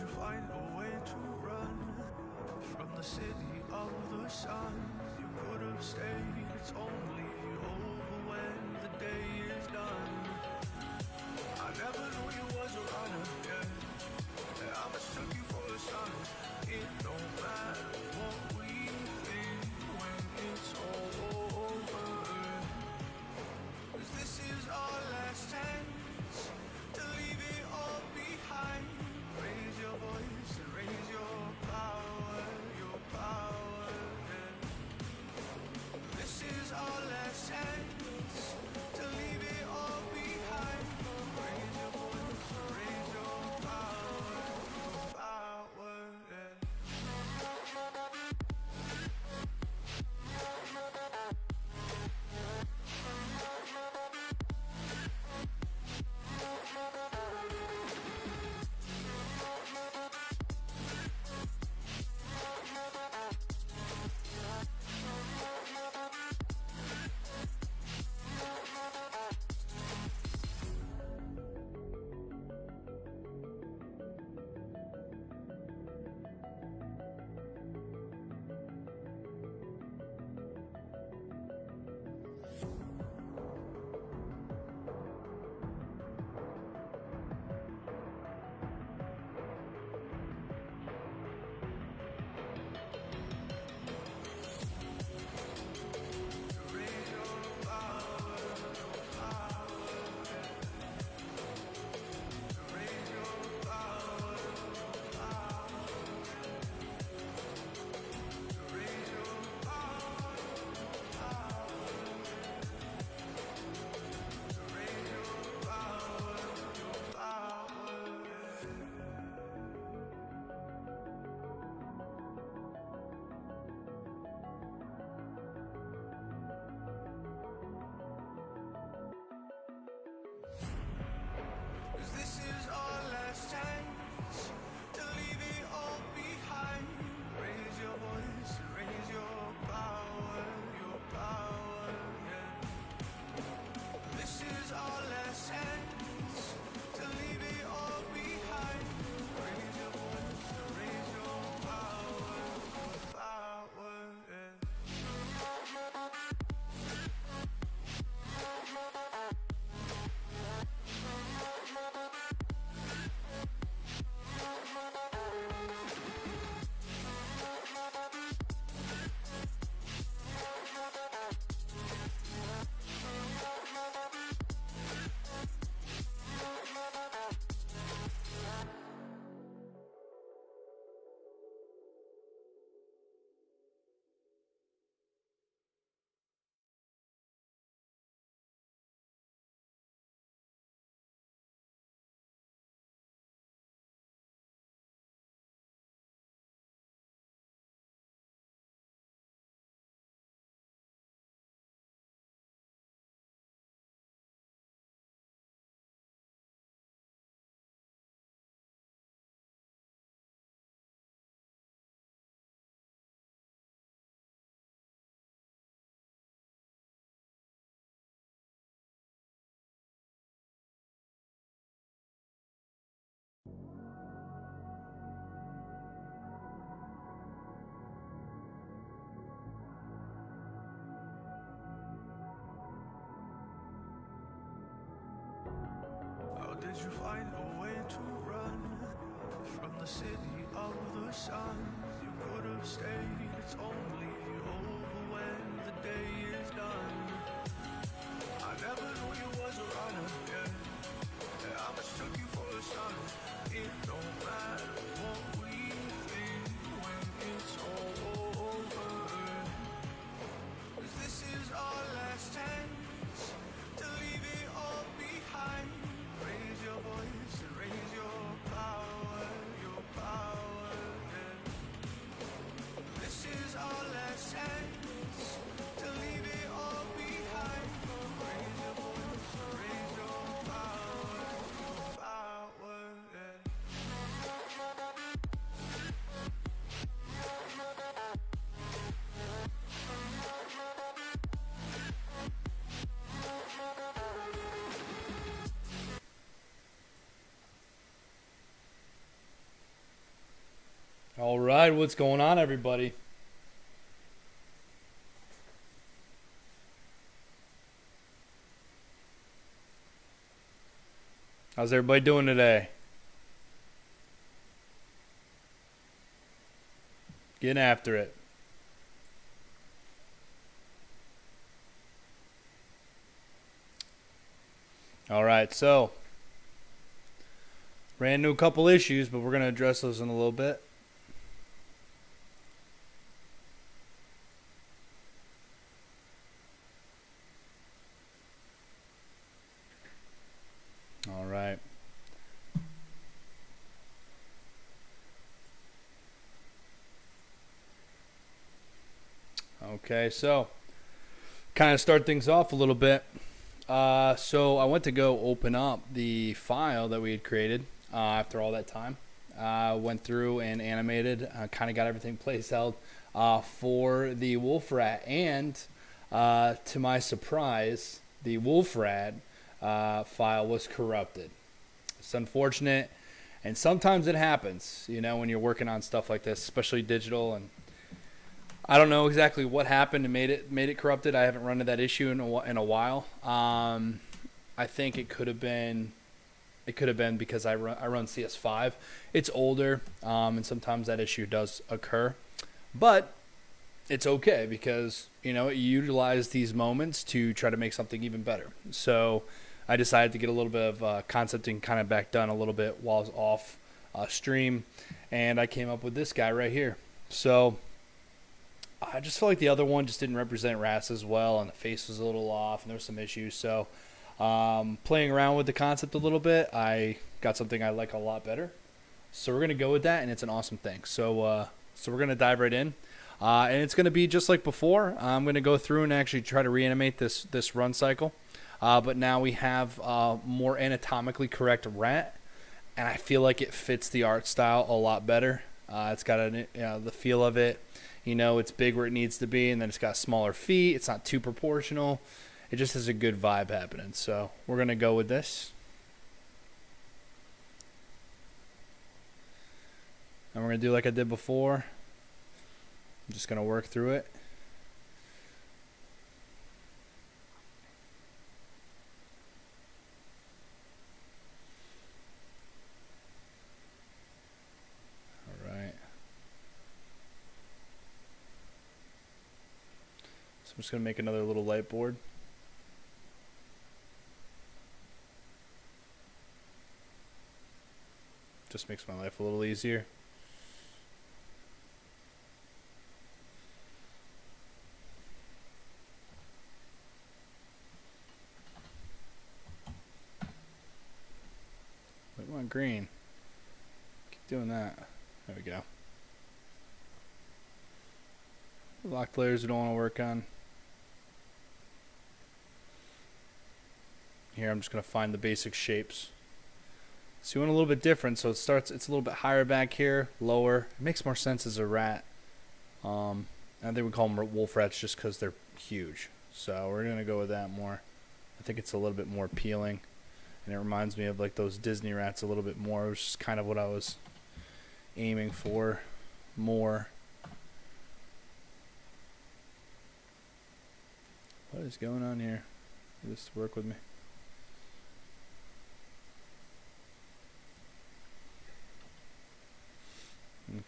you find a way to run from the city of the sun? You could have stayed, it's only over when the day is done. I never knew you was a runner, yeah. I mistook you for the sun. It don't matter what we think when it's all over, 'cause this is our last chance to leave it all behind. Raise your voice and raise your power, yeah. This is our last chance to leave it all behind. Raise your voice and raise your power, yeah. How did you find a way to run from the city of the sun? You could have stayed, it's only over when the day is done. I never knew you was a runner, yeah. I mistook you for the sun. It don't matter what we think when it's all over, 'cause this is our last chance to leave it all behind. Raise your voice and raise your power, yeah. This is our last right, what's going on, everybody? How's everybody doing today? Getting after it. All right, so ran into a couple issues, but we're going to address those in a little bit. All right. Okay, so kind of start things off a little bit. So I went to go open up the file that we had created after all that time. Went through and animated, kind of got everything place held for the wolf rat. And to my surprise, the wolf rat file was corrupted. It's unfortunate. And sometimes it happens, when you're working on stuff like this, especially digital. And I don't know exactly what happened and made it corrupted. I haven't run into that issue in a while. I think it could have been because I run CS5. It's older, and sometimes that issue does occur, but it's okay because you utilize these moments to try to make something even better. So I decided to get a little bit of concepting kind of back done a little bit while I was off stream, and I came up with this guy right here. So I just felt like the other one just didn't represent rats as well, and the face was a little off, and there were some issues. So playing around with the concept a little bit, I got something I like a lot better. So we're going to go with that, and it's an awesome thing. So we're going to dive right in. And it's going to be just like before. I'm going to go through and actually try to reanimate this run cycle. But now we have more anatomically correct rat, and I feel like it fits the art style a lot better. It's got the feel of it. It's big where it needs to be, and then it's got smaller feet. It's not too proportional. It just has a good vibe happening. So we're going to go with this. And we're going to do like I did before. I'm just going to work through it. All right. So I'm just going to make another little light board. Just makes my life a little easier. We want green. Keep doing that. There we go. Locked layers we don't want to work on. Here I'm just going to find the basic shapes. So you want a little bit different, so it's a little bit higher back here, lower. It makes more sense as a rat. I think we call them wolf rats just because they're huge. So we're going to go with that more. I think it's a little bit more appealing. And it reminds me of like those Disney rats a little bit more, which is kind of what I was aiming for more. What is going on here? Just work with me.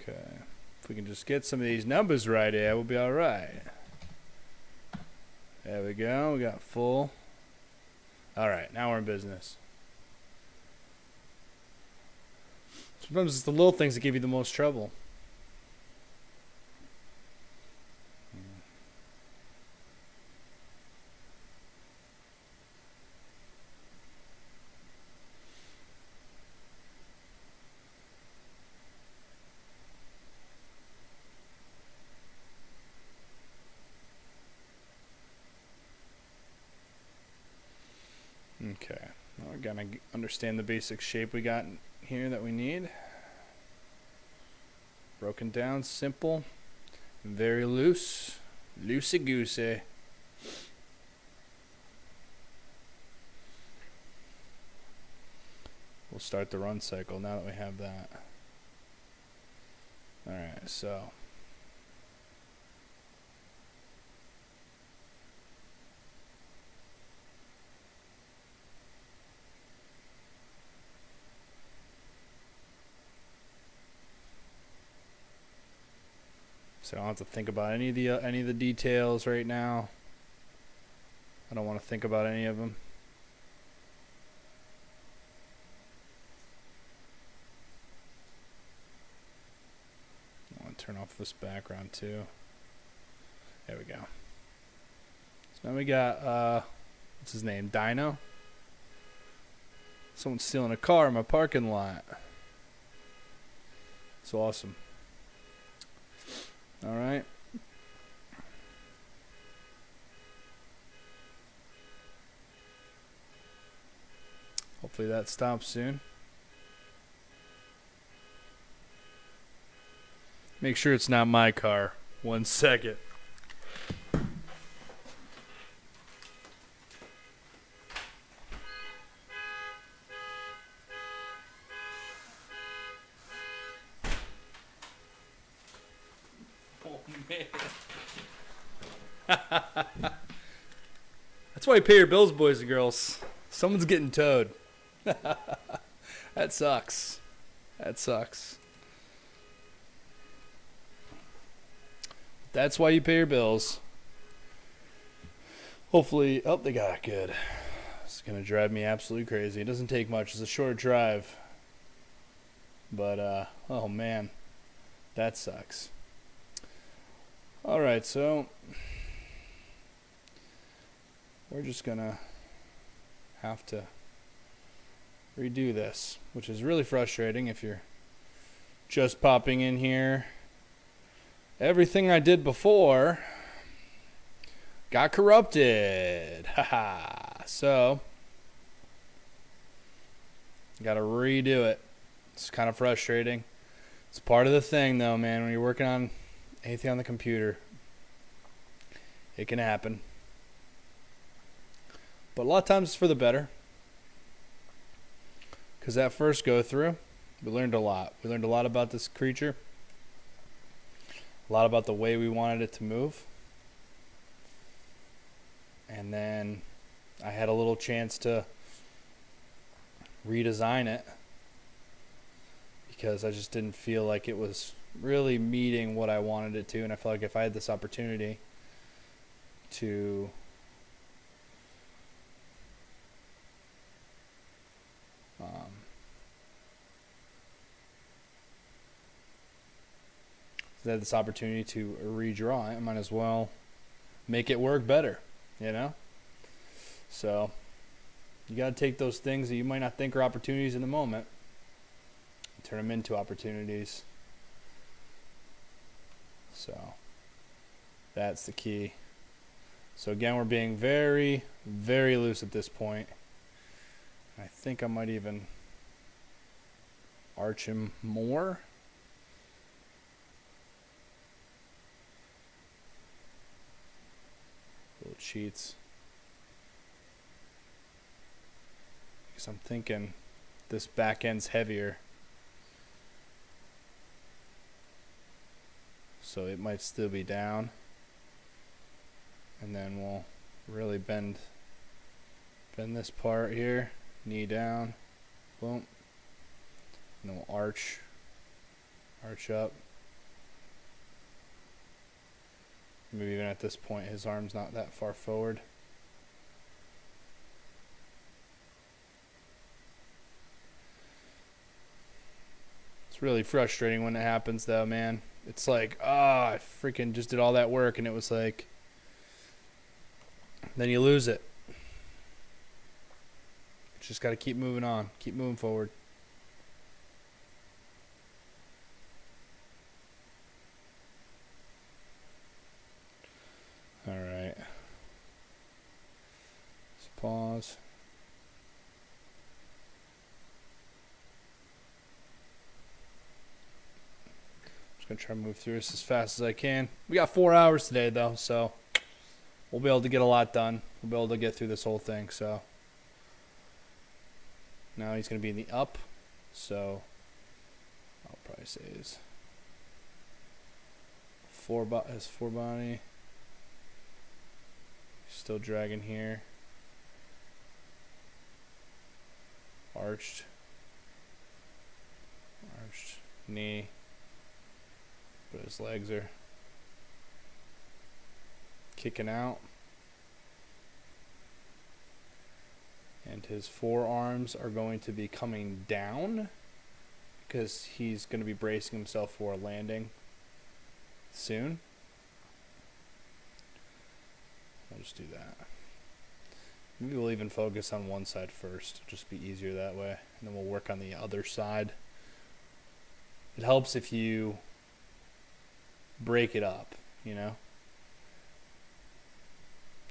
Okay. If we can just get some of these numbers right here, we'll be all right. There we go. We got full. All right. Now we're in business. Sometimes it's the little things that give you the most trouble. Okay, now we're gonna understand the basic shape we got here that we need. Broken down, simple, very loose, loosey-goosey. We'll start the run cycle now that we have that. Alright, so I don't have to think about any of the details right now. I don't want to think about any of them. I want to turn off this background too. There we go. So now we got what's his name? Dino? Someone's stealing a car in my parking lot. It's awesome. Alright. Hopefully that stops soon. Make sure it's not my car. 1 second. Oh, man. That's why you pay your bills, boys and girls. Someone's getting towed. That sucks. That sucks. That's why you pay your bills. Hopefully, oh, they got it good. It's going to drive me absolutely crazy. It doesn't take much. It's a short drive. But, oh man, that sucks. All right, so we're just going to have to redo this, which is really frustrating if you're just popping in here. Everything I did before got corrupted. Haha. So, got to redo it. It's kind of frustrating. It's part of the thing, though, man. When you're working on anything on the computer, it can happen. But a lot of times it's for the better. Because that first go through, we learned a lot. We learned a lot about this creature. A lot about the way we wanted it to move. And then I had a little chance to redesign it because I just didn't feel like it was really meeting what I wanted it to. And I felt like if I had this opportunity to redraw it, I might as well make it work better, you know? So you got to take those things that you might not think are opportunities in the moment and turn them into opportunities. So that's the key. So again, we're being very, very loose at this point. I think I might even arch him more. Little cheats. Because I'm thinking this back end's heavier. So it might still be down. And then we'll really bend this part here. Knee down. Boom. And then we'll arch up. Maybe even at this point his arm's not that far forward. It's really frustrating when it happens though, man. It's like, I freaking just did all that work and it was like, then you lose it. Just got to keep moving on, keep moving forward. All right. Let's pause. Just going to try to move through this as fast as I can. We got 4 hours today, though, so we'll be able to get a lot done. We'll be able to get through this whole thing, so. Now he's going to be in the up, so I'll probably say is his forebody. Still dragging here. Arched knee. But his legs are kicking out. And his forearms are going to be coming down because he's going to be bracing himself for a landing soon. We'll just do that. Maybe we'll even focus on one side first. It'll just be easier that way. And then we'll work on the other side. It helps if you break it up, you know?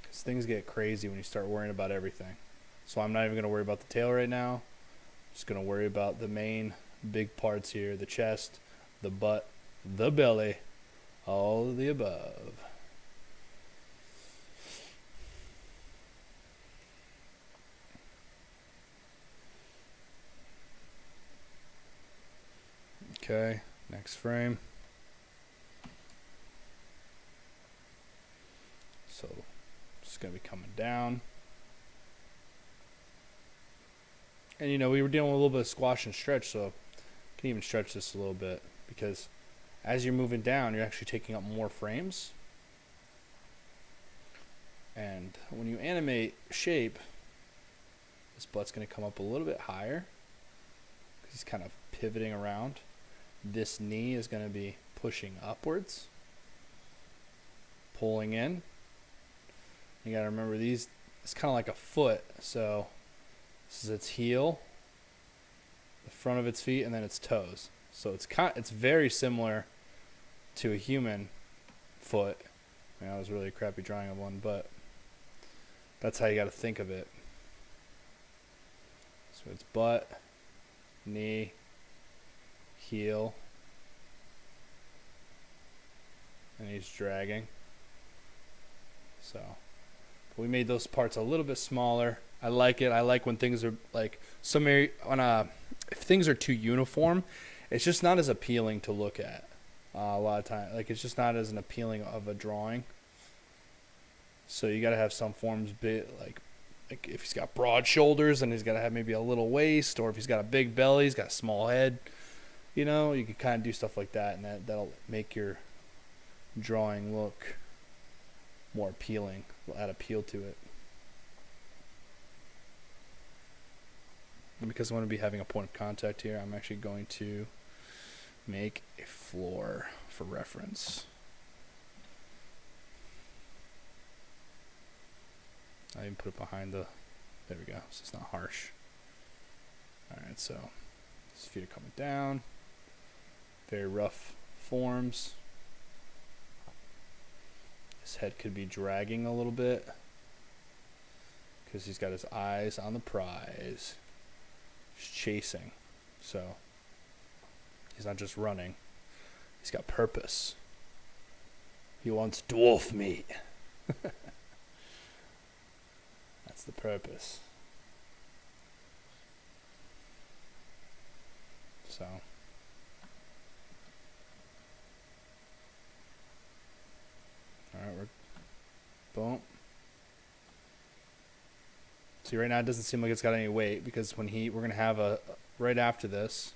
Because things get crazy when you start worrying about everything. So I'm not even going to worry about the tail right now. I'm just going to worry about the main big parts here. The chest, the butt, the belly, all of the above. Okay, next frame. So it's going to be coming down. And you know, we were dealing with a little bit of squash and stretch, so you can even stretch this a little bit because as you're moving down, you're actually taking up more frames. And when you animate shape, this butt's going to come up a little bit higher because he's kind of pivoting around. This knee is going to be pushing upwards, pulling in. You got to remember these, it's kind of like a foot, so this is its heel, the front of its feet, and then its toes. So it's very similar to a human foot. I mean, that was really a crappy drawing of one, but that's how you got to think of it. So it's butt, knee, heel, and he's dragging. So we made those parts a little bit smaller. I like it. I like when things are like if things are too uniform, it's just not as appealing to look at. A lot of time, like it's just not as an appealing of a drawing. So you got to have some forms like if he's got broad shoulders, then he's got to have maybe a little waist, or if he's got a big belly, he's got a small head. You know, you can kind of do stuff like that, and that'll make your drawing look more appealing. Will add appeal to it. And because I'm going to be having a point of contact here, I'm actually going to make a floor for reference. I even put it behind the, there we go, so it's not harsh. Alright, so his feet are coming down. Very rough forms. His head could be dragging a little bit because he's got his eyes on the prize. He's chasing. So he's not just running. He's got purpose. He wants dwarf meat. That's the purpose. So alright, boom. See, right now it doesn't seem like it's got any weight because when we're gonna have right after this,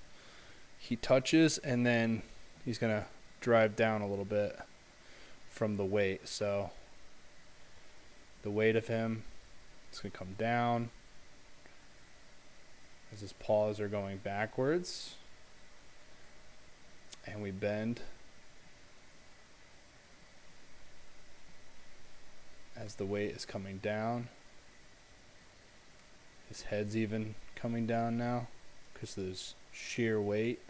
he touches and then he's gonna drive down a little bit from the weight. So the weight of him, it's gonna come down as his paws are going backwards, and we bend as the weight is coming down. His head's even coming down now because of this sheer weight.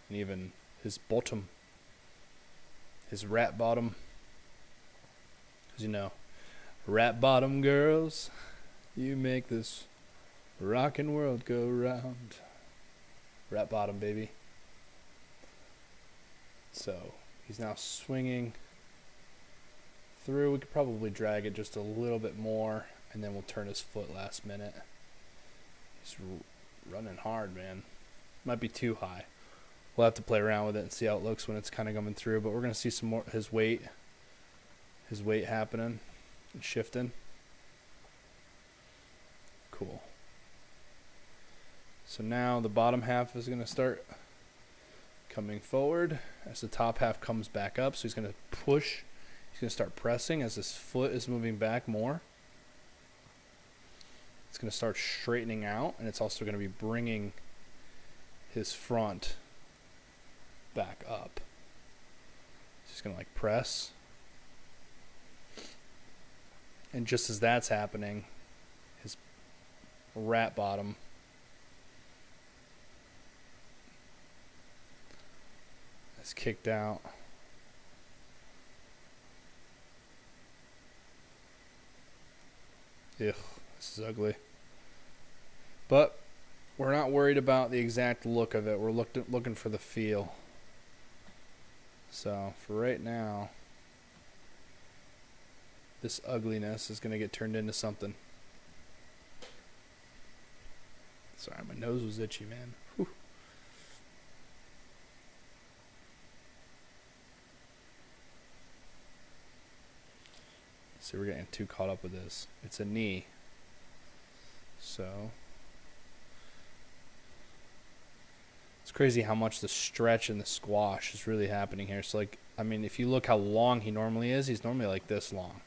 And even his bottom, his rat bottom. Because you know, rat bottom girls, you make this rockin' world go round. Rat bottom, baby. So he's now swinging through. We could probably drag it just a little bit more, and then we'll turn his foot last minute. He's running hard, man. Might be too high. We'll have to play around with it and see how it looks when it's kind of coming through. But we're going to see some more his weight happening and shifting. Cool. So now the bottom half is going to start coming forward as the top half comes back up. So he's going to push. He's going to start pressing as his foot is moving back more. It's going to start straightening out, and it's also going to be bringing his front back up. He's going to like press. And just as that's happening, his rat bottom is kicked out. Ugh, this is ugly. But we're not worried about the exact look of it. We're looking for the feel. So for right now, this ugliness is going to get turned into something. Sorry, my nose was itchy, man. Whew. See, we're getting too caught up with this. It's a knee. So it's crazy how much the stretch and the squash is really happening here. So, like, I mean, if you look how long he normally is, he's normally like this long.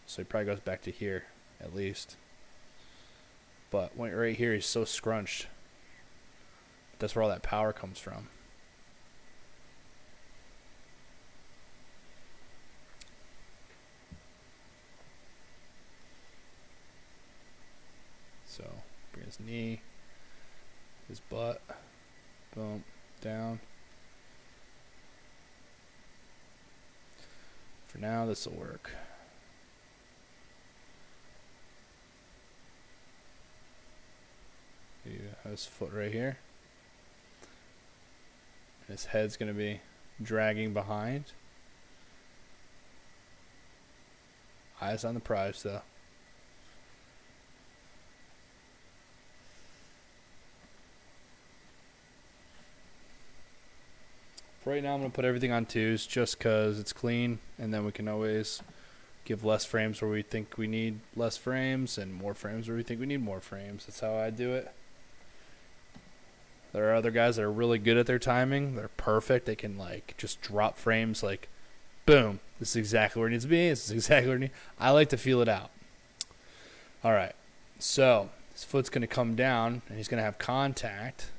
So he probably goes back to here, at least. But right here, he's so scrunched. That's where all that power comes from. So, bring his knee, his butt, boom, down. For now, this will work. He has his foot right here. His head's going to be dragging behind. Eyes on the prize, though. For right now, I'm going to put everything on 2s just because it's clean, and then we can always give less frames where we think we need less frames and more frames where we think we need more frames. That's how I do it. There are other guys that are really good at their timing. They're perfect. They can, like, just drop frames like, boom, this is exactly where it needs to be. This is exactly where it needs. I like to feel it out. All right. So his foot's going to come down, and he's going to have contact.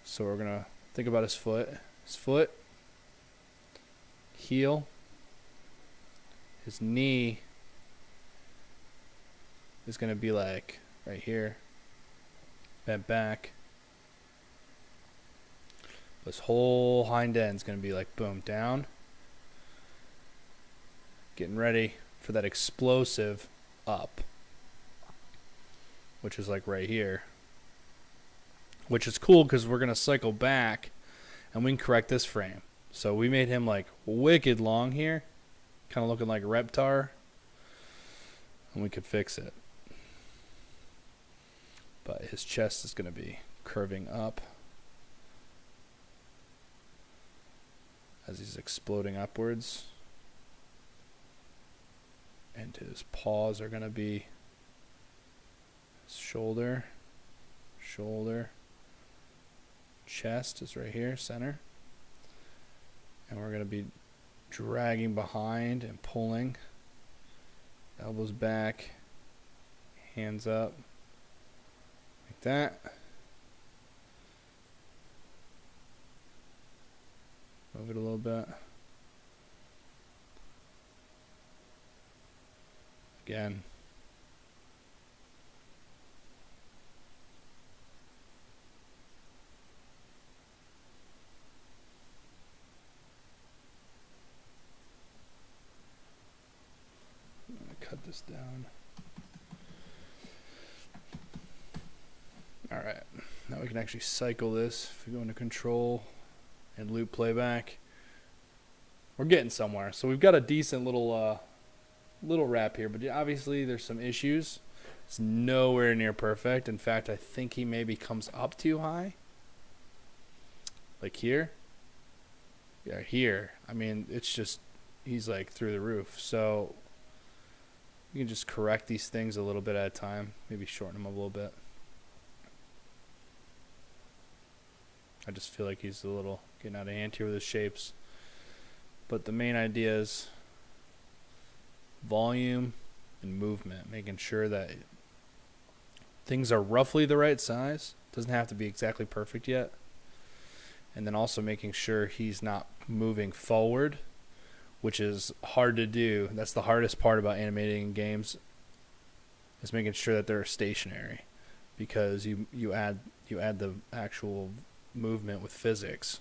So we're going to think about his foot. His foot, heel, his knee is going to be like right here, bent back. This whole hind end is going to be like boom, down. Getting ready for that explosive up, which is like right here. Which is cool because we're going to cycle back and we can correct this frame. So we made him like wicked long here, kind of looking like a Reptar, and we could fix it. But his chest is going to be curving up as he's exploding upwards. And his paws are going to be shoulder, shoulder. Chest is right here, center. And we're going to be dragging behind and pulling. Elbows back, hands up, like that. Move it a little bit. Again. Cut this down. All right, now we can actually cycle this. If we go into control and loop playback, we're getting somewhere. So we've got a decent little wrap here, but obviously there's some issues. It's nowhere near perfect. In fact, I think he maybe comes up too high. Like here. Yeah, here. I mean, it's just, he's like through the roof. So you can just correct these things a little bit at a time. Maybe shorten them a little bit. I just feel like he's a little getting out of hand here with his shapes. But the main idea is volume and movement, making sure that things are roughly the right size. Doesn't have to be exactly perfect yet. And then also making sure he's not moving forward, which is hard to do. That's the hardest part about animating in games, is making sure that they're stationary, because you add the actual movement with physics.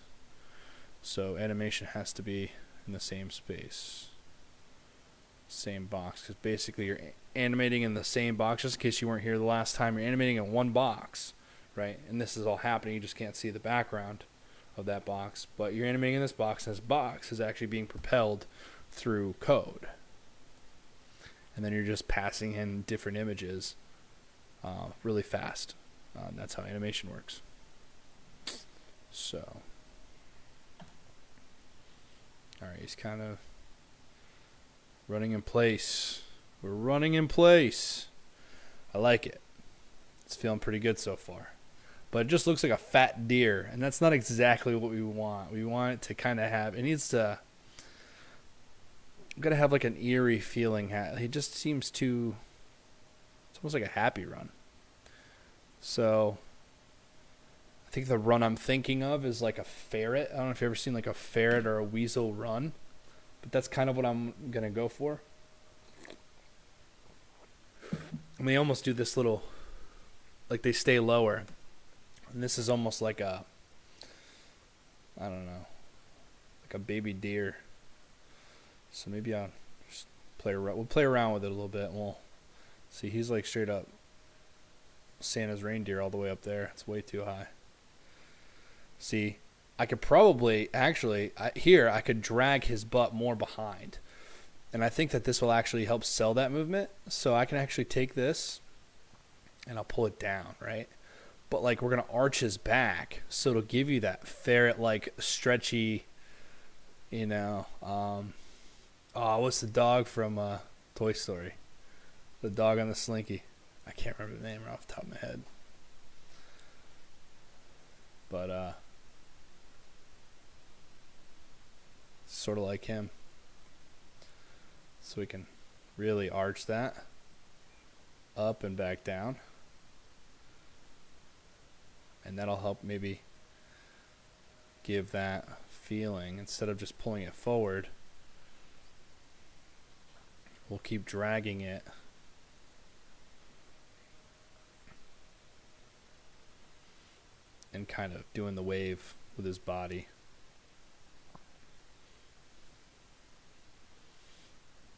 So animation has to be in the same space, same box, because basically you're animating in the same box. Just in case you weren't here the last time, you're animating in one box, right? And this is all happening. You just can't see the background of that box, but you're animating in this box, and this box is actually being propelled through code. And then you're just passing in different images really fast. That's how animation works. So, all right, he's kind of running in place. We're running in place. I like it. It's feeling pretty good so far. But it just looks like a fat deer, and that's not exactly what we want. We want it to kind of have, it needs to, got to have like an eerie feeling. He just seems too, it's almost like a happy run. So I think the run I'm thinking of is like a ferret. I don't know if you've ever seen like a ferret or a weasel run, but that's kind of what I'm going to go for. And they almost do this little, like they stay lower. And this is almost like a, I don't know, like a baby deer. So maybe I'll just we'll play around with it a little bit, and we'll see. He's like straight up Santa's reindeer all the way up there. It's way too high. See, I could probably, actually, here I could drag his butt more behind. And I think that this will actually help sell that movement. So I can actually take this and I'll pull it down, right? But like we're going to arch his back, so it'll give you that ferret-like stretchy, you know, what's the dog from Toy Story? The dog on the slinky. I can't remember the name right off the top of my head. But sort of like him. So we can really arch that up and back down. And that'll help maybe give that feeling. Instead of just pulling it forward, we'll keep dragging it. And kind of doing the wave with his body.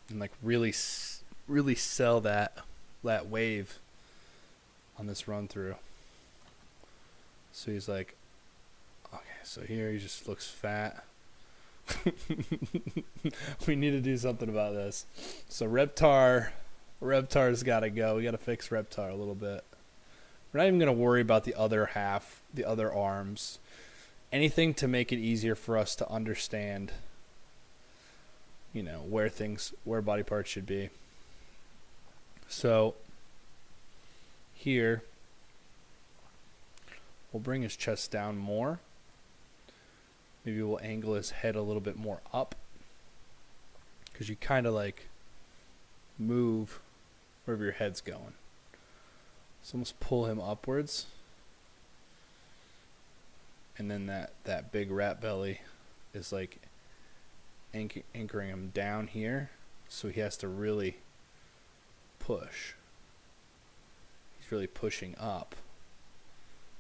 And like really sell that wave on this run through. So he's like, okay, so here he just looks fat. We need to do something about this. So Reptar's got to go. We got to fix Reptar a little bit. We're not even going to worry about the other half, the other arms. Anything to make it easier for us to understand, you know, where body parts should be. So here, we'll bring his chest down more. Maybe we'll angle his head a little bit more up, because you kind of like move wherever your head's going. So almost pull him upwards. And then that big rat belly is like anchoring him down here. So he has to really push. He's really pushing up.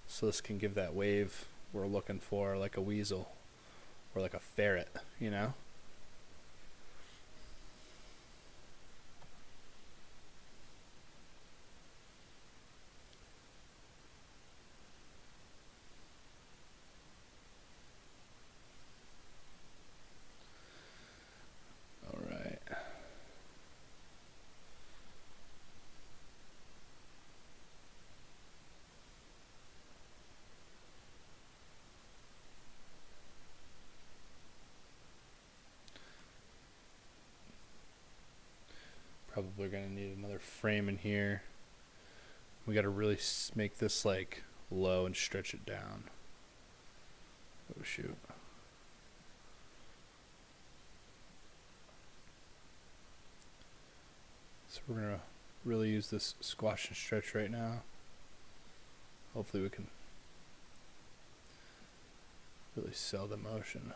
So this can give that wave we're looking for, like a weasel or like a ferret, you know? we're gonna need another frame in here. We gotta really make this like low and stretch it down. Oh shoot. So we're gonna really use this squash and stretch right now. Hopefully we can really sell the motion.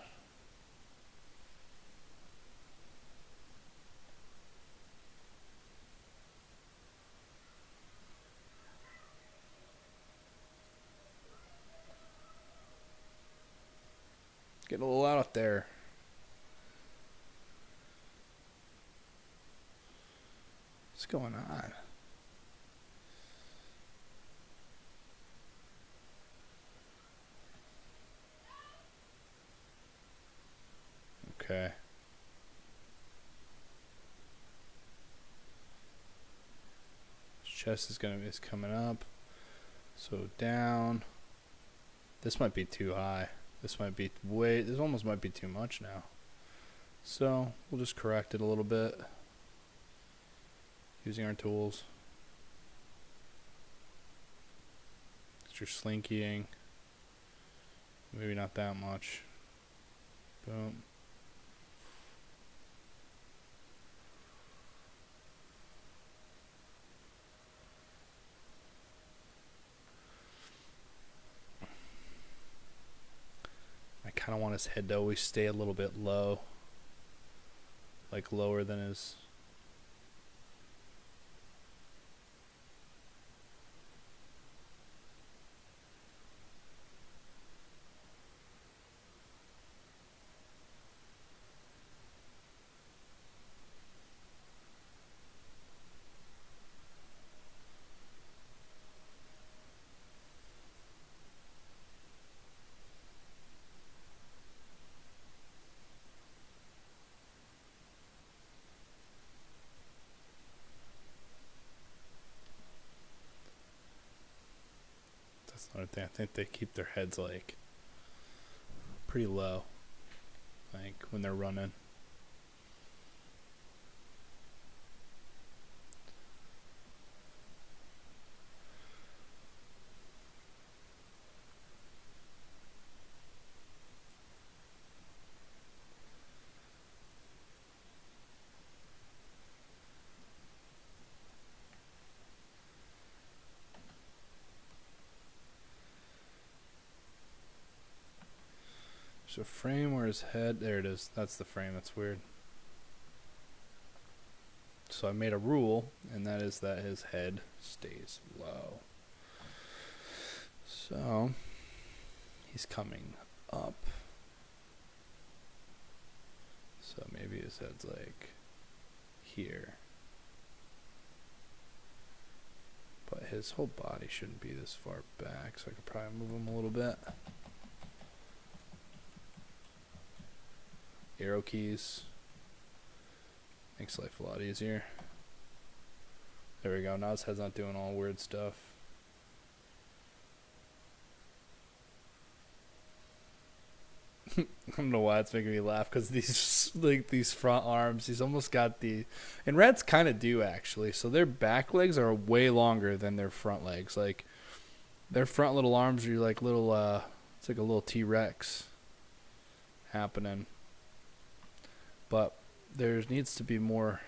Getting a little out there. What's going on? Okay. His chest is coming up. So down. This might be too high. This almost might be too much now. So we'll just correct it a little bit using our tools. Extra slinkying. Maybe not that much. Boom. I kind of want his head to always stay a little bit low. Like lower than his... That's another thing. I think they keep their heads like pretty low, like when they're running. There's a frame where his head, there it is. That's the frame. That's weird. So I made a rule, and that is that his head stays low. So he's coming up. So maybe his head's like here. But his whole body shouldn't be this far back, so I could probably move him a little bit. Arrow keys. Makes life a lot easier. There we go. Now his head's not doing all weird stuff. I don't know why it's making me laugh, because these front arms, he's almost got the, and rats kind of do actually. So their back legs are way longer than their front legs. Like their front little arms are like little, it's like a little T-Rex happening. But there needs to be more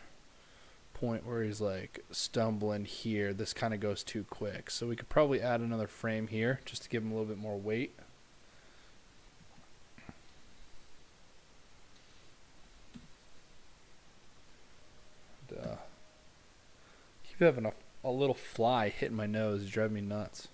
point where he's like stumbling here. This kind of goes too quick. So we could probably add another frame here just to give him a little bit more weight. And, keep having a little fly hitting my nose. It's driving me nuts.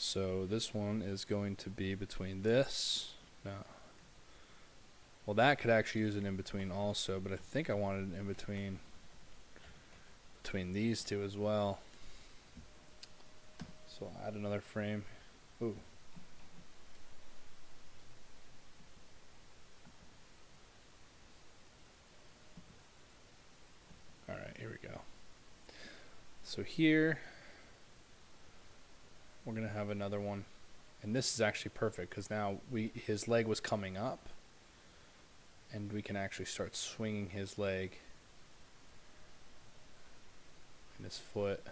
So this one is going to be between this. No. Well, that could actually use it in between also, but I think I wanted it in between these two as well. So I'll add another frame. Ooh. All right, here we go. So here, we're going to have another one. And this is actually perfect because now his leg was coming up. And we can actually start swinging his leg and his foot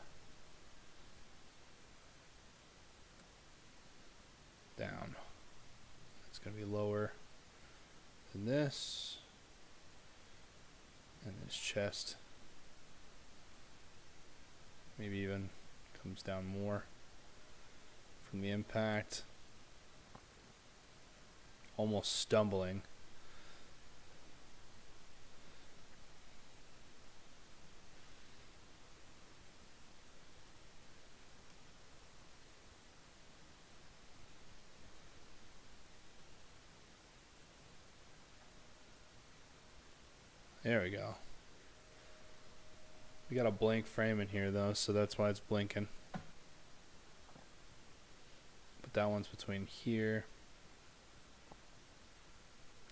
down. It's going to be lower than this. And his chest maybe even comes down more from the impact. Almost stumbling. There we go. We got a blank frame in here though, so that's why it's blinking. But that one's between here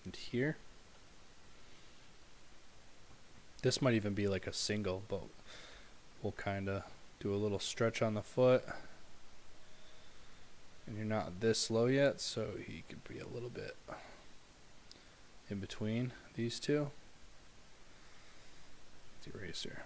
and here. This might even be like a single, but we'll kind of do a little stretch on the foot. And you're not this low yet, so he could be a little bit in between these two. Let's erase here.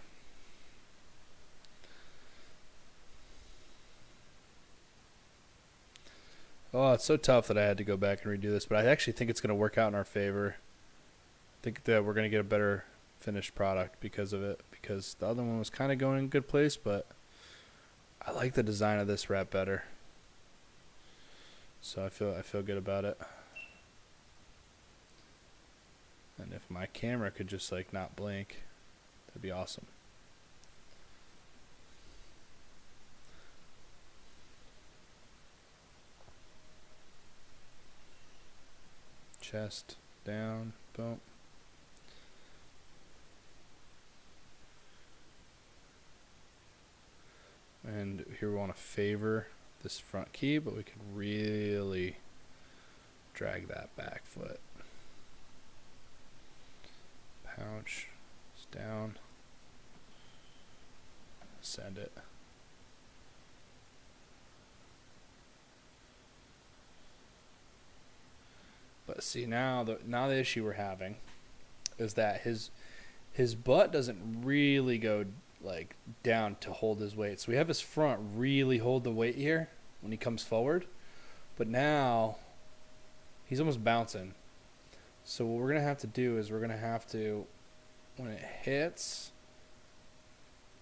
Oh, it's so tough that I had to go back and redo this, but I actually think it's going to work out in our favor. I think that we're going to get a better finished product because of it, because the other one was kind of going in a good place, but I like the design of this wrap better. So I feel good about it. And if my camera could just like not blink, that'd be awesome. Chest down, boom. And here we want to favor this front key, but we can really drag that back foot. Pouch, it's down, send it. But see, now the issue we're having is that his butt doesn't really go like down to hold his weight. So we have his front really hold the weight here when he comes forward, but now he's almost bouncing. So what we're gonna have to do is we're gonna have to, when it hits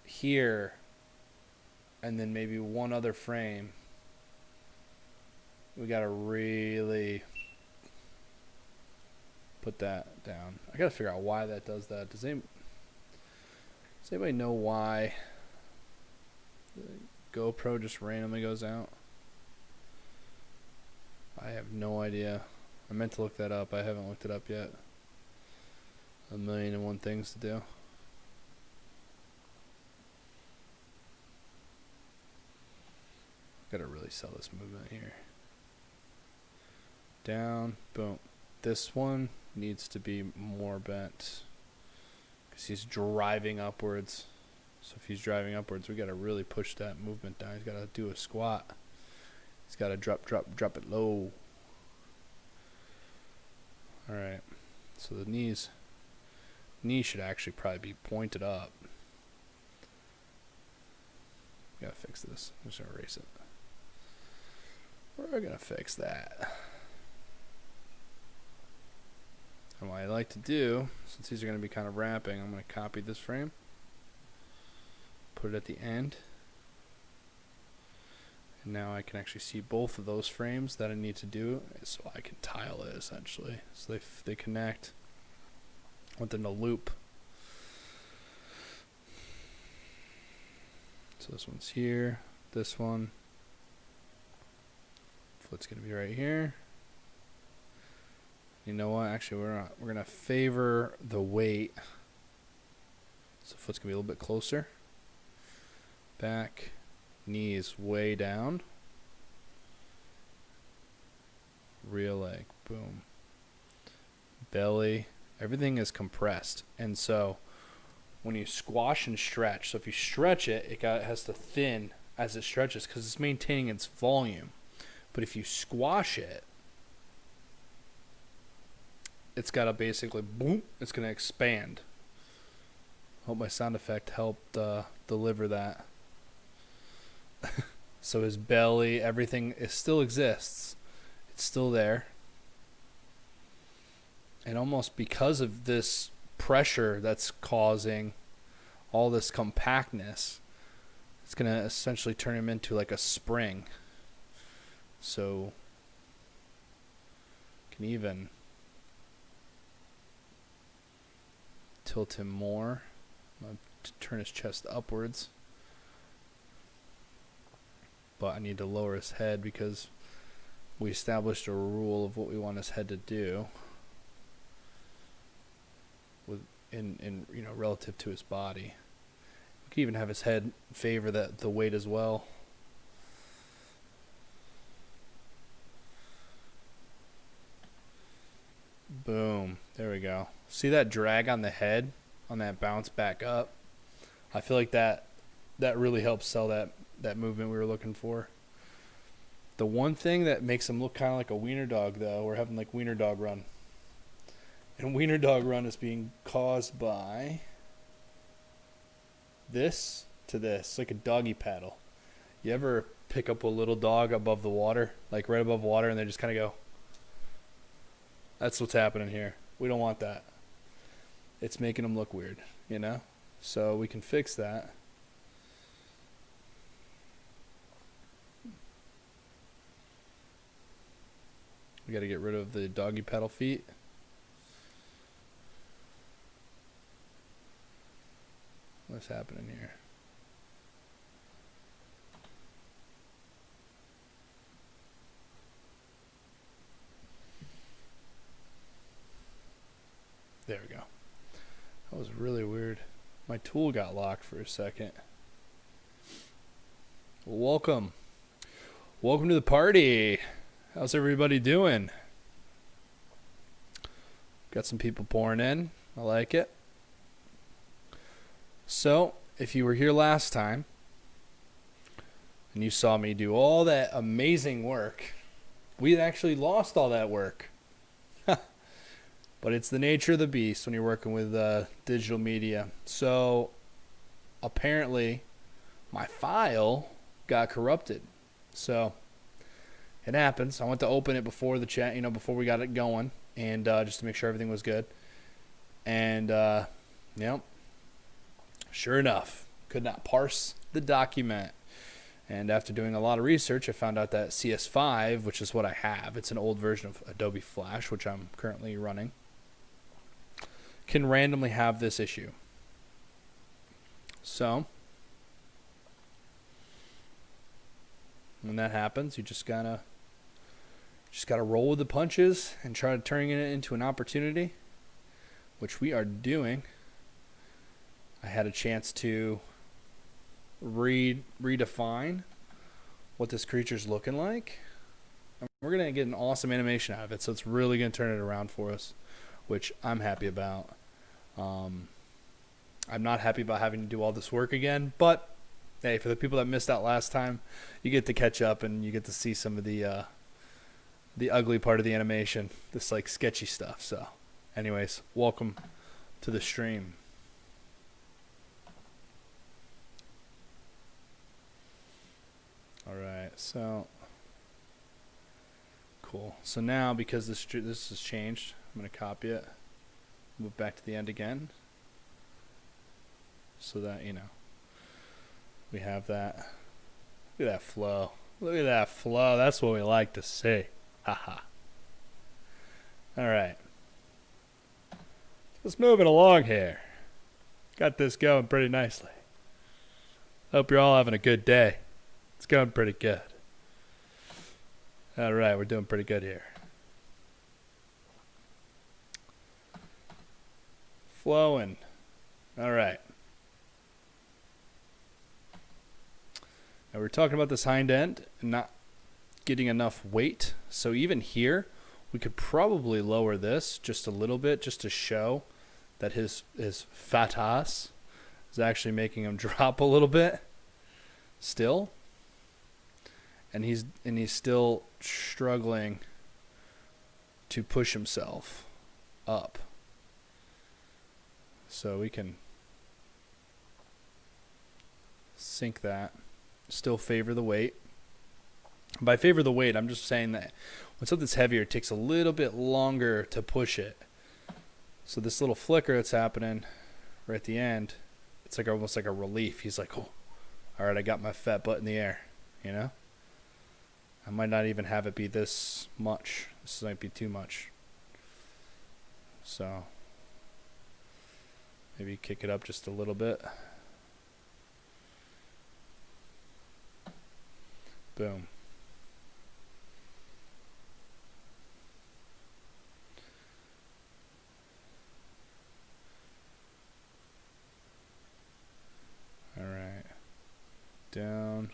here and then maybe one other frame, we gotta really put that down. I gotta figure out why that does that. Does anybody know why the GoPro just randomly goes out? I have no idea. I meant to look that up. I haven't looked it up yet. 1,000,001 things to do. Gotta really sell this movement here. Down, boom. This one needs to be more bent because he's driving upwards. So if he's driving upwards, we got to really push that movement down. He's got to do a squat. He's got to drop it low. All right. So the knees should actually probably be pointed up. We got to fix this. I'm just going to erase it. We're going to fix that. And what I like to do, since these are going to be kind of wrapping, I'm going to copy this frame, put it at the end, and now I can actually see both of those frames that I need to do, so I can tile it essentially. So they connect. I want them to loop. So this one's here, this one, foot's going to be right here. You know what? Actually, we're gonna favor the weight. So foot's gonna be a little bit closer. Back, knees way down. Real leg, boom. Belly, everything is compressed, and so when you squash and stretch. So if you stretch it, it has to thin as it stretches because it's maintaining its volume. But if you squash it, it's got to basically, boom, it's going to expand. Hope my sound effect helped deliver that. So his belly, everything, it still exists. It's still there. And almost because of this pressure that's causing all this compactness, it's going to essentially turn him into like a spring. So can even tilt him more. I'm going to turn his chest upwards. But I need to lower his head because we established a rule of what we want his head to do with in relative to his body. We could even have his head favor the weight as well. Boom. There we go. See that drag on the head on that bounce back up? I feel like that really helps sell that movement we were looking for. The one thing that makes him look kind of like a wiener dog, though, we're having like wiener dog run. And wiener dog run is being caused by this to this, like a doggy paddle. You ever pick up a little dog above the water, like right above water, and they just kind of go? That's what's happening here. We don't want that. It's making them look weird, you know? So we can fix that. We got to get rid of the doggy paddle feet. What's happening here? There we go. That was really weird. My tool got locked for a second. Welcome. Welcome to the party. How's everybody doing? Got some people pouring in. I like it. So, if you were here last time and you saw me do all that amazing work, we had actually lost all that work. But it's the nature of the beast when you're working with digital media. So, apparently, my file got corrupted. So, it happens. I went to open it before the chat, before we got it going, and just to make sure everything was good. And, sure enough, could not parse the document. And after doing a lot of research, I found out that CS5, which is what I have, it's an old version of Adobe Flash, which I'm currently running, can randomly have this issue. So, when that happens, you just gotta roll with the punches and try to turn it into an opportunity, which we are doing. I had a chance to redefine what this creature's looking like. And we're going to get an awesome animation out of it, so it's really going to turn it around for us, which I'm happy about. I'm not happy about having to do all this work again, but hey, for the people that missed out last time, you get to catch up and you get to see some of the ugly part of the animation, this like sketchy stuff. So anyways, welcome to the stream. All right, so cool. So now, because this has changed, I'm going to copy it, move back to the end again, so that, we have that. Look at that flow. Look at that flow. That's what we like to see. Haha. All right. Just moving along here. Got this going pretty nicely. Hope you're all having a good day. It's going pretty good. All right, we're doing pretty good here. Flowing. All right. Now we're talking about this hind end and not getting enough weight. So even here, we could probably lower this just a little bit just to show that his fat ass is actually making him drop a little bit still. And he's still struggling to push himself up. So we can sink that. Still favor the weight. By favor the weight, I'm just saying that when something's heavier, it takes a little bit longer to push it. So this little flicker that's happening right at the end, it's like almost like a relief. He's like, oh, all right, I got my fat butt in the air, you know? I might not even have it be this much. This might be too much. So maybe kick it up just a little bit. Boom. All right. Down.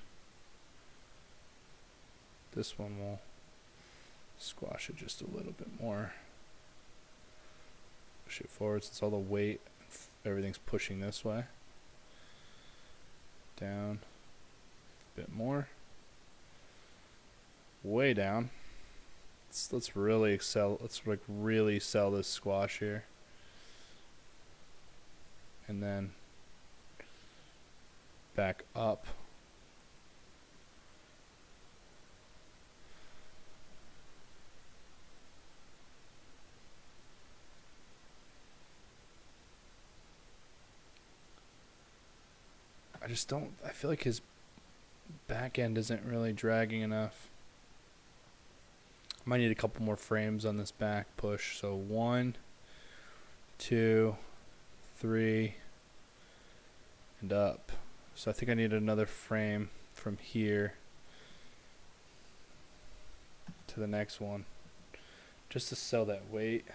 This one will squash it just a little bit more. Push it forward since all the weight, everything's pushing this way. Down. A bit more. Way down. Let's really excel. Let's like really sell this squash here. And then back up. I feel like his back end isn't really dragging enough. I might need a couple more frames on this back push. So 1, 2, 3, and up. So I think I need another frame from here to the next one just to sell that weight.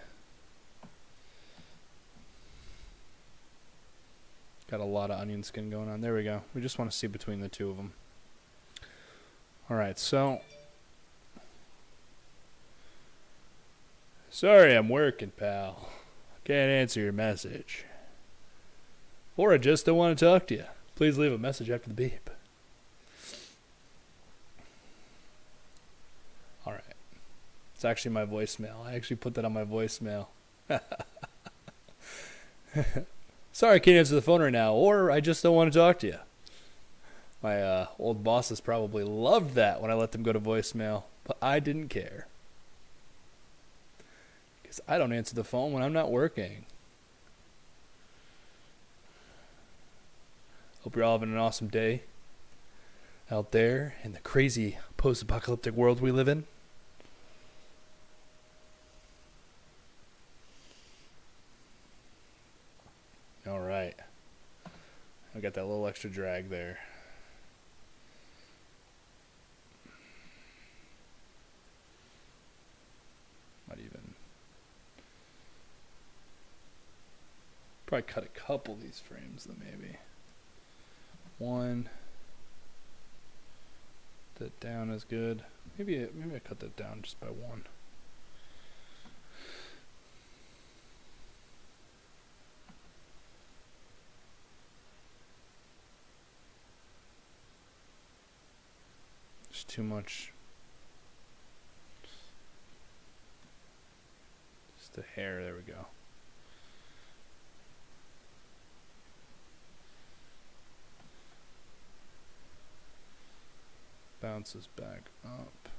Got a lot of onion skin going on. There we go. We just want to see between the two of them. All right, so sorry, I'm working, pal. Can't answer your message. Or I just don't want to talk to you. Please leave a message after the beep. All right. It's actually my voicemail. I actually put that on my voicemail. Sorry, I can't answer the phone right now, or I just don't want to talk to you. My old bosses probably loved that when I let them go to voicemail, but I didn't care. Because I don't answer the phone when I'm not working. Hope you're all having an awesome day out there in the crazy post-apocalyptic world we live in. All right. I got that little extra drag there. Might even probably cut a couple of these frames then maybe. One. That down is good. Maybe I cut that down just by one. There's too much. Just a hair. There we go. Bounces back up.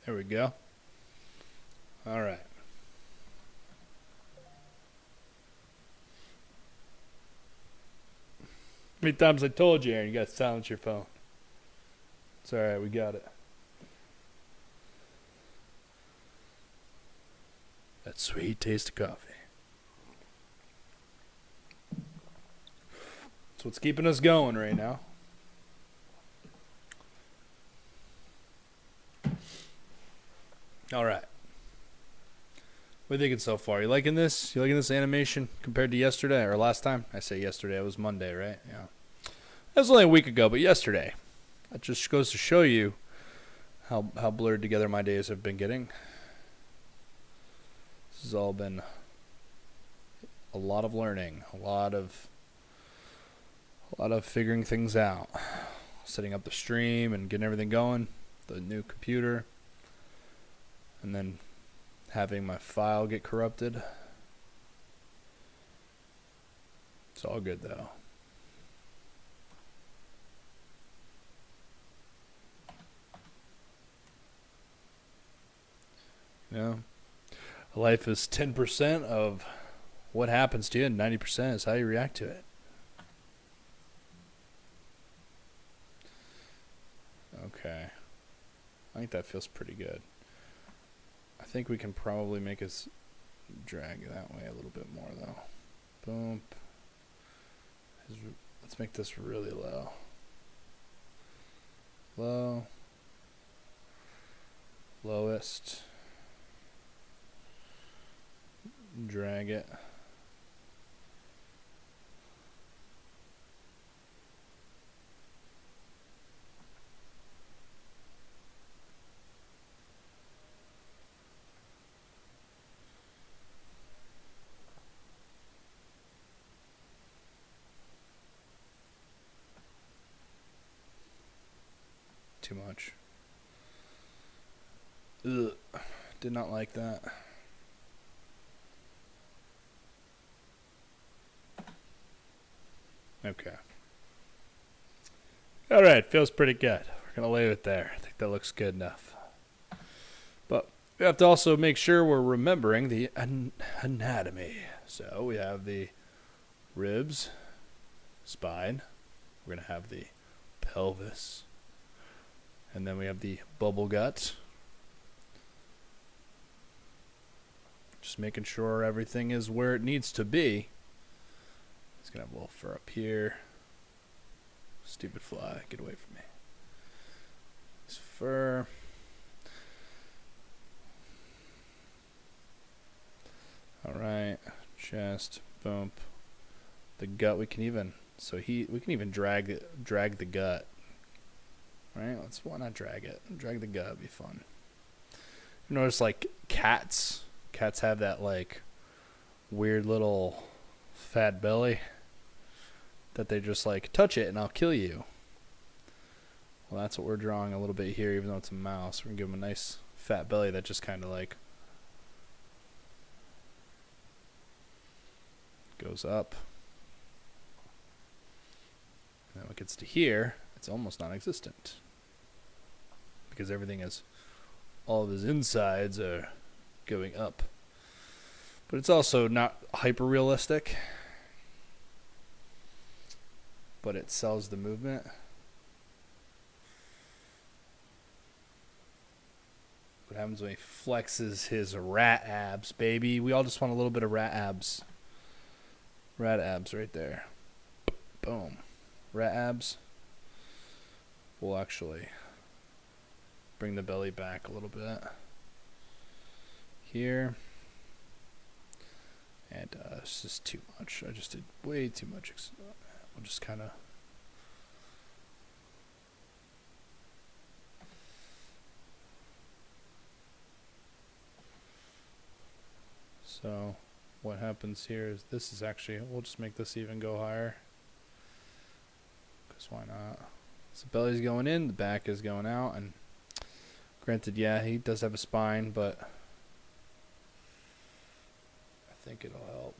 There we go. All right. many times I told you, Aaron, you gotta silence your phone. It's alright, we got it. That sweet taste of coffee. That's what's keeping us going right now. Alright. What are you thinking so far? You liking this? You liking this animation compared to yesterday or last time? I say yesterday. It was Monday, right? Yeah. That was only a week ago, but yesterday. That just goes to show you how blurred together my days have been getting. This has all been a lot of learning, a lot of figuring things out, setting up the stream and getting everything going, the new computer, and then having my file get corrupted. It's all good though. You know, life is 10% of what happens to you, and 90% is how you react to it. Okay. I think that feels pretty good. I think we can probably make us drag that way a little bit more, though. Boom. Let's make this really low. Low. Lowest. Drag it. Too much. Ugh. Did not like that. Okay. Alright, feels pretty good. We're going to leave it there. I think that looks good enough. But we have to also make sure we're remembering the anatomy. So we have the ribs, spine. We're going to have the pelvis. And then we have the bubble gut. Just making sure everything is where it needs to be. It's going to have a little fur up here. Stupid fly, get away from me. This fur. Alright, chest, bump. The gut we can even drag the gut. Right? Why not drag it? Drag the gut, it'd be fun. You notice like cats have that like weird little fat belly that they just like touch it and I'll kill you. Well, that's what we're drawing a little bit here, even though it's a mouse. We're gonna give them a nice fat belly that just kind of like goes up. And when it gets to here, it's almost non-existent because all of his insides are going up. But it's also not hyper realistic, but it sells the movement. What happens when he flexes his rat abs, baby? We all just want a little bit of rat abs. Rat abs right there. Boom. Rat abs. We'll actually bring the belly back a little bit. Here. And it's just too much. I just did way too much. We'll just kind of... So what happens here is this is actually... We'll just make this even go higher. Because why not? So the belly's going in, the back is going out. And granted, yeah, he does have a spine, but... I think it'll help.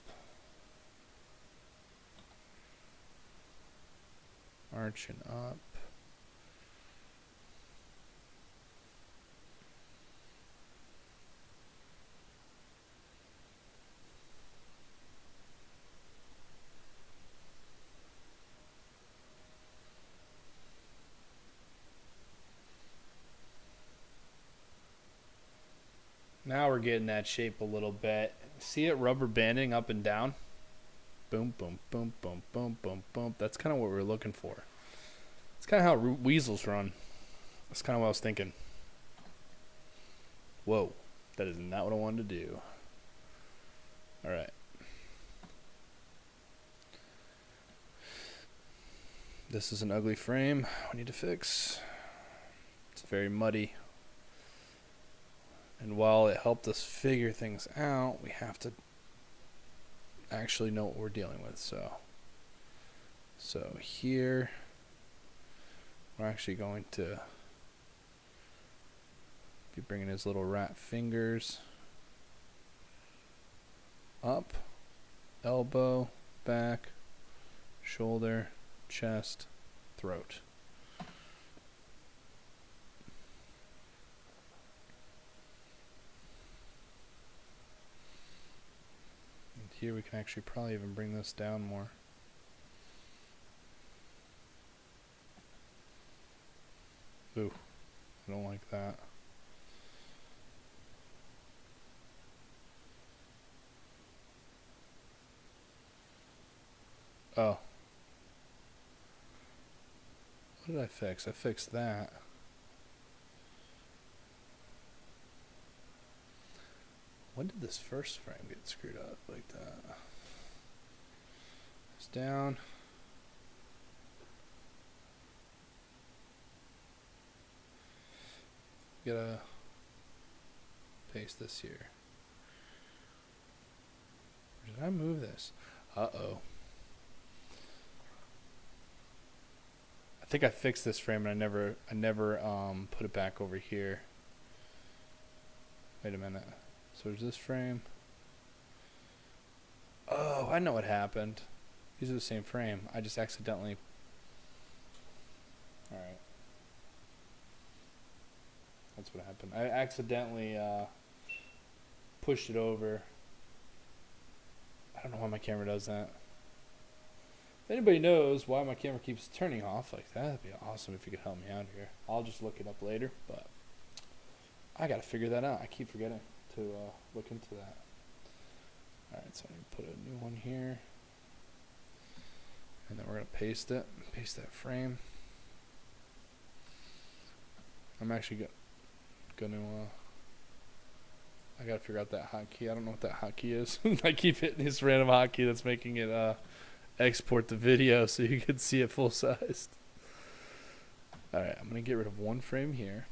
Arching up. Now we're getting that shape a little bit. See it rubber banding up and down? Boom, boom, boom, boom, boom, boom, boom. That's kind of what we're looking for. It's kind of how weasels run. That's kind of what I was thinking. Whoa, that is not what I wanted to do. All right. This is an ugly frame we need to fix. It's very muddy. And while it helped us figure things out, we have to actually know what we're dealing with. So here, we're actually going to be bringing his little rat fingers up, elbow, back, shoulder, chest, throat. And here we can actually probably even bring this down more. Ooh, I don't like that. Oh. What did I fix? I fixed that. When did this first frame get screwed up like that? It's down. Gotta paste this here. Or did I move this? Uh-oh. I think I fixed this frame and I never put it back over here. Wait a minute. So there's this frame. Oh, I know what happened. These are the same frame. I just accidentally. Alright. That's what happened. I accidentally pushed it over. I don't know why my camera does that. If anybody knows why my camera keeps turning off like that, that'd be awesome if you could help me out here. I'll just look it up later, but I gotta figure that out. I keep forgetting to look into that. Alright, so I'm gonna put a new one here. And then we're gonna paste it. Paste that frame. I'm actually gonna I gotta figure out that hotkey. I don't know what that hotkey is. I keep hitting this random hotkey that's making it export the video so you can see it full sized. Alright, I'm gonna get rid of one frame here.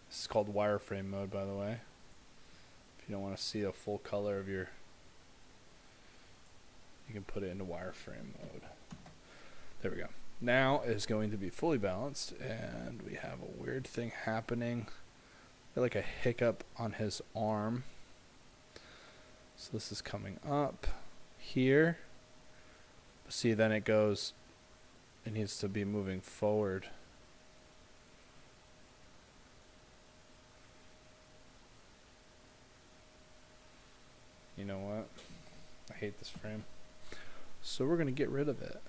This is called wireframe mode, by the way. If you don't want to see a full color of your, you can put it into wireframe mode. There we go. Now it's going to be fully balanced, and we have a weird thing happening. Like a hiccup on his arm. So this is coming up here. See, then it goes, it needs to be moving forward. You know what? I hate this frame. So we're going to get rid of it.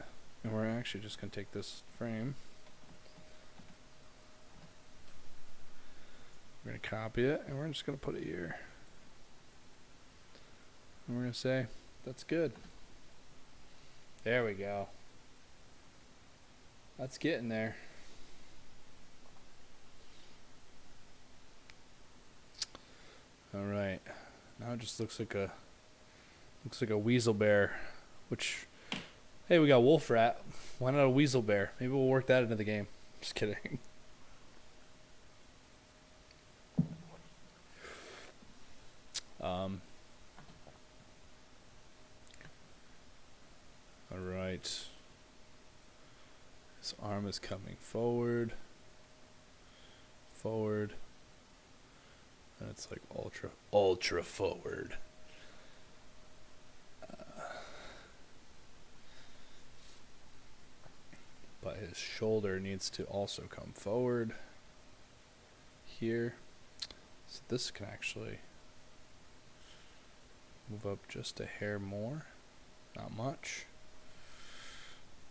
And we're actually just going to take this frame. We're going to copy it, and we're just going to put it here. And we're going to say, that's good. There we go. That's getting there. All right. Now it just looks like a weasel bear, which, hey, we got wolf rat. Why not a weasel bear? Maybe we'll work that into the game. Just kidding. All right. His arm is coming forward. Forward. And it's like ultra forward. But his shoulder needs to also come forward here. So this can actually move up just a hair more. Not much.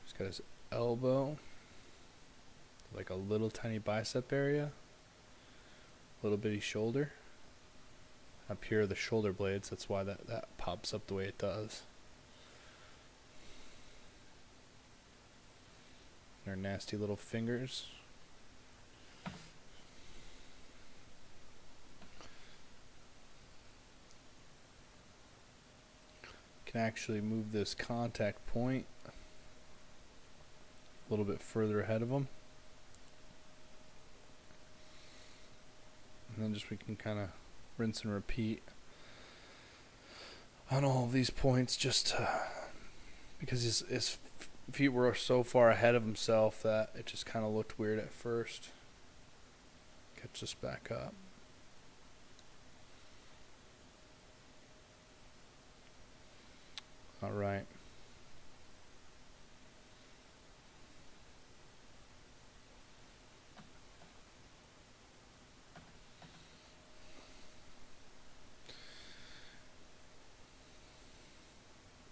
He's got his elbow. Like a little tiny bicep area. little bitty shoulder. Up here are the shoulder blades. That's why that pops up the way it does. Their nasty little fingers. Can actually move this contact point a little bit further ahead of them. And then just we can kind of rinse and repeat on all of these points, just because his feet were so far ahead of himself that it just kind of looked weird at first. Catch this back up. All right.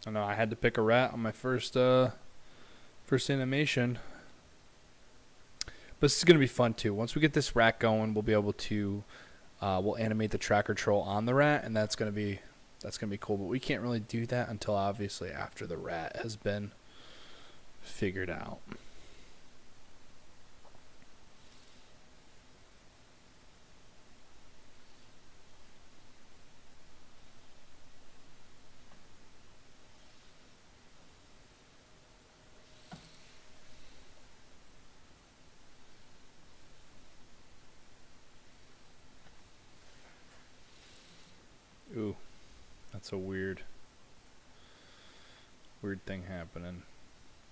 I know I had to pick a rat on my first animation, but this is gonna be fun too. Once we get this rat going, we'll be able to we'll animate the tracker troll on the rat, and that's gonna be cool. But we can't really do that until obviously after the rat has been figured out. Ooh, that's a weird thing happening.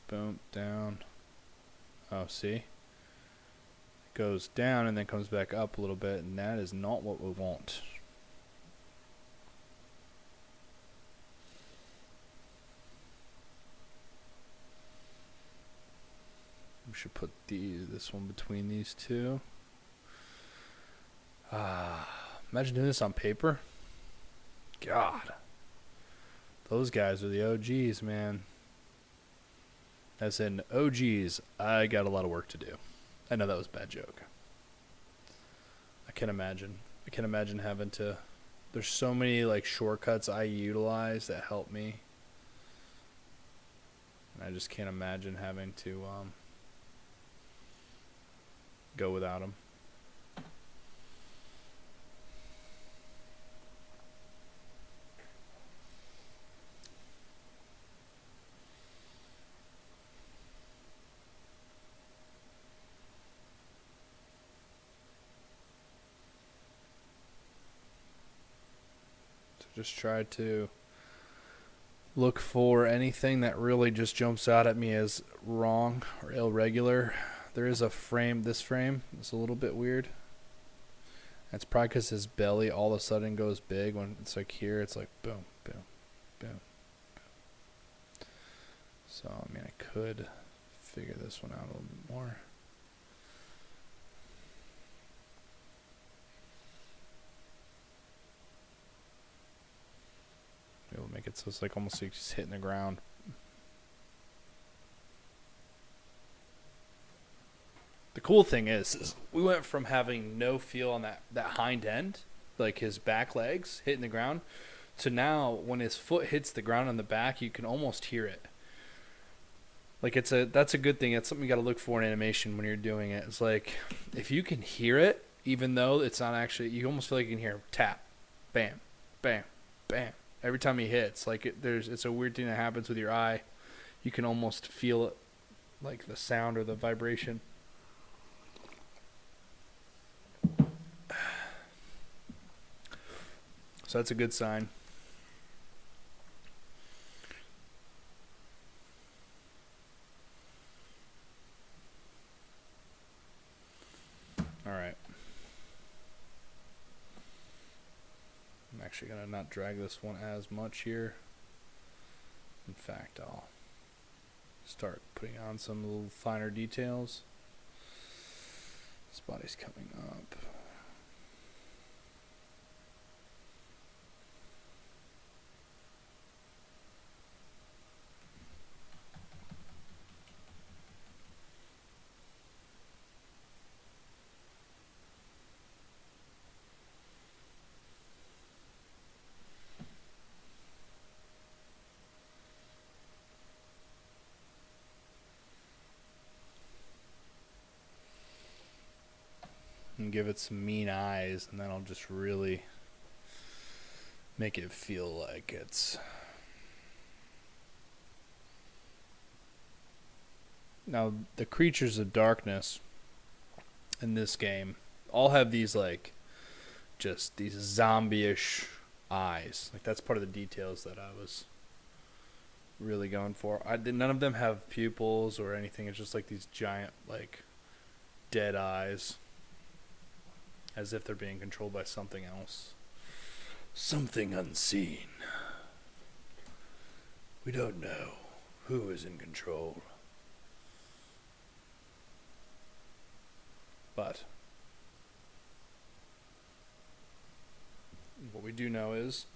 Boom, down. Oh, see? Goes down and then comes back up a little bit, and that is not what we want. We should put this one between these two. Imagine doing this on paper. God. Those guys are the OGs, man. As in, OGs, I got a lot of work to do. I know that was a bad joke. I can imagine. I can imagine having to... There's so many like shortcuts I utilize that help me. And I just can't imagine having to go without them. Just try to look for anything that really just jumps out at me as wrong or irregular. There is a frame. This frame is a little bit weird. That's probably because his belly all of a sudden goes big. When it's like here, it's like boom, boom, boom, boom. So, I mean, I could figure this one out a little bit more. We'll make it so it's like almost like just hitting the ground. The cool thing is we went from having no feel on that hind end, like his back legs hitting the ground, to now when his foot hits the ground on the back, you can almost hear it. Like that's a good thing. That's something you got to look for in animation when you're doing it. It's like if you can hear it, even though it's not actually, you almost feel like you can hear tap, bam, bam, bam. Every time he hits, like it's a weird thing that happens with your eye. You can almost feel it, like the sound or the vibration. So that's a good sign. All right. I'm actually going to not drag this one as much here. In fact, I'll start putting on some little finer details. This body's coming up. give it some mean eyes, and then I'll just really make it feel like it's... Now, the creatures of darkness in this game all have these, like, just these zombie-ish eyes. Like, that's part of the details that I was really going for. None of them have pupils or anything. It's just like these giant, like, dead eyes, as if they're being controlled by something else. Something unseen. We don't know who is in control. But what we do know is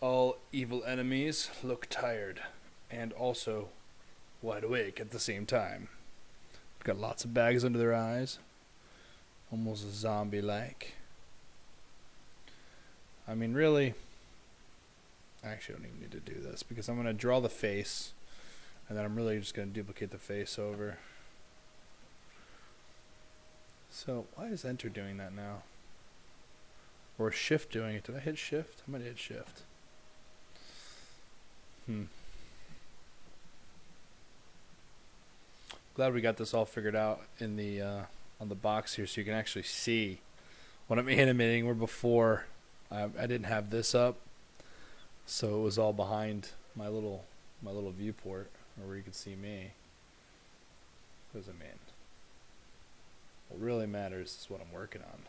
all evil enemies look tired and also wide awake at the same time. Got lots of bags under their eyes, almost zombie-like. I mean, really, I actually don't even need to do this because I'm going to draw the face, and then I'm really just going to duplicate the face over. So, why is Enter doing that now? Or Shift doing it? Did I hit Shift? I might have hit Shift. Glad we got this all figured out in the on the box here, so you can actually see what I'm animating. Where before I didn't have this up, so it was all behind my little viewport, where you could see me. What does it mean? What really matters is what I'm working on.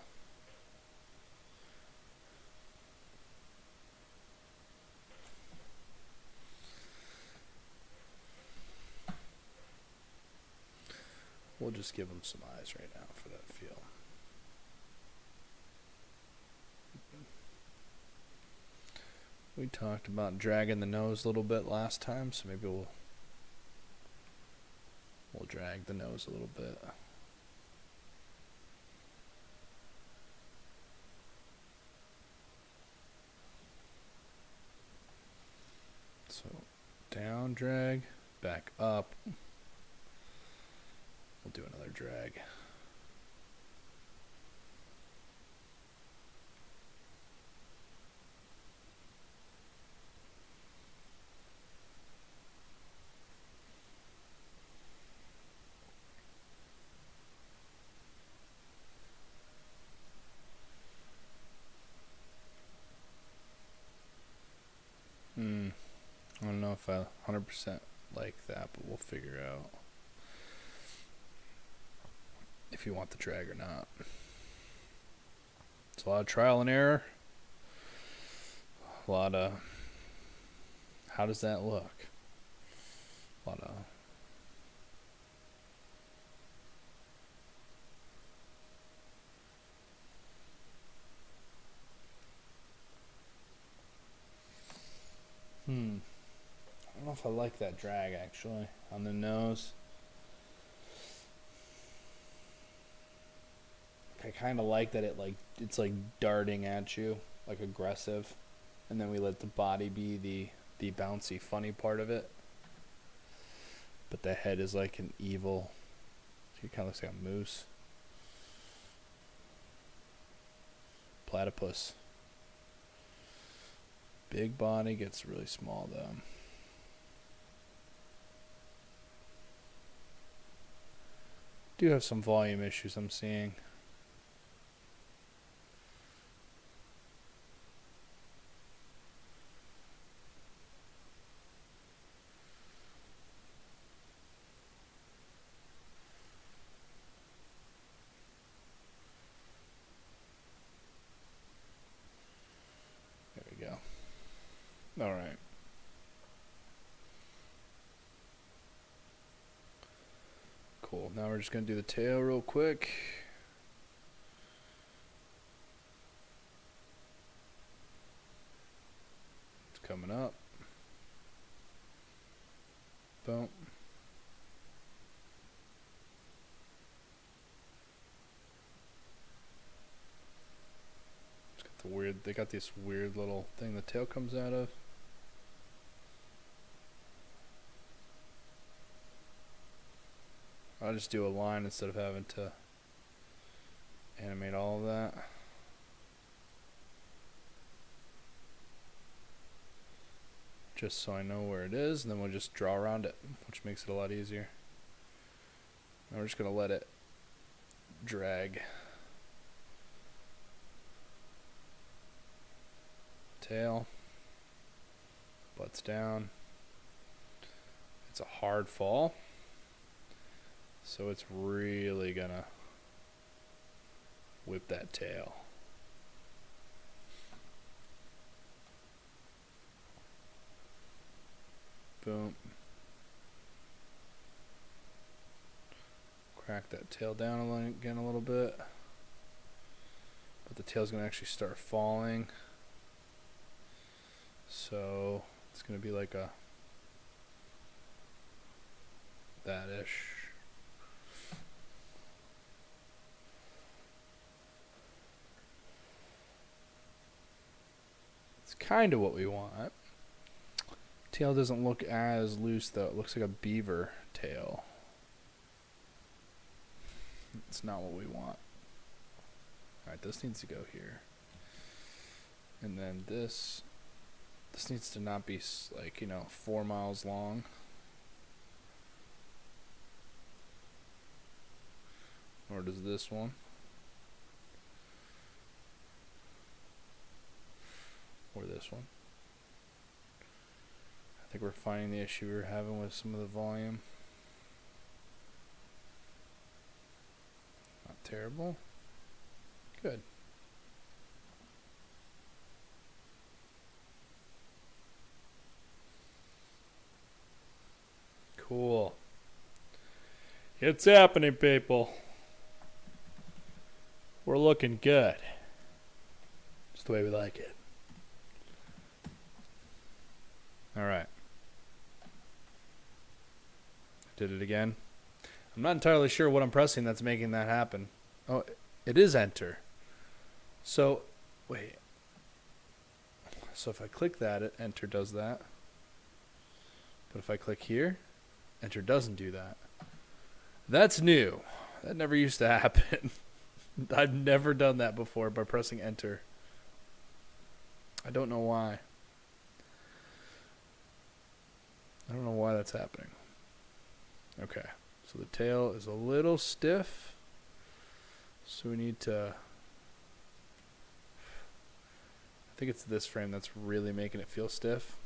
We'll just give him some eyes right now for that feel. We talked about dragging the nose a little bit last time, so maybe we'll drag the nose a little bit. So down drag, back up. We'll do another drag. I don't know if I 100% like that, but we'll figure out if you want the drag or not. It's a lot of trial and error. A lot of, how does that look? A lot of, I don't know if I like that drag actually on the nose. I kind of like that it's like darting at you, like aggressive, and then we let the body be the bouncy, funny part of it. But the head is like an evil. It kind of looks like a moose, platypus. Big body gets really small though. Do have some volume issues I'm seeing. There we go. All right. Cool. Now we're just going to do the tail real quick. It's coming up. Boom. It's got the weird, they got this weird little thing the tail comes out of. I'll just do a line instead of having to animate all of that. Just so I know where it is, and then we'll just draw around it, which makes it a lot easier. Now we're just going to let it drag. Tail. Butts down. It's a hard fall, so it's really going to whip that tail. Boom. Crack that tail down again a little bit. But the tail's going to actually start falling. So it's going to be like a that-ish. It's kind of what we want. Tail doesn't look as loose though. It looks like a beaver tail. It's not what we want. Alright, this needs to go here. And then this needs to not be like, 4 miles long. Nor does this one. Or this one. I think we're finding the issue we're having with some of the volume. Not terrible. Good. Cool. It's happening, people. We're looking good. Just the way we like it. All right. Did it again. I'm not entirely sure what I'm pressing that's making that happen. Oh, it is enter. So, wait. So if I click that, enter does that. But if I click here, enter doesn't do that. That's new. That never used to happen. I've never done that before by pressing enter. I don't know why. I don't know why that's happening. Okay, so the tail is a little stiff, so we need to, I think it's this frame that's really making it feel stiff,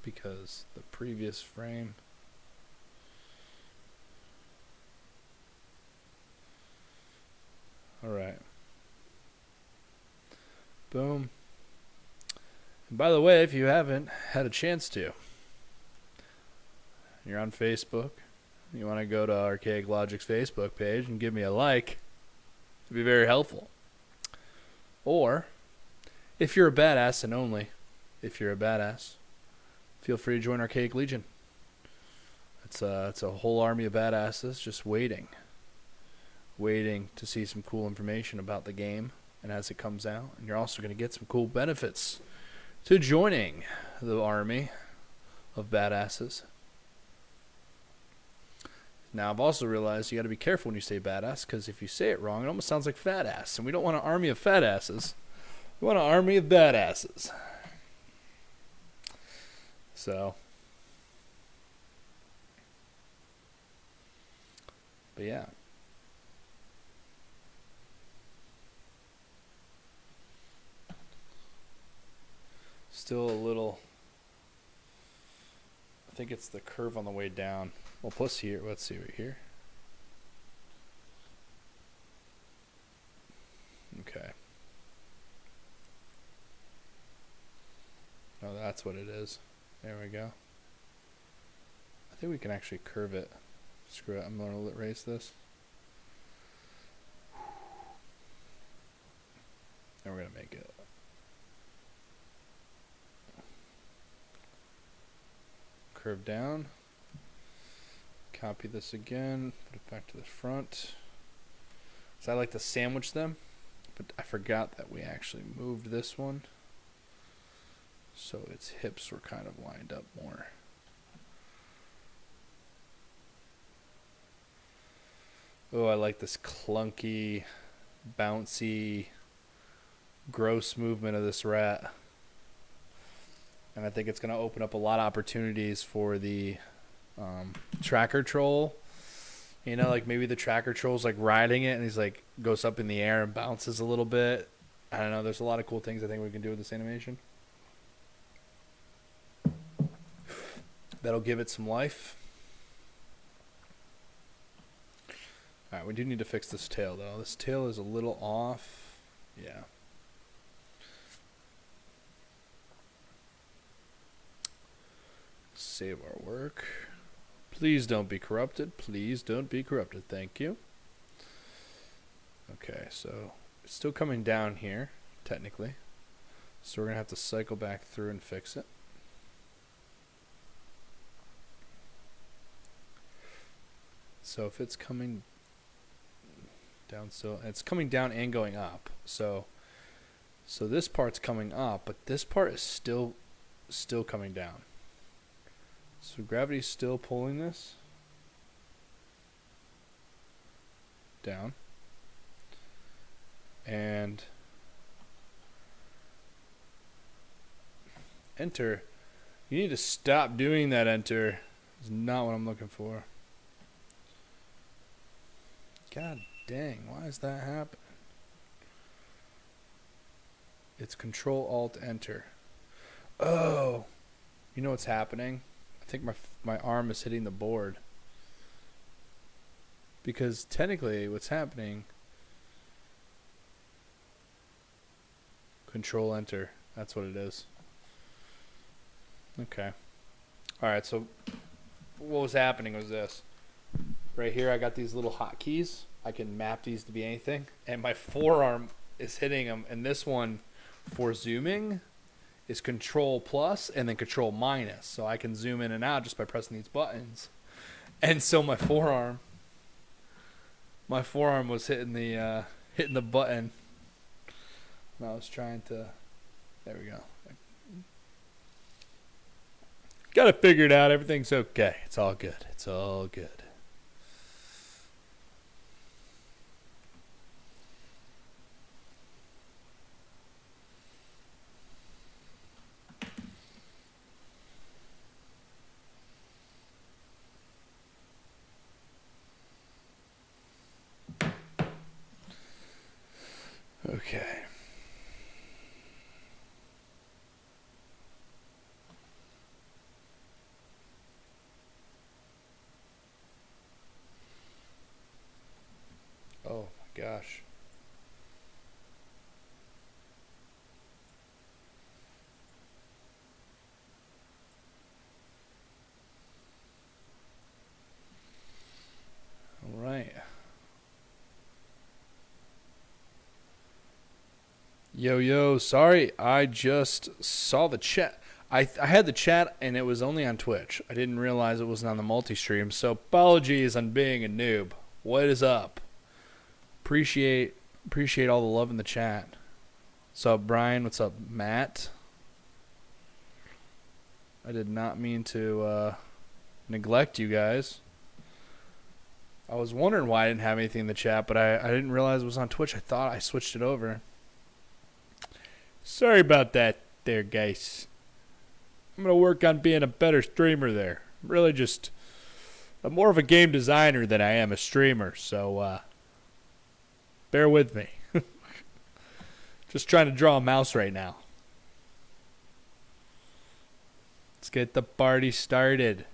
because the previous frame, alright, boom. And by the way, if you haven't had a chance to, you're on Facebook, you want to go to Archaic Logic's Facebook page and give me a like, it'd be very helpful. Or, if you're a badass, and only if you're a badass, feel free to join Archaic Legion. It's a whole army of badasses just waiting to see some cool information about the game and as it comes out. And you're also going to get some cool benefits to joining the army of badasses. Now, I've also realized you got to be careful when you say badass, because if you say it wrong, it almost sounds like fat ass. And we don't want an army of fat asses. We want an army of badasses. So, but yeah. Still a little, I think it's the curve on the way down. Well, plus here, let's see right here. Okay. Oh, that's what it is. There we go. I think we can actually curve it. Screw it, I'm going to erase this. And we're going to make it. Curve down. Copy this again, put it back to the front. So I like to sandwich them, but I forgot that we actually moved this one, so its hips were kind of lined up more. Oh, I like this clunky, bouncy, gross movement of this rat. And I think it's going to open up a lot of opportunities for the tracker troll. You know, like maybe the tracker troll's like riding it and he's like goes up in the air and bounces a little bit. I don't know. There's a lot of cool things I think we can do with this animation. That'll give it some life. Alright, we do need to fix this tail though. This tail is a little off. Yeah. Save our work. Please don't be corrupted. Please don't be corrupted. Thank you. Okay, so it's still coming down here, technically. So we're going to have to cycle back through and fix it. So if it's coming down, so it's coming down and going up. So this part's coming up, but this part is still coming down. So gravity's still pulling this down. And enter. You need to stop doing that, enter. It's not what I'm looking for. God dang, why is that happening? It's Control Alt Enter. Oh, you know what's happening? I think my arm is hitting the board. Because technically what's happening, Control Enter, that's what it is. Okay. Alright, so what was happening was this. Right here I got these little hotkeys. I can map these to be anything. And my forearm is hitting them. And this one for zooming is Control plus and then Control minus. So I can zoom in and out just by pressing these buttons. And so my forearm was hitting the button. And I was trying to, there we go. Got it figured out. Everything's okay. It's all good. It's all good. Okay. Oh my gosh. All right. Yo, sorry, I just saw the chat. I had the chat and it was only on Twitch. I didn't realize it wasn't on the multi-stream, so apologies on being a noob. What is up? Appreciate all the love in the chat. What's up, Brian? What's up, Matt? I did not mean to neglect you guys. I was wondering why I didn't have anything in the chat, but I didn't realize it was on Twitch. I thought I switched it over. Sorry about that there, guys. I'm going to work on being a better streamer there. I'm more of a game designer than I am a streamer, so bear with me. Just trying to draw a mouse right now. Let's get the party started.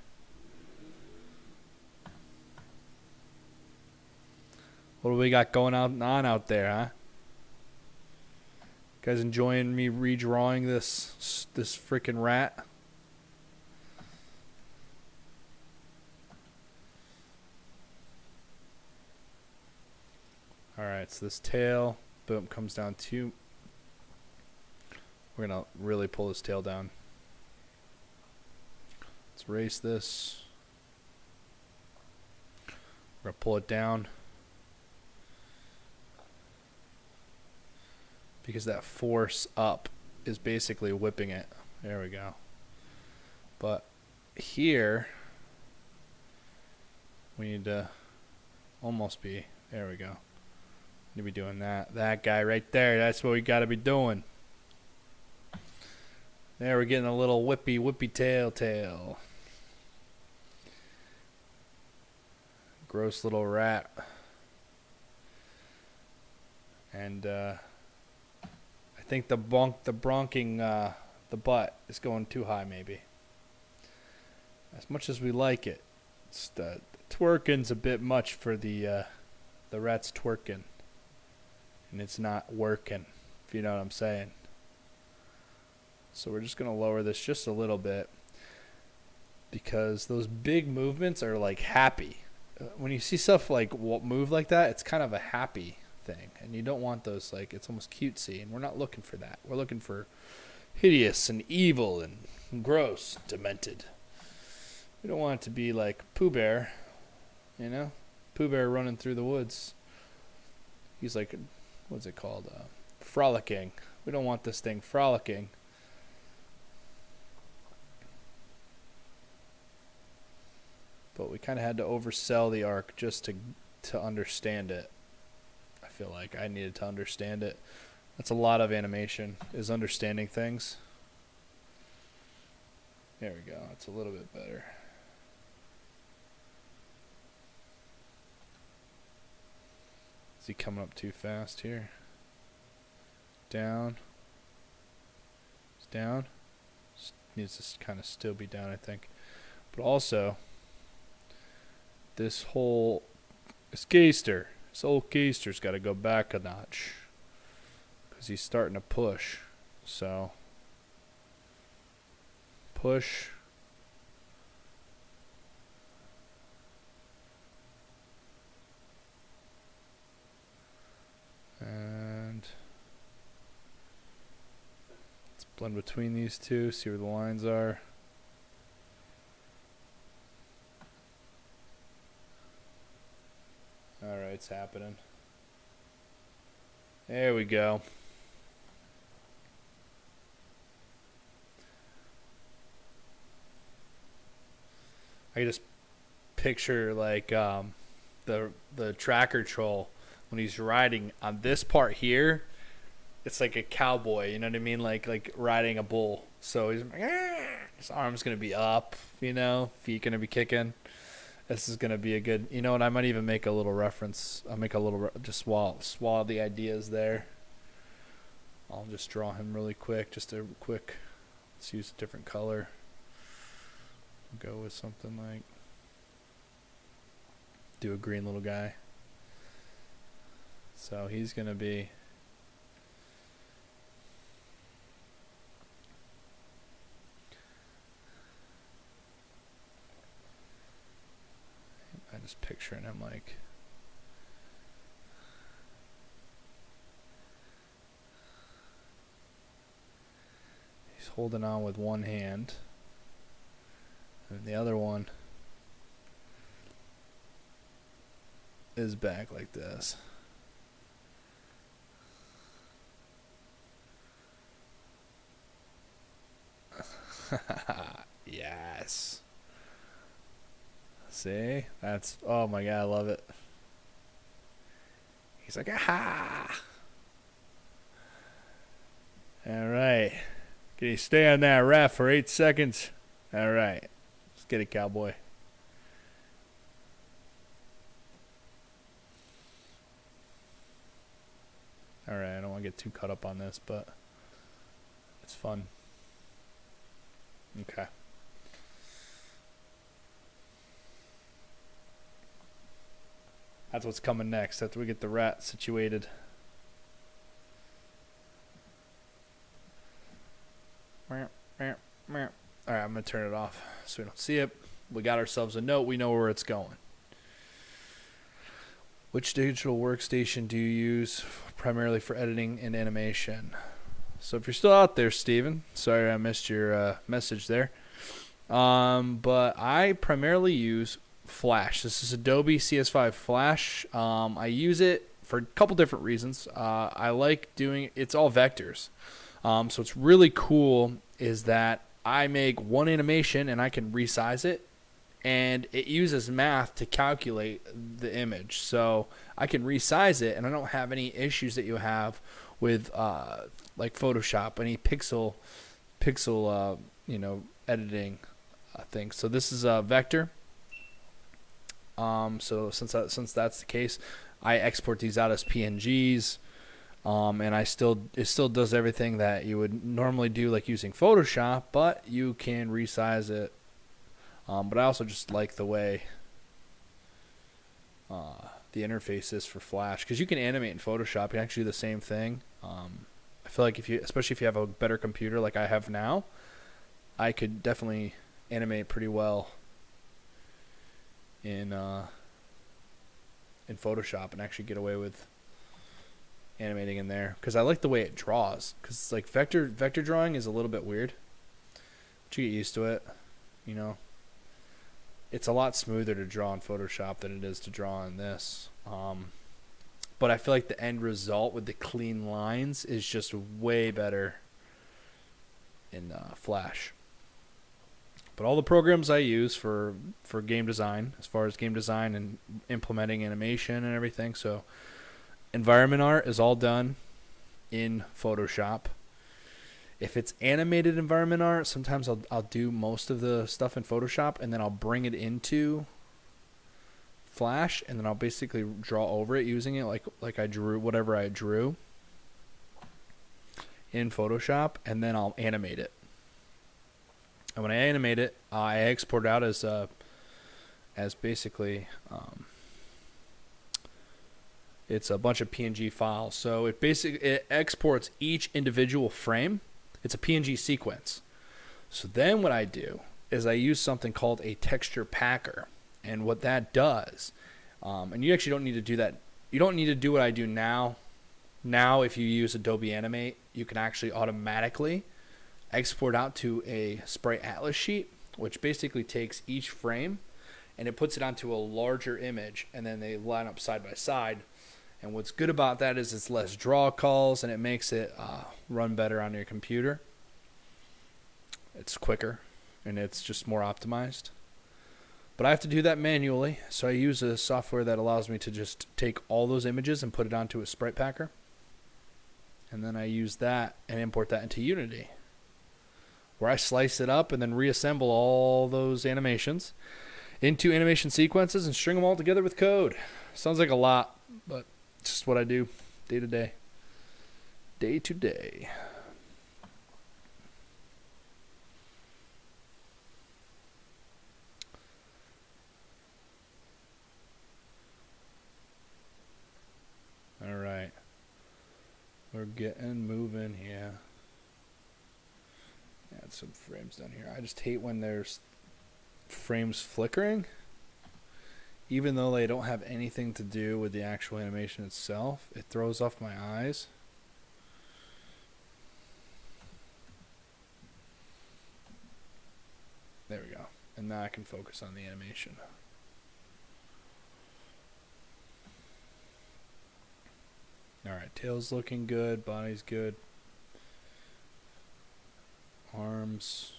What do we got going on out there, huh? Guys enjoying me redrawing this freaking rat? Alright, so this tail, boom, comes down to... We're going to really pull this tail down. Let's erase this. We're going to pull it down. Because that force up is basically whipping it. There we go. But here, we need to almost be. There we go. Need to be doing that. That guy right there. That's what we got to be doing. There, we're getting a little whippy tail. Gross little rat. And I think the bronking the butt is going too high, maybe. As much as we like it, the twerking's a bit much for the rat's twerking, and it's not working, if you know what I'm saying. So we're just gonna lower this just a little bit, because those big movements are like happy. When you see stuff like move like that, it's kind of a happy thing, and you don't want those, like, it's almost cutesy, and we're not looking for that. We're looking for hideous and evil and gross, demented. We don't want it to be like Pooh Bear, you know? Pooh Bear running through the woods. He's like, what's it called? Frolicking. We don't want this thing frolicking. But we kind of had to oversell the arc just to understand it. I feel like I needed to understand it. That's a lot of animation, is understanding things. There we go. It's a little bit better. Is he coming up too fast here? Down. It's down. Needs to kind of still be down, I think. But also, this old geister's got to go back a notch, because he's starting to push. So push. And let's blend between these two, see where the lines are. Alright, it's happening. There we go. I just picture like the tracker troll when he's riding on this part here. It's like a cowboy, you know what I mean? Like riding a bull. So his arm's gonna be up, you know, feet gonna be kicking. This is gonna be a good, you know, and I might even make a little reference. I'll make a little just swallow the ideas there. I'll just draw him really quick, just a quick. Let's use a different color. Go with something like, do a green little guy. So he's gonna be, I'm just picturing him like, he's holding on with one hand, and the other one is back like this. Yes. See? That's, oh my god, I love it. He's like, aha! Alright. Can you stay on that raft for 8 seconds? Alright. Let's get it, cowboy. Alright, I don't want to get too caught up on this, but it's fun. Okay. That's what's coming next after we get the rat situated. Alright, I'm going to turn it off so we don't see it. We got ourselves a note. We know where it's going. Which digital workstation do you use primarily for editing and animation? So if you're still out there, Steven, sorry I missed your message there. But I primarily use Flash. This is Adobe CS5 Flash. I use it for a couple different reasons. I like doing, it's all vectors. So it's really cool is that I make one animation and I can resize it and it uses math to calculate the image. So I can resize it, and I don't have any issues that you have with like Photoshop, any pixel editing things. So this is a vector. So since that's the case, I export these out as PNGs, and it still does everything that you would normally do, like using Photoshop, but you can resize it. But I also just like the way the interface is for Flash, because you can animate in Photoshop. You can actually do the same thing. I feel like especially if you have a better computer like I have now, I could definitely animate pretty well in Photoshop and actually get away with animating in there, because I like the way it draws. Because like vector drawing is a little bit weird, but you get used to it. You know, it's a lot smoother to draw in Photoshop than it is to draw in this. But I feel like the end result with the clean lines is just way better in Flash. But all the programs I use for game design, as far as game design and implementing animation and everything, so environment art is all done in Photoshop. If it's animated environment art, sometimes I'll do most of the stuff in Photoshop, and then I'll bring it into Flash, and then I'll basically draw over it using it like I drew whatever I drew in Photoshop, and then I'll animate it. And when I animate it, I export out as basically it's a bunch of PNG files. So it exports each individual frame. It's a PNG sequence. So then what I do is I use something called a texture packer, and what that does, and you actually don't need to do that. You don't need to do what I do now. Now, if you use Adobe Animate, you can actually automatically export out to a Sprite Atlas sheet, which basically takes each frame and it puts it onto a larger image, and then they line up side by side. And what's good about that is it's less draw calls, and it makes it run better on your computer. It's quicker, and it's just more optimized. But I have to do that manually, so I use a software that allows me to just take all those images and put it onto a Sprite Packer. And then I use that and import that into Unity, where I slice it up and then reassemble all those animations into animation sequences and string them all together with code. Sounds like a lot, but it's just what I do day to day. Day to day. All right. We're getting moving here. Add some frames down here. I just hate when there's frames flickering, even though they don't have anything to do with the actual animation itself. It throws off my eyes. There we go. And now I can focus on the animation. Alright, tail's looking good, body's good. Arms.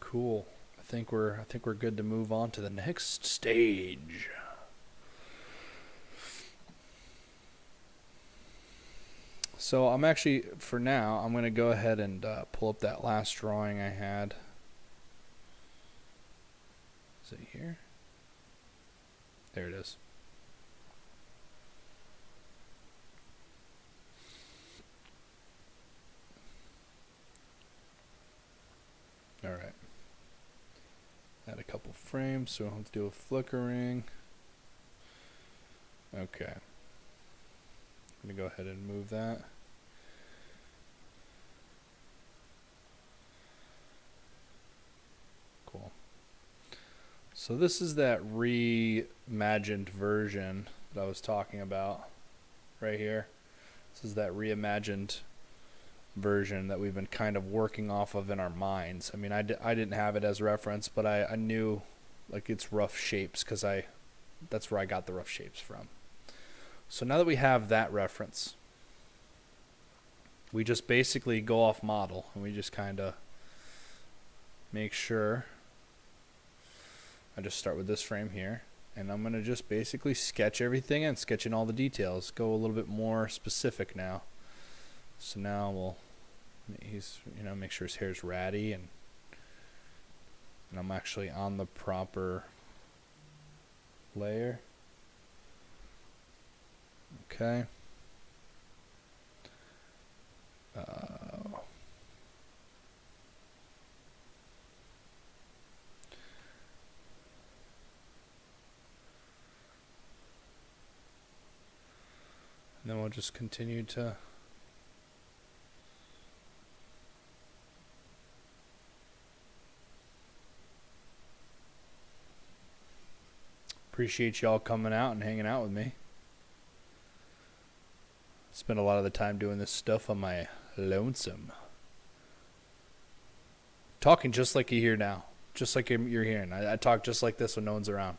Cool. I think we're good to move on to the next stage. So I'm actually, for now, I'm going to go ahead and pull up that last drawing I had. Is it here? There it is. All right. Add a couple frames so I don't have to do a flickering. Okay. I'm going to go ahead and move that. Cool. So this is that reimagined version that I was talking about right here. This is that reimagined version that we've been kind of working off of in our minds. I mean, I didn't have it as reference, but I knew like its rough shapes, because that's where I got the rough shapes from. So now that we have that reference, we just basically go off model and we just kind of make sure I just start with this frame here, and I'm going to just basically sketch everything and sketch in all the details. Go a little bit more specific now. So now make sure his hair's ratty, and I'm actually on the proper layer. Okay. And then we'll just continue to appreciate y'all coming out and hanging out with me. Spend a lot of the time doing this stuff on my lonesome. Talking just like you hear now. Just like you're hearing. I talk just like this when no one's around.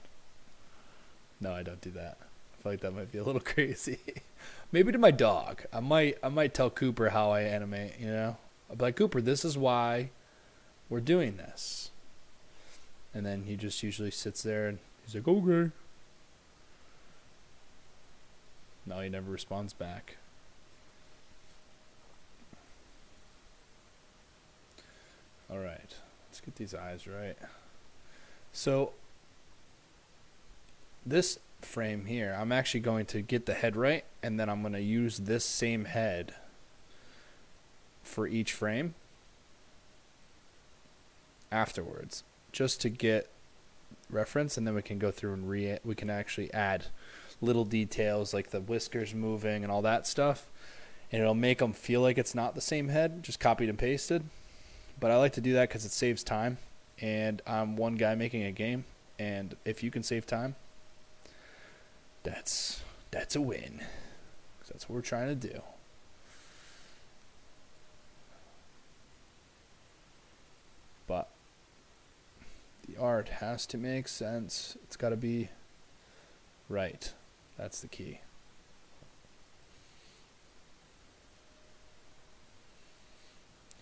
No, I don't do that. I feel like that might be a little crazy. Maybe to my dog. I might tell Cooper how I animate, you know? I'll be like, Cooper, this is why we're doing this. And then he just usually sits there and he's like, okay. No, he never responds back. All right, let's get these eyes right. So this frame here, I'm actually going to get the head right, and then I'm going to use this same head for each frame afterwards, just to get reference, and then we can go through and we can actually add little details like the whiskers moving and all that stuff, and it'll make them feel like it's not the same head, just copied and pasted. But I like to do that because it saves time, and I'm one guy making a game, and if you can save time, that's a win. 'Cause that's what we're trying to do. But the art has to make sense. It's got to be right. That's the key.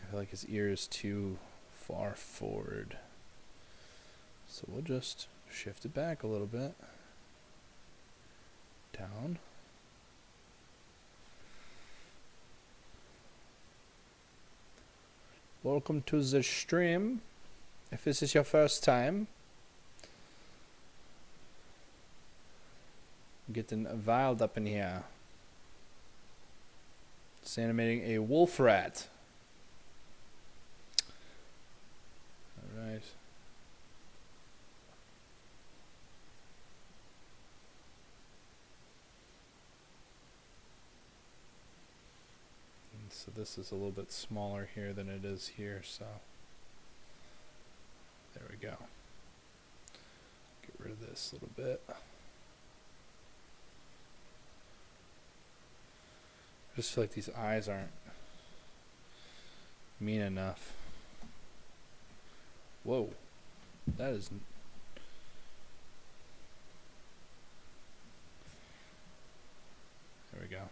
I feel like his ear is too far forward. So we'll just shift it back a little bit. Down. Welcome to the stream. If this is your first time, I'm getting wild up in here. It's animating a wolf rat. Alright. So this is a little bit smaller here than it is here, so there we go. Get rid of this a little bit. I just feel like these eyes aren't mean enough. Whoa, that is. There we go.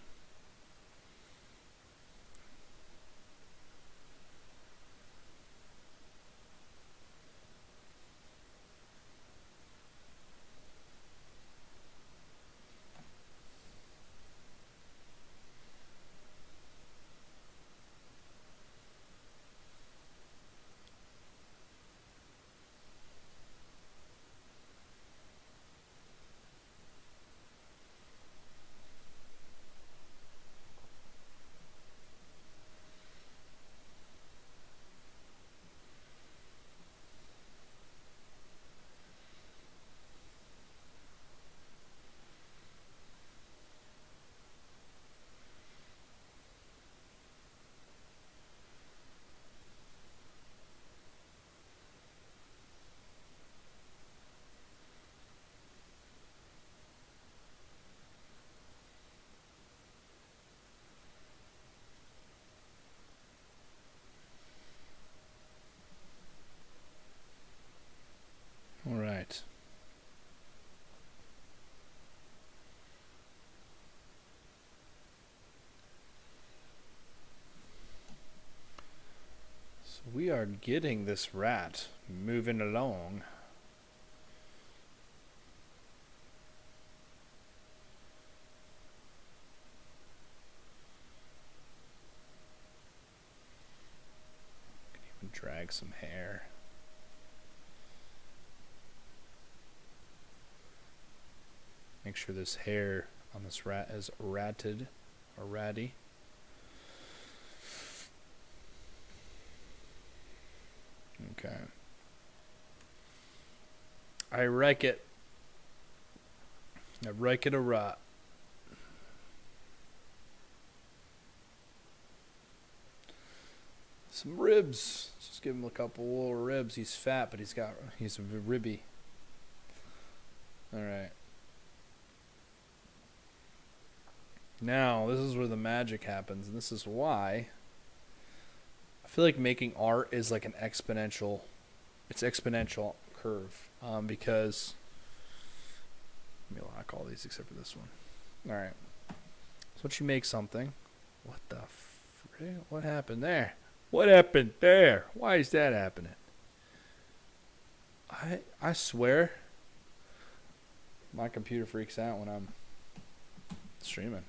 All right. So we are getting this rat moving along. Drag some hair. Make sure this hair on this rat is ratted or ratty. Okay. I like it. I like it a lot. Some ribs. Just give him a couple little ribs. He's fat, but he's a ribby. All right. Now, this is where the magic happens, and this is why I feel like making art is like an exponential. It's exponential curve because let me lock all these except for this one. All right. So once you make something, what the frick? What happened there? What happened there? Why is that happening? I swear my computer freaks out when I'm streaming.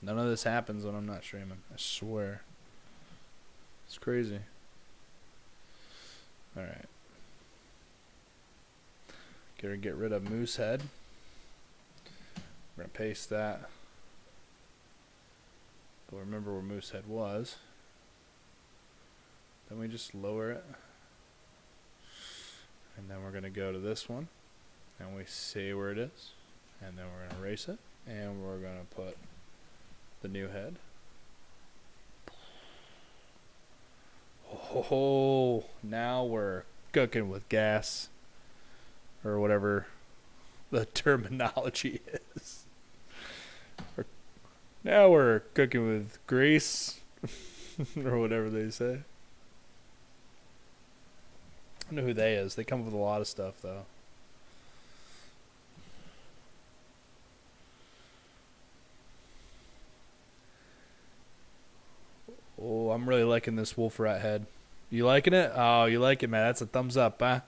None of this happens when I'm not streaming. I swear. It's crazy. Alright. Gotta get rid of moose head. We're going to paste that. But remember where moose head was. Then we just lower it. And then we're going to go to this one. And we see where it is. And then we're going to erase it. And we're going to put the new head. Oh, now we're cooking with gas. Or whatever the terminology is. Now we're cooking with grease. Or whatever they say. I don't know who they is. They come up with a lot of stuff, though. Oh, I'm really liking this wolf rat head. You liking it? Oh, you like it, man. That's a thumbs up, huh?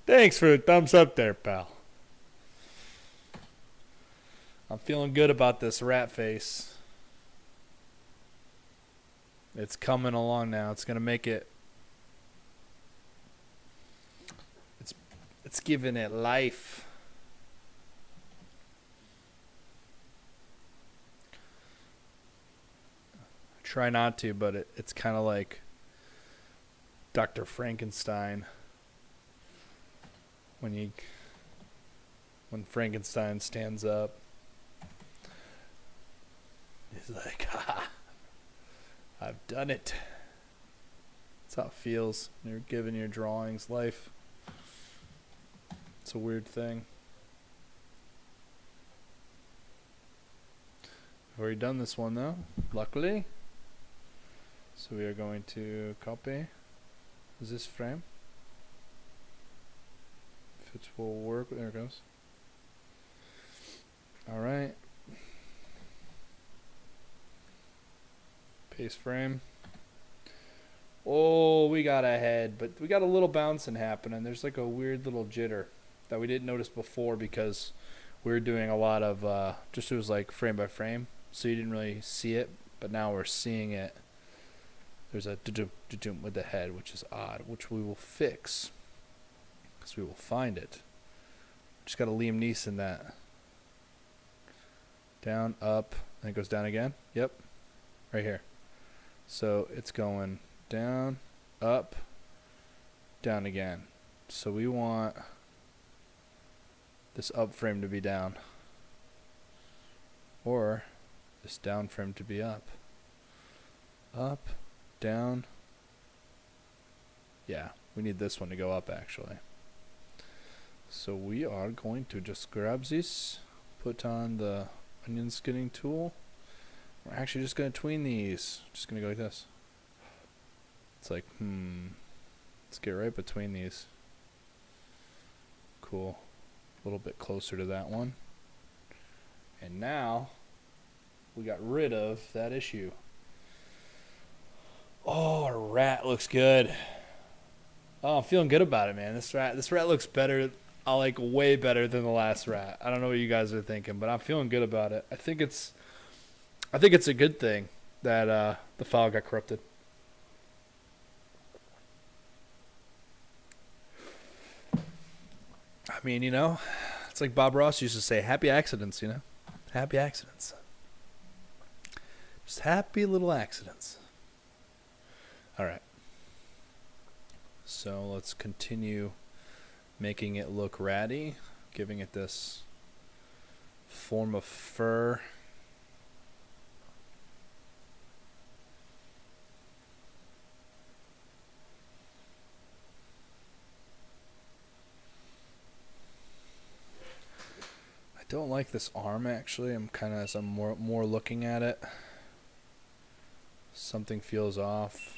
Thanks for the thumbs up there, pal. I'm feeling good about this rat face. It's coming along now. It's going to make it... It's giving it life. I try not to, but it's kind of like Dr. Frankenstein. When Frankenstein stands up, he's like, "Ha! I've done it." That's how it feels. You're giving your drawings life. It's a weird thing. I've already done this one though, luckily. So we are going to copy this frame. If it will work, there it goes. Alright. Paste frame. Oh, we got a head, but we got a little bouncing happening. There's like a weird little jitter that we didn't notice before because we were doing a lot of just it was like frame by frame, so you didn't really see it, but now we're seeing it. There's a do-do with the head, which is odd, which we will fix because we will find it. Just got to Liam Neeson that. Down, up, and it goes down again. Yep, right here. So it's going down, up, down again. So we want this up frame to be down, or this down frame to be up. Up, down. Yeah, we need this one to go up actually. So we are going to just grab this, put on the onion skinning tool. We're actually just going to tween these. Just going to go like this. It's like, let's get right between these. Cool. A little bit closer to that one. And now we got rid of that issue. Oh, our rat looks good. Oh, I'm feeling good about it, man. This rat looks better. I like way better than the last rat. I don't know what you guys are thinking, but I'm feeling good about it. I think it's a good thing that the file got corrupted. I mean, you know, it's like Bob Ross used to say, happy accidents, you know? Happy accidents. Just happy little accidents. All right. So let's continue making it look ratty, giving it this form of fur. I don't like this arm actually. I'm kind of, as I'm more looking at it, something feels off.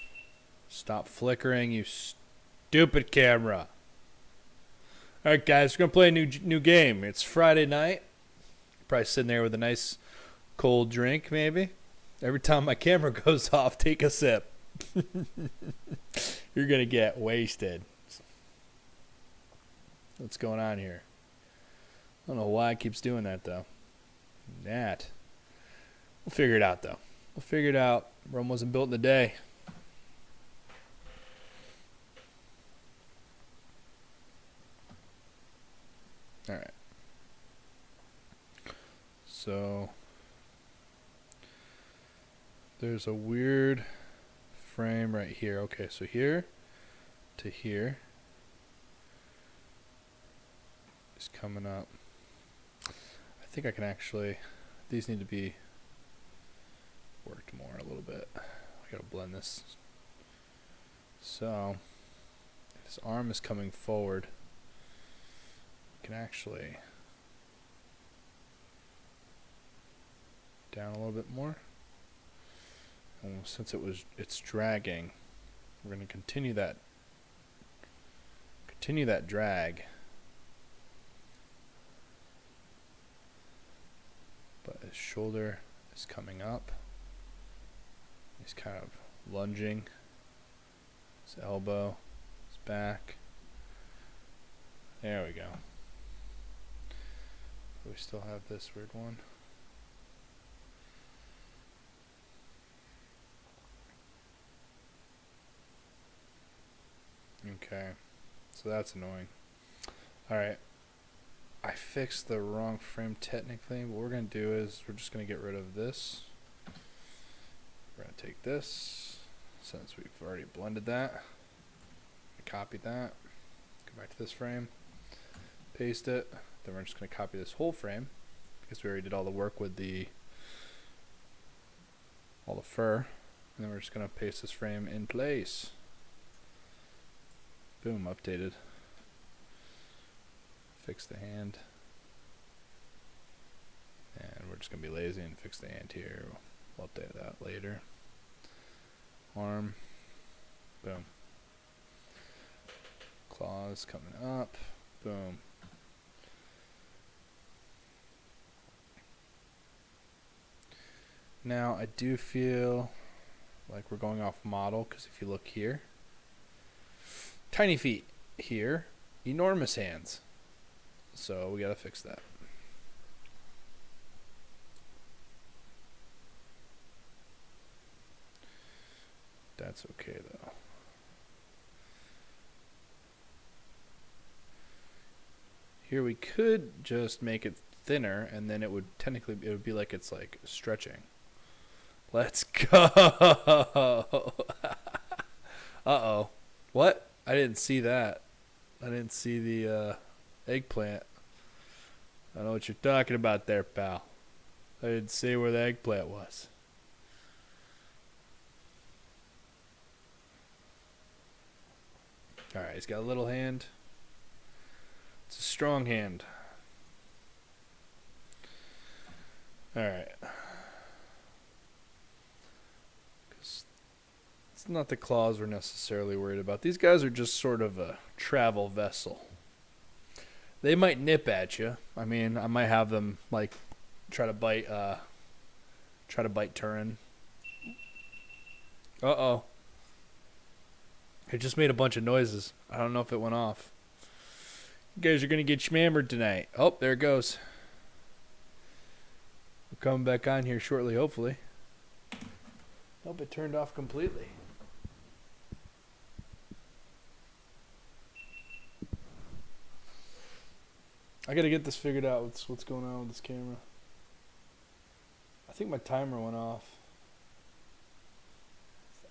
Stop flickering, you stupid camera. All right, guys, we're gonna play a new game. It's Friday night. Probably sitting there with a nice cold drink, maybe. Every time my camera goes off, take a sip. You're gonna get wasted. What's going on here? I don't know why it keeps doing that though. We'll figure it out though. We'll figure it out. Rome wasn't built in a day. All right. So there's a weird frame right here. Okay, so here to here is coming up. I think I can actually, these need to be worked more a little bit. I gotta blend this. So this arm is coming forward. Can actually down a little bit more. And since it's dragging, we're going to continue that drag. But his shoulder is coming up. He's kind of lunging. His elbow, his back. There we go. We still have this weird one. Okay, so that's annoying. Alright, I fixed the wrong frame technically. What we're going to do is we're just going to get rid of this. We're going to take this, since we've already blended that. Copy that. Go back to this frame. Paste it. Then we're just going to copy this whole frame because we already did all the work with all the fur. And then we're just going to paste this frame in place. Boom, updated. Fix the hand. And we're just going to be lazy and fix the hand here. We'll update that later. Arm. Boom. Claws coming up. Boom. Now I do feel like we're going off model because if you look here, tiny feet here, enormous hands. So we gotta fix that. That's okay though. Here we could just make it thinner and then it would be like it's like stretching. Let's go. Uh-oh. What? I didn't see that. I didn't see the eggplant. I don't know what you're talking about there, pal. I didn't see where the eggplant was. Alright, he's got a little hand. It's a strong hand. Alright. It's not the claws we're necessarily worried about. These guys are just sort of a travel vessel. They might nip at you. I mean, I might have them like try to bite Turin. Uh-oh. It just made a bunch of noises. I don't know if it went off. You guys are going to get schmammered tonight. Oh, there it goes. We're coming back on here shortly, hopefully. Nope, it turned off completely. I gotta get this figured out. What's going on with this camera? I think my timer went off.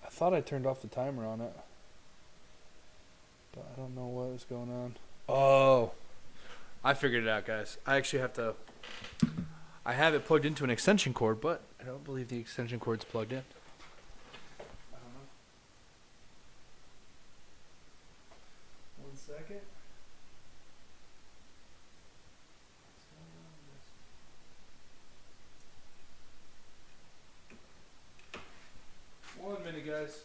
I thought I turned off the timer on it, but I don't know what is going on. Oh, I figured it out, guys. I actually have to. I have it plugged into an extension cord, but I don't believe the extension cord's plugged in. I don't know. 1 second. What's going on with this? 1 minute, guys.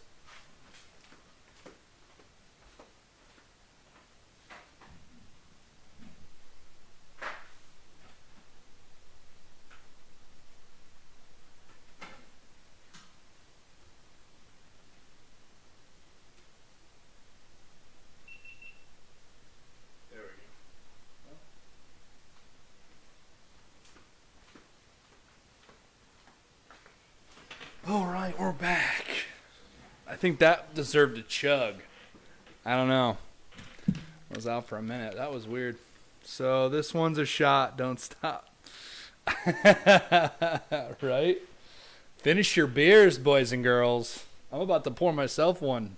All right, we're back. I think that deserved a chug. I don't know. I was out for a minute. That was weird. So this one's a shot. Don't stop. Right? Finish your beers, boys and girls. I'm about to pour myself one.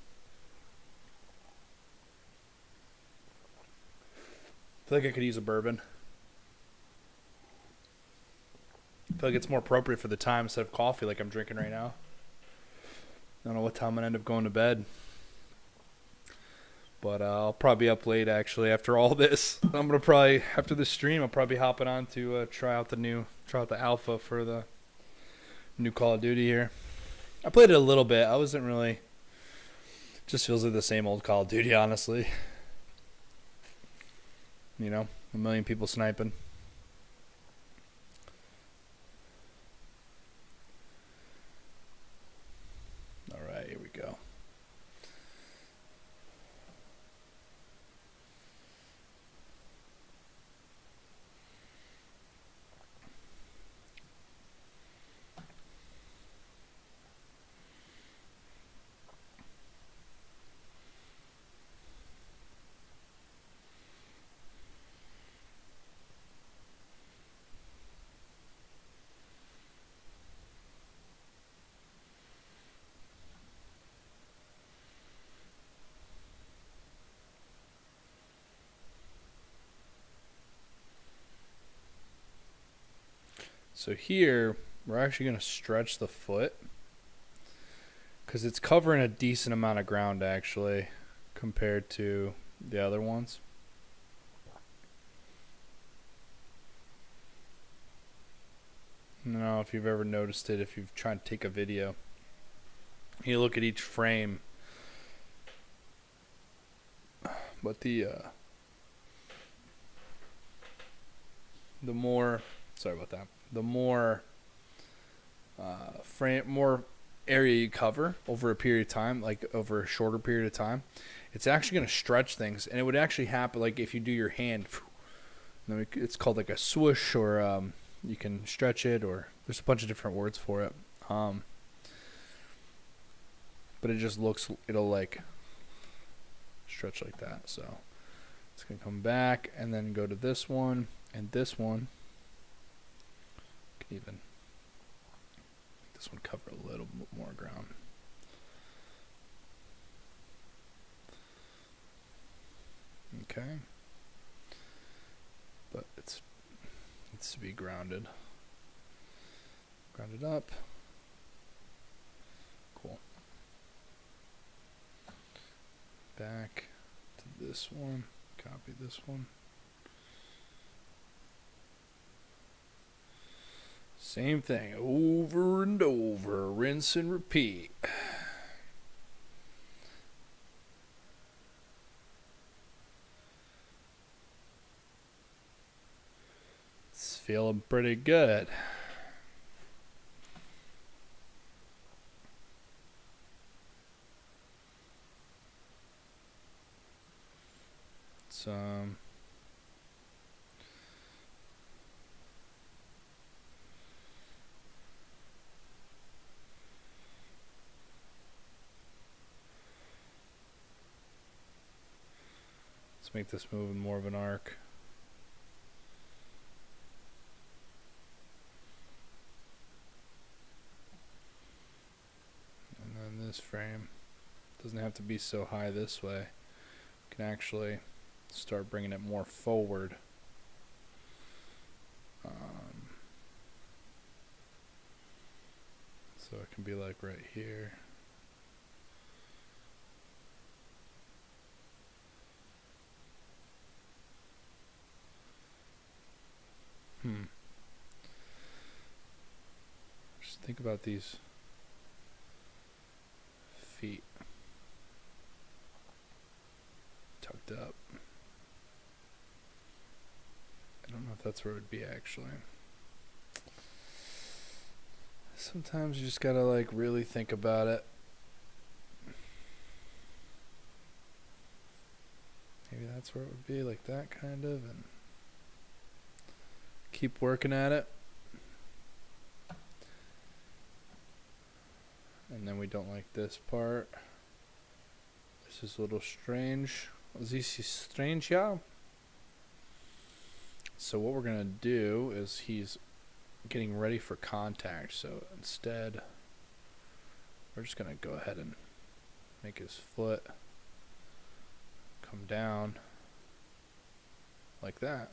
I feel like I could use a bourbon. I feel like it's more appropriate for the time instead of coffee like I'm drinking right now. I don't know what time I'm going to end up going to bed. But I'll probably be up late, actually, after all this. I'm going to probably, after this stream, I'll probably be hopping on to try out the alpha for the new Call of Duty here. I played it a little bit. I wasn't really, just feels like the same old Call of Duty, honestly. You know, 1 million people sniping. All right, here we go. So here, we're actually going to stretch the foot because it's covering a decent amount of ground, actually, compared to the other ones. I don't know if you've ever noticed it, if you've tried to take a video. You look at each frame, but the more, sorry about that, the more more area you cover over a period of time, like over a shorter period of time, it's actually going to stretch things. And it would actually happen like if you do your hand, it's called like a swoosh, or you can stretch it, or there's a bunch of different words for it. But it just looks, it'll like stretch like that. So it's going to come back and then go to this one and this one. Even this one cover a little bit more ground. Okay, but it needs to be grounded up. Cool. Back to this one, copy this one. Same thing, over and over, rinse and repeat. It's feeling pretty good. It's let's make this move in more of an arc. frame. Doesn't have to be so high this way. Can actually start bringing it more forward. So it can be like right here. Just think about these feet tucked up. I don't know if that's where it would be actually. Sometimes you just gotta like really think about it. Maybe that's where it would be, like that kind of, and keep working at it. And then we don't like this part. This is a little strange. This is strange, yeah. So what we're gonna do is he's getting ready for contact. So instead, we're just gonna go ahead and make his foot come down like that.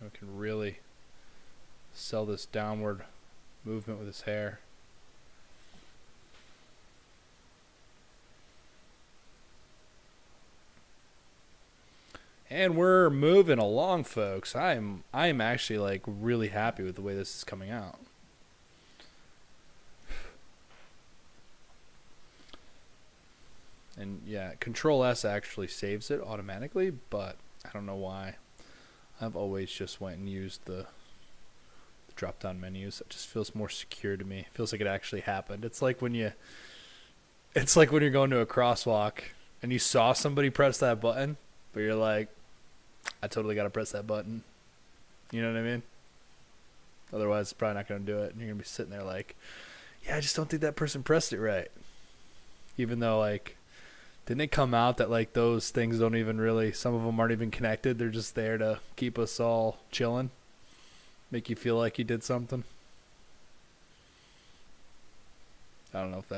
And we can really sell this downward movement with his hair. And we're moving along, folks. I'm actually like really happy with the way this is coming out. And yeah, Control S actually saves it automatically, but I don't know why. I've always just went and used the drop down menus. It just feels more secure to me. It feels like it actually happened. It's like when you're going to a crosswalk and you saw somebody press that button, but you're like, I totally got to press that button. You know what I mean? Otherwise, it's probably not going to do it. And you're going to be sitting there like, yeah, I just don't think that person pressed it right. Even though, like, didn't it come out that, like, those things don't even really, some of them aren't even connected. They're just there to keep us all chilling. Make you feel like you did something. I don't know if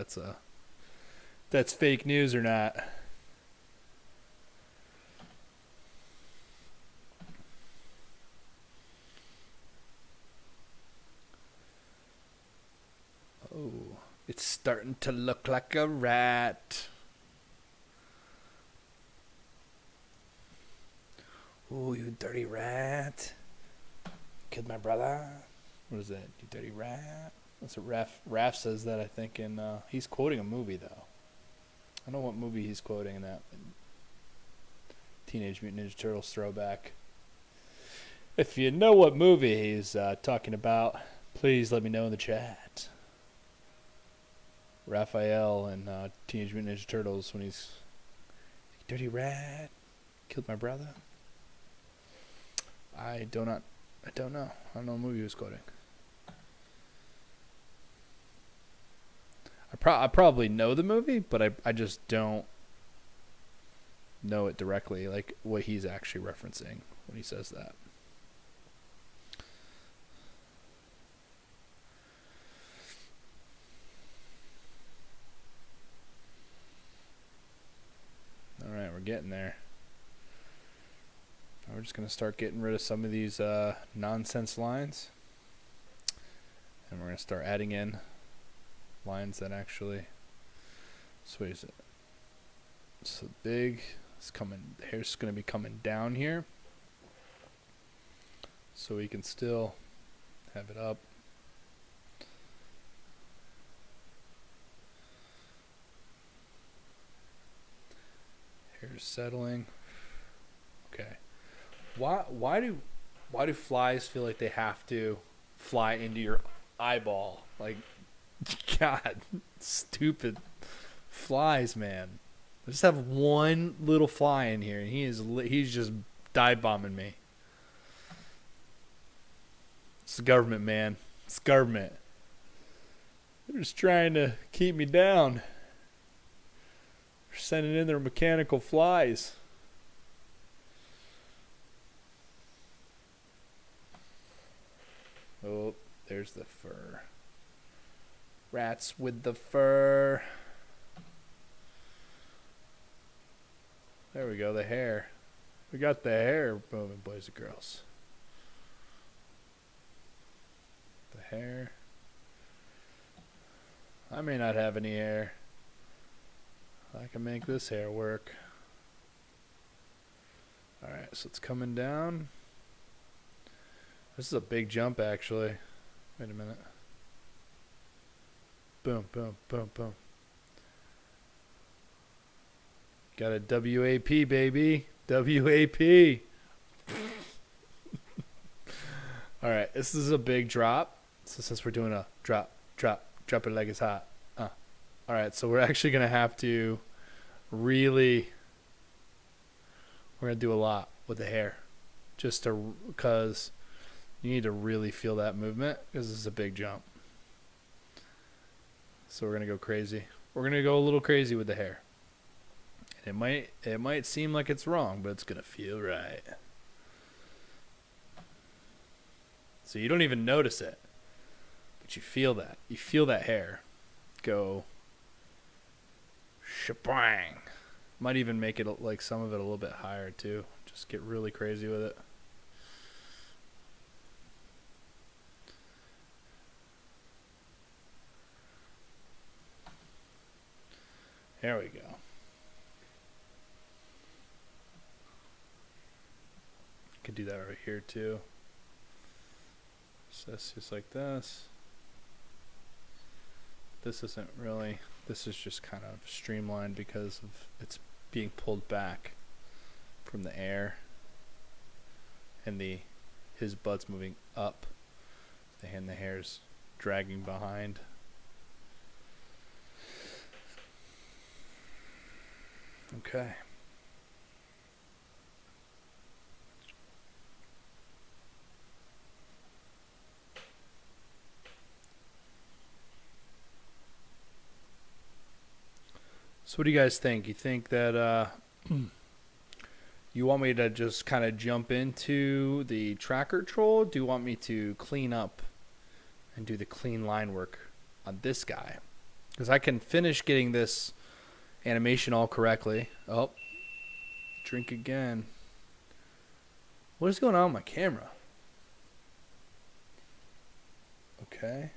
that's fake news or not. Oh, it's starting to look like a rat. Oh, you dirty rat. Killed my brother. What is that? You dirty rat. That's what Raph says that, I think, in he's quoting a movie though. I don't know what movie he's quoting in that. Teenage Mutant Ninja Turtles throwback. If you know what movie he's talking about, please let me know in the chat. Raphael and Teenage Mutant Ninja Turtles when he's dirty rat, killed my brother. I don't know. I don't know what movie he was quoting. I probably know the movie, but I just don't know it directly, like what he's actually referencing when he says that. All right, we're getting there. We're just going to start getting rid of some of these nonsense lines. And we're going to start adding in lines that actually... So what is it? So big. It's coming. The hair's going to be coming down here. So we can still have it up. Hair's settling. Okay. Why do flies feel like they have to fly into your eyeball? Like, God, stupid flies, man. I just have one little fly in here, and he's just dive bombing me. It's the government, man. It's the government. They're just trying to keep me down. They're sending in their mechanical flies. Oh, there's the fur. Rats with the fur. There we go, the hair. We got the hair moving, boys and girls. The hair. I may not have any hair. I can make this hair work. Alright, so it's coming down. This is a big jump, actually. Wait a minute. Boom, boom, boom, boom. Got a WAP, baby. WAP. Alright, this is a big drop. So since we're doing a drop it like it's hot. Alright, so we're actually going to have to really... We're going to do a lot with the hair. Just to... Because you need to really feel that movement. Because this is a big jump. So we're going to go crazy. We're going to go a little crazy with the hair. And it might seem like it's wrong, but it's going to feel right. So you don't even notice it. But you feel that. You feel that hair go shabang. Might even make it like some of it a little bit higher too. Just get really crazy with it. There we go. Could do that right here too. So that's just like this. This isn't really, this is just kind of streamlined because of it's being pulled back from the air and his butt's moving up and the hair's dragging behind. Okay. So what do you guys think? You think that you want me to just kind of jump into the tracker troll? Do you want me to clean up and do the clean line work on this guy? Because I can finish getting this animation all correctly. Oh, drink again. What is going on with my camera? Okay.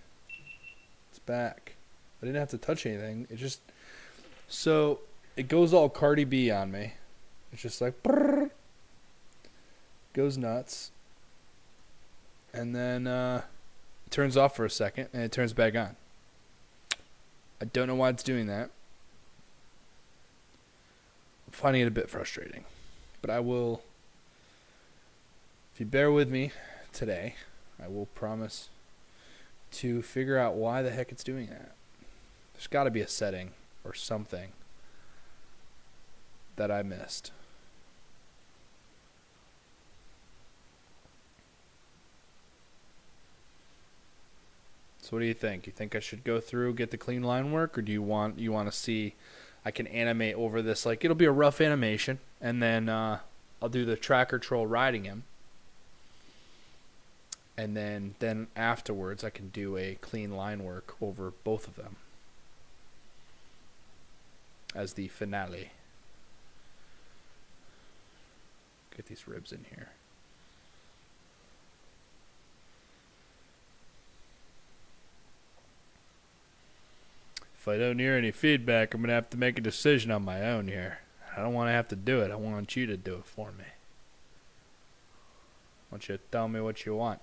It's back. I didn't have to touch anything. It just... So, it goes all Cardi B on me. It's just like... Brrr, goes nuts. And then it turns off for a second, and it turns back on. I don't know why it's doing that. I'm finding it a bit frustrating. But I will... If you bear with me today, I will promise to figure out why the heck it's doing that. There's got to be a setting or something that I missed. So what do you think? You think I should go through, get the clean line work, or do you want to see I can animate over this? Like, it'll be a rough animation, and then I'll do the tracker troll riding him. And then afterwards I can do a clean line work over both of them as the finale. Get these ribs in here. If I don't hear any feedback, I'm going to have to make a decision on my own here. I don't want to have to do it. I want you to do it for me. I want you to tell me what you want.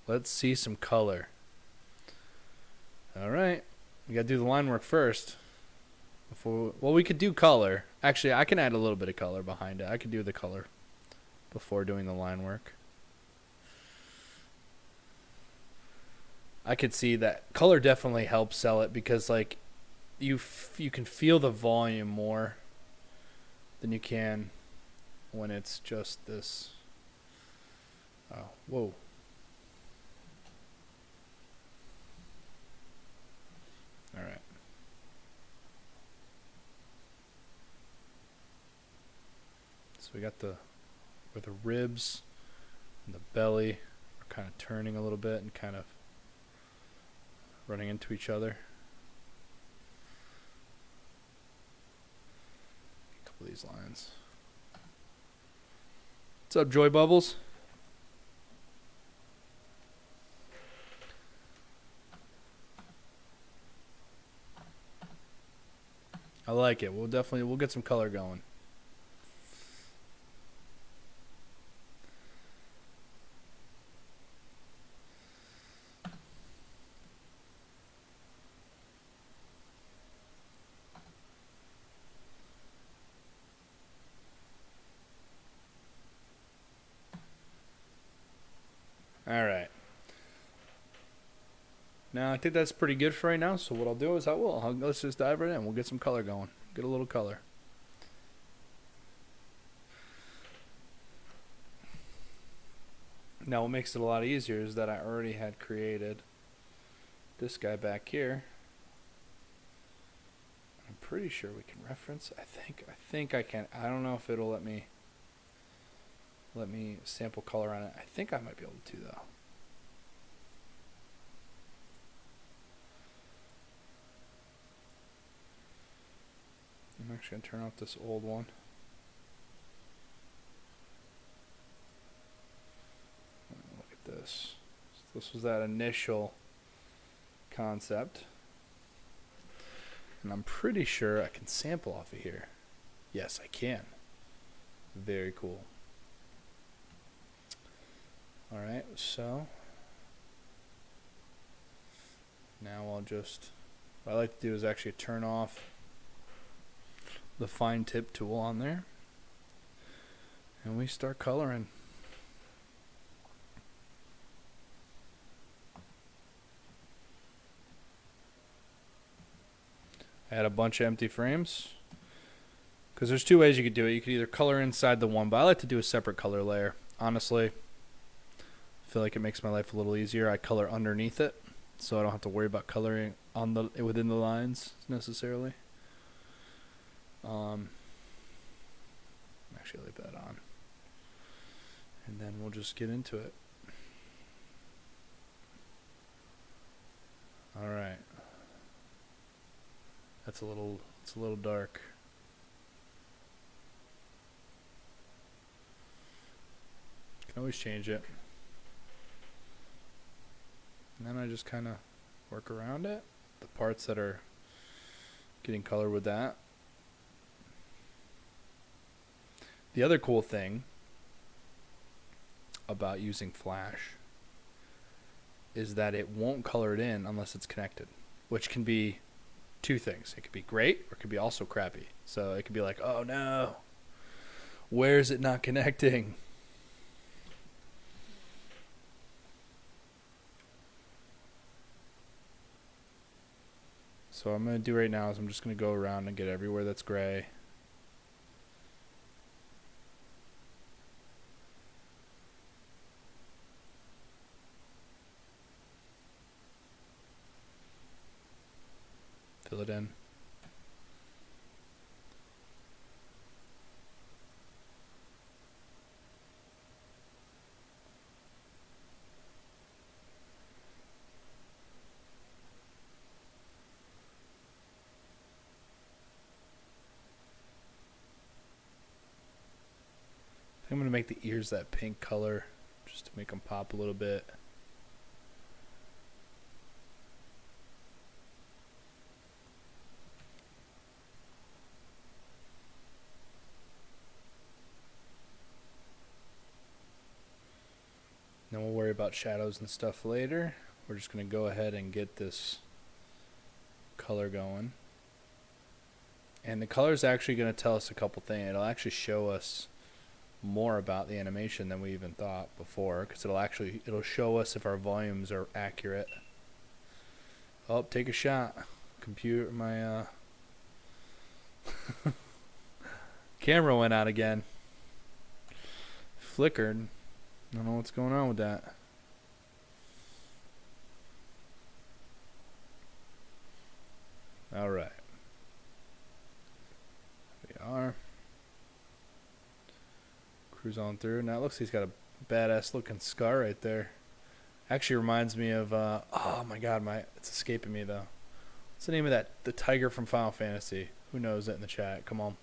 Let's see some color. Alright. We gotta do the line work first. Well, we could do color. Actually, I can add a little bit of color behind it. I could do the color before doing the line work. I could see that color definitely helps sell it because, like, you can feel the volume more than you can when it's just this. Oh, whoa. All right. So we got where the ribs and the belly are kind of turning a little bit and kind of running into each other. A couple of these lines. What's up, Joy Bubbles? I like it. We'll get some color going. All right. Now, I think that's pretty good for right now. So what I'll do is let's just dive right in. We'll get some color going. Get a little color. Now, what makes it a lot easier is that I already had created this guy back here. I'm pretty sure we can reference. I think I can. I don't know if it'll let me sample color on it. I think I might be able to though. I'm actually gonna turn off this old one. Look at this. So this was that initial concept. And I'm pretty sure I can sample off of here. Yes, I can. Very cool. Alright, so now what I like to do is actually turn off the fine tip tool on there. And we start coloring. Add a bunch of empty frames. Because there's two ways you could do it. You could either color inside the one, but I like to do a separate color layer. Honestly, I feel like it makes my life a little easier. I color underneath it, so I don't have to worry about coloring within the lines necessarily. Actually leave that on. And then we'll just get into it. Alright. It's a little dark. Can always change it. And then I just kind of work around it. The parts that are getting color with that. The other cool thing about using Flash is that it won't color it in unless it's connected, which can be two things. It could be great or it could be also crappy. So it could be like, oh no, where is it not connecting? So what I'm going to do right now is I'm just going to go around and get everywhere that's gray. Fill it in. I think I'm going to make the ears that pink color just to make them pop a little bit. Then we'll worry about shadows and stuff later. We're just going to go ahead and get this color going. And the color is actually going to tell us a couple things. It'll actually show us more about the animation than we even thought before, because it'll show us if our volumes are accurate. Oh, take a shot. Computer, my camera went out again. Flickered. I don't know what's going on with that. All right. We are. Cruise on through. Now it looks like he's got a badass looking scar right there. Actually reminds me of oh my god, it's escaping me though. What's the name of that? The tiger from Final Fantasy. Who knows it in the chat? Come on.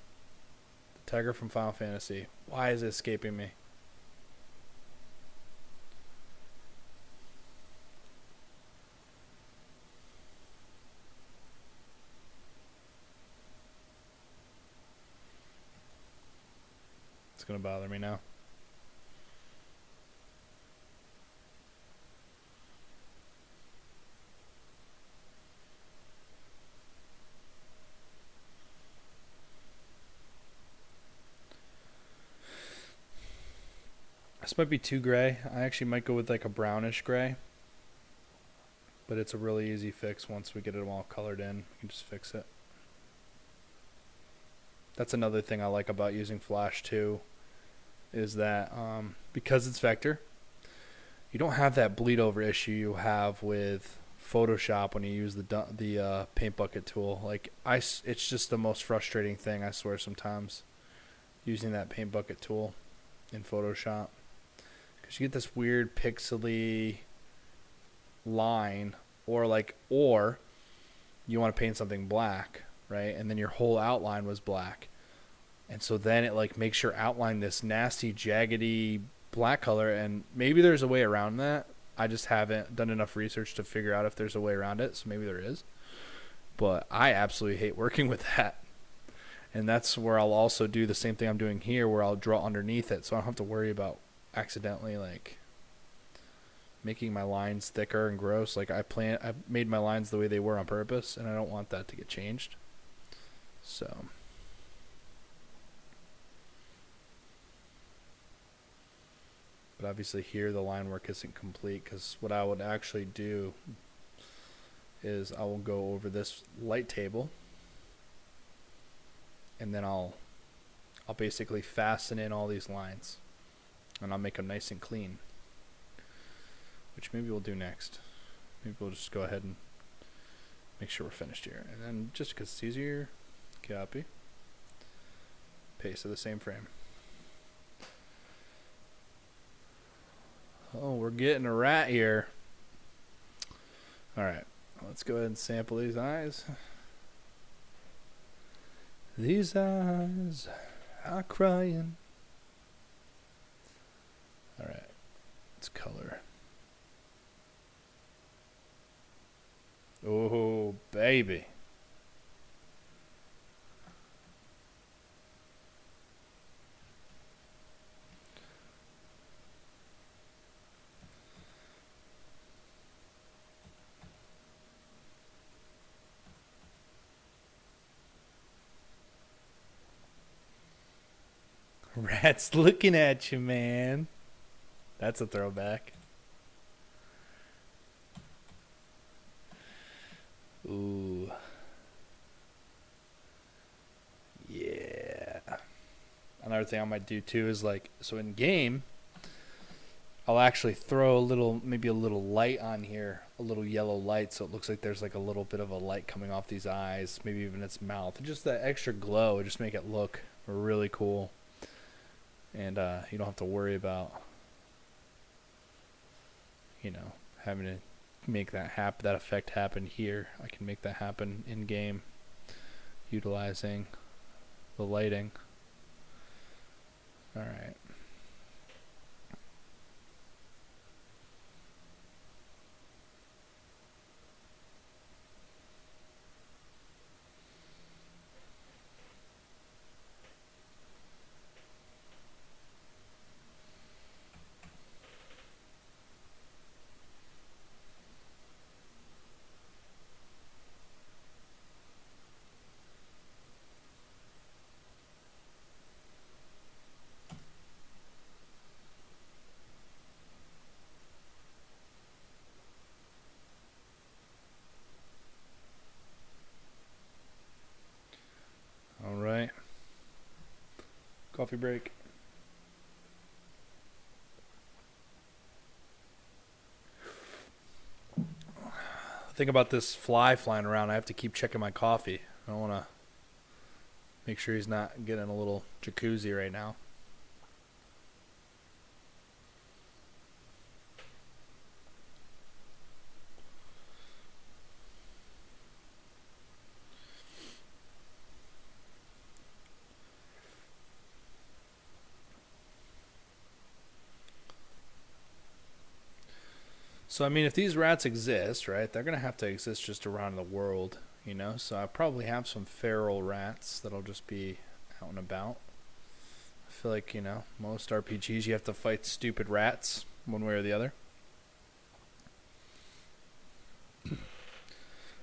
The tiger from Final Fantasy. Why is it escaping me? It's gonna bother me now. This might be too gray. I actually might go with like a brownish gray. But it's a really easy fix once we get it all colored in. We can just fix it. That's another thing I like about using Flash too, is that because it's vector, you don't have that bleed over issue you have with Photoshop when you use the paint bucket tool. Like it's just the most frustrating thing, I swear, sometimes using that paint bucket tool in Photoshop, because you get this weird pixely line, or you want to paint something black, right, and then your whole outline was black, and so then it like makes your outline this nasty jaggedy black color. And maybe there's a way around that. I just haven't done enough research to figure out if there's a way around it, so maybe there is, but I absolutely hate working with that. And that's where I'll also do the same thing I'm doing here, where I'll draw underneath it, so I don't have to worry about accidentally like making my lines thicker and gross. Like I made my lines the way they were on purpose, and I don't want that to get changed. So but obviously here the line work isn't complete, because what I would actually do is I will go over this light table, and then I'll basically fasten in all these lines, and I'll make them nice and clean, which maybe we'll do next. Maybe we'll just go ahead and make sure we're finished here, and then just because it's easier, copy, paste to the same frame. Oh, we're getting a rat here. Alright, let's go ahead and sample these eyes. These eyes are crying. Alright, let's color. Oh, baby. Rat's looking at you, man. That's a throwback. Ooh. Yeah. Another thing I might do too is like, so in game, I'll actually throw maybe a little light on here, a little yellow light, so it looks like there's like a little bit of a light coming off these eyes, maybe even its mouth. Just that extra glow would just make it look really cool. And you don't have to worry about, having to make that effect happen here. I can make that happen in game utilizing the lighting. All right. All right. Coffee break. Think about this fly flying around. I have to keep checking my coffee. I don't want to make sure he's not getting a little jacuzzi right now. So I mean, if these rats exist, right, they're gonna have to exist just around the world, you know. So I probably have some feral rats that'll just be out and about. I feel like, you know, most RPGs you have to fight stupid rats one way or the other.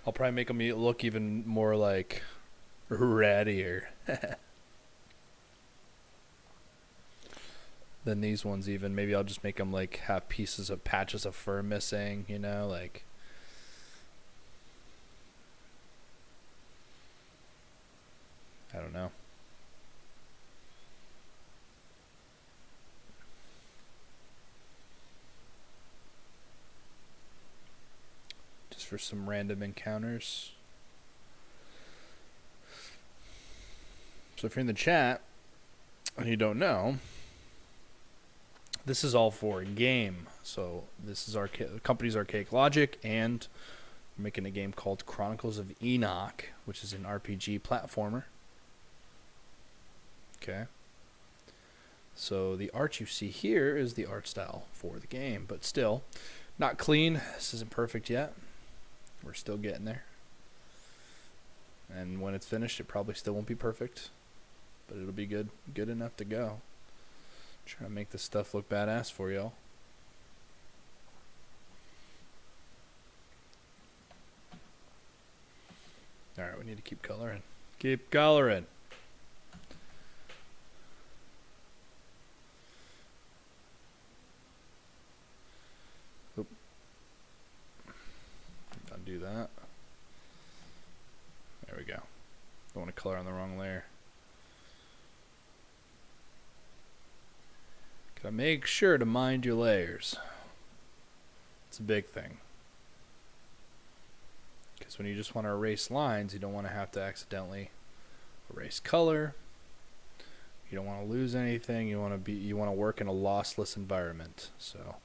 I'll probably make them look even more like rattier than these ones. Even maybe I'll just make them like have pieces of patches of fur missing, you know, like. I don't know. Just for some random encounters. So if you're in the chat and you don't know, this is all for a game. So this is the company's Archaic Logic, and we're making a game called Chronicles of Enoch, which is an RPG platformer. Okay. So the art you see here is the art style for the game, but still not clean. This isn't perfect yet. We're still getting there. And when it's finished, it probably still won't be perfect, but it'll be good enough to go. Trying to make this stuff look badass for y'all. Alright, we need to keep coloring. Keep coloring. Oop. Undo that. There we go. Don't want to color on the wrong layer. Gotta make sure to mind your layers. It's a big thing. Because when you just want to erase lines, you don't want to have to accidentally erase color. You don't want to lose anything. You want to work in a lossless environment. So,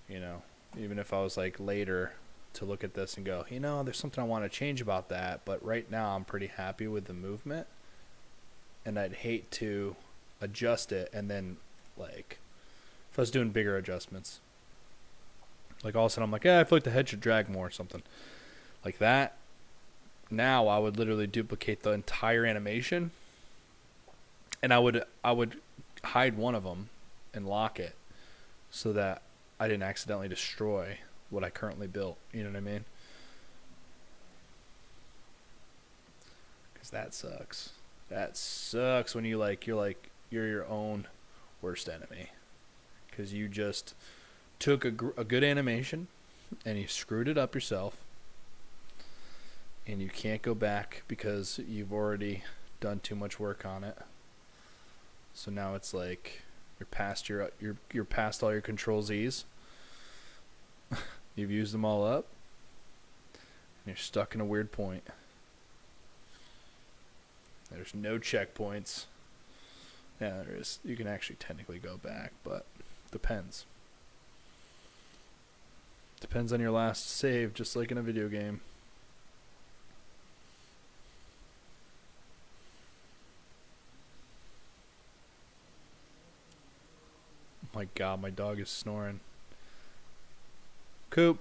you know, even if I was like later to look at this and go, you know, there's something I want to change about that, but right now I'm pretty happy with the movement, and I'd hate to adjust it and then, like, if I was doing bigger adjustments, like all of a sudden I'm like, I feel like the head should drag more or something like that. Now I would literally duplicate the entire animation, and I would hide one of them and lock it so that I didn't accidentally destroy what I currently built. You know what I mean? Because that sucks. That sucks when you're your own worst enemy, because you just took a good animation and you screwed it up yourself, and you can't go back because you've already done too much work on it. So now it's like you're past all your control Z's. You've used them all up, and you're stuck in a weird point. There's no checkpoints. Yeah, there is. You can actually technically go back, but depends. Depends on your last save, just like in a video game. Oh my God, my dog is snoring. Coop.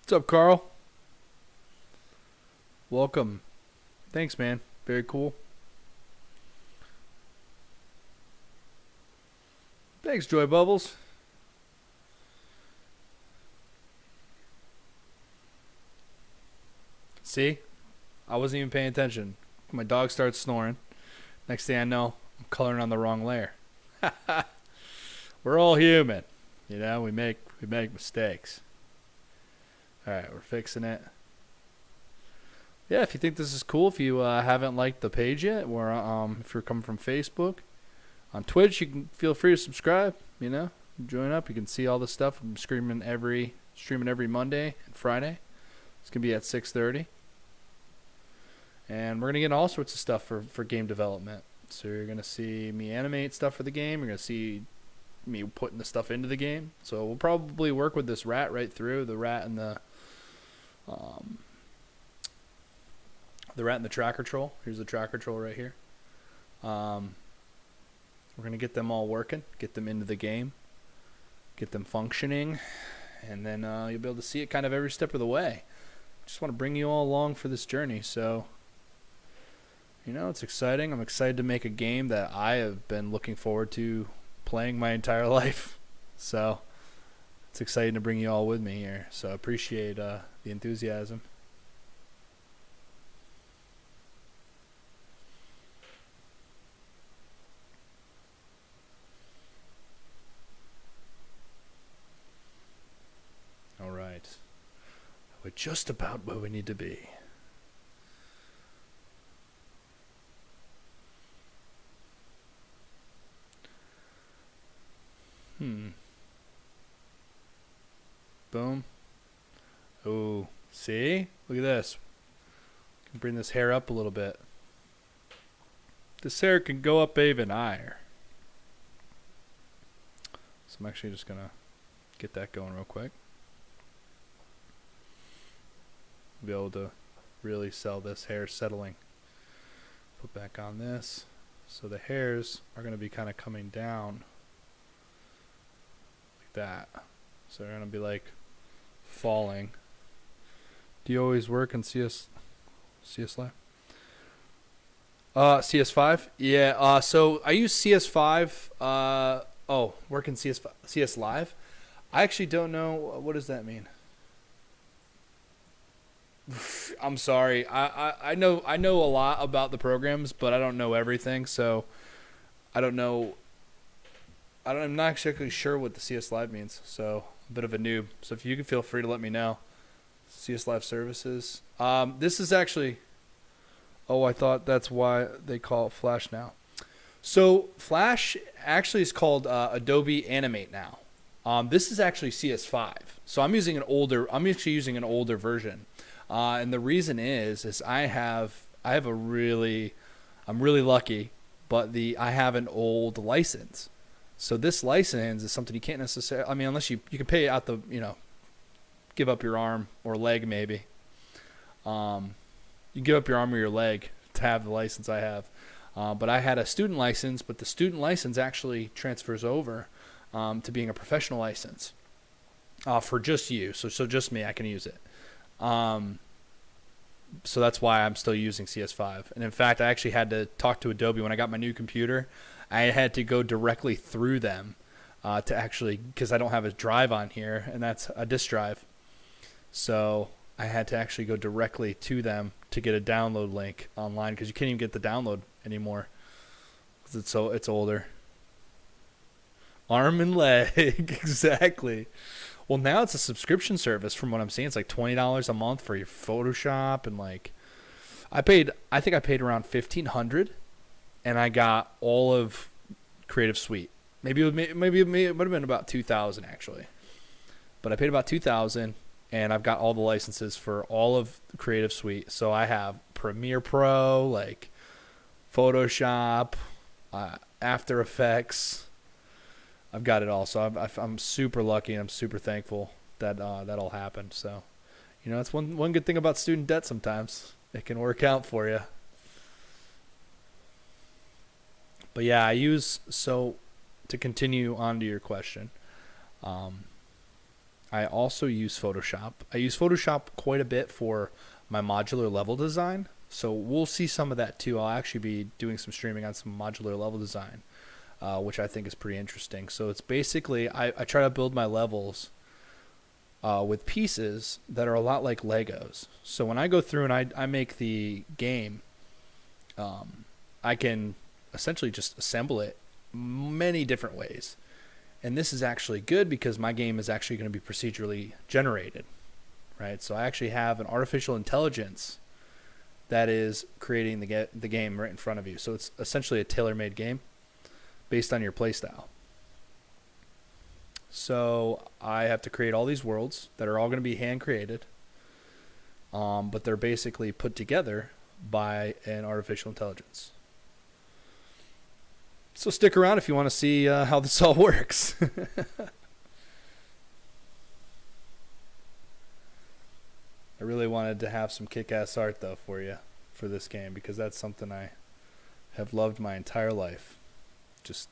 What's up, Carl? Welcome. Thanks, man. Very cool. Thanks, Joy Bubbles. See? I wasn't even paying attention. My dog starts snoring. Next thing I know, I'm coloring on the wrong layer. We're all human. You know, we make mistakes. Alright, we're fixing it. Yeah, if you think this is cool, if you haven't liked the page yet, or if you're coming from Facebook, on Twitch, you can feel free to subscribe. You know, join up. You can see all the stuff. I'm streaming every Monday and Friday. It's gonna be at 6:30, and we're gonna get all sorts of stuff for game development. So you're gonna see me animate stuff for the game. You're gonna see me putting the stuff into the game. So we'll probably work with this rat right through, the rat and the tracker troll. Here's the tracker troll right here. We're We're going to get them all working, get them into the game, get them functioning, and then you'll be able to see it kind of every step of the way. Just want to bring you all along for this journey. So, it's exciting. I'm excited to make a game that I have been looking forward to playing my entire life. So, it's exciting to bring you all with me here. So, I appreciate the enthusiasm. All right. We're just about where we need to be. Boom. Oh, see? Look at this. Can bring this hair up a little bit. This hair can go up even higher. So I'm actually just going to get that going real quick. Be able to really sell this hair settling. Put back on this. So the hairs are going to be kind of coming down like that. So they're going to be like falling. Do you always work in CS Live? CS5? Yeah, so I use CS5. Work in CS Live? I actually don't know. What does that mean? I'm sorry. I know a lot about the programs, but I don't know everything. So I don't know. I'm not exactly sure what the CS Live means. So a bit of a noob. So if you can feel free to let me know. CS Live services. This is actually. Oh, I thought that's why they call it Flash now. So Flash actually is called Adobe Animate now. This is actually CS5. So I'm actually using an older version. And the reason is I'm really lucky, but I have an old license. So this license is something you can't necessarily, unless you can pay out give up your arm or leg maybe. You give up your arm or your leg to have the license I have. But I had a student license, but the student license actually transfers over to being a professional license for just you. So just me, I can use it. So that's why I'm still using CS5. And in fact, I actually had to talk to Adobe when I got my new computer. I had to go directly through them to actually, because I don't have a drive on here, and that's a disk drive. So I had to actually go directly to them to get a download link online, because you can't even get the download anymore because it's older. Arm and leg, exactly. Well, now it's a subscription service. From what I'm seeing, it's like $20 a month for your Photoshop, and I think I paid around $1,500, and I got all of Creative Suite. Maybe it would have been about $2,000 actually, but I paid about $2,000, and I've got all the licenses for all of Creative Suite. So I have Premiere Pro, Photoshop, After Effects. I've got it all, so I'm super lucky, and I'm super thankful that that all happened. So, that's one good thing about student debt. Sometimes it can work out for you. But yeah, to continue on to your question, I also use Photoshop. I use Photoshop quite a bit for my modular level design. So we'll see some of that too. I'll actually be doing some streaming on some modular level design. Which I think is pretty interesting. So it's basically, I try to build my levels with pieces that are a lot like Legos. So when I go through and I make the game, I can essentially just assemble it many different ways. And this is actually good because my game is actually going to be procedurally generated, right? So I actually have an artificial intelligence that is creating the game right in front of you. So it's essentially a tailor-made game based on your playstyle. So I have to create all these worlds that are all going to be hand created, but they're basically put together by an artificial intelligence. So stick around if you want to see how this all works. I really wanted to have some kick-ass art though for you for this game, because that's something I have loved my entire life. Just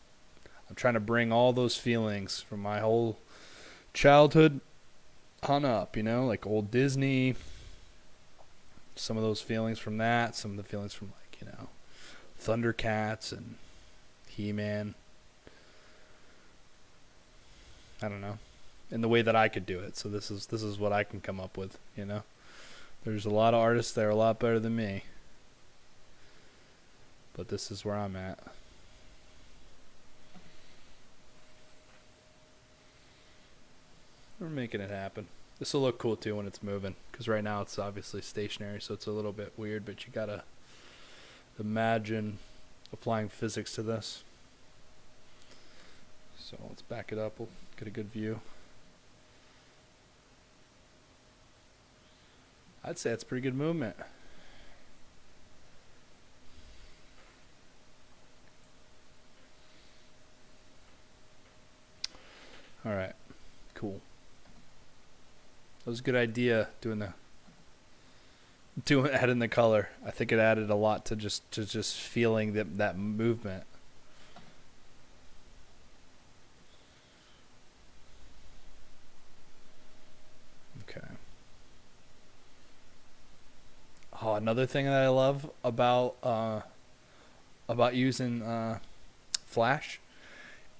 I'm trying to bring all those feelings from my whole childhood on up, you know, like old Disney, some of those feelings from that, some of the feelings from, like, you know, Thundercats and He-Man. I don't know, in the way that I could do it. So this is what I can come up with, you know. There's a lot of artists that are a lot better than me, but this is where I'm at. We're making it happen. This will look cool too when it's moving, because right now it's obviously stationary, so it's a little bit weird, but you gotta imagine applying physics to this. So let's back it up. We'll get a good view. I'd say it's pretty good movement. All right, cool. That was a good idea adding the color. I think it added a lot to just feeling that movement. Okay. Oh, another thing that I love about using Flash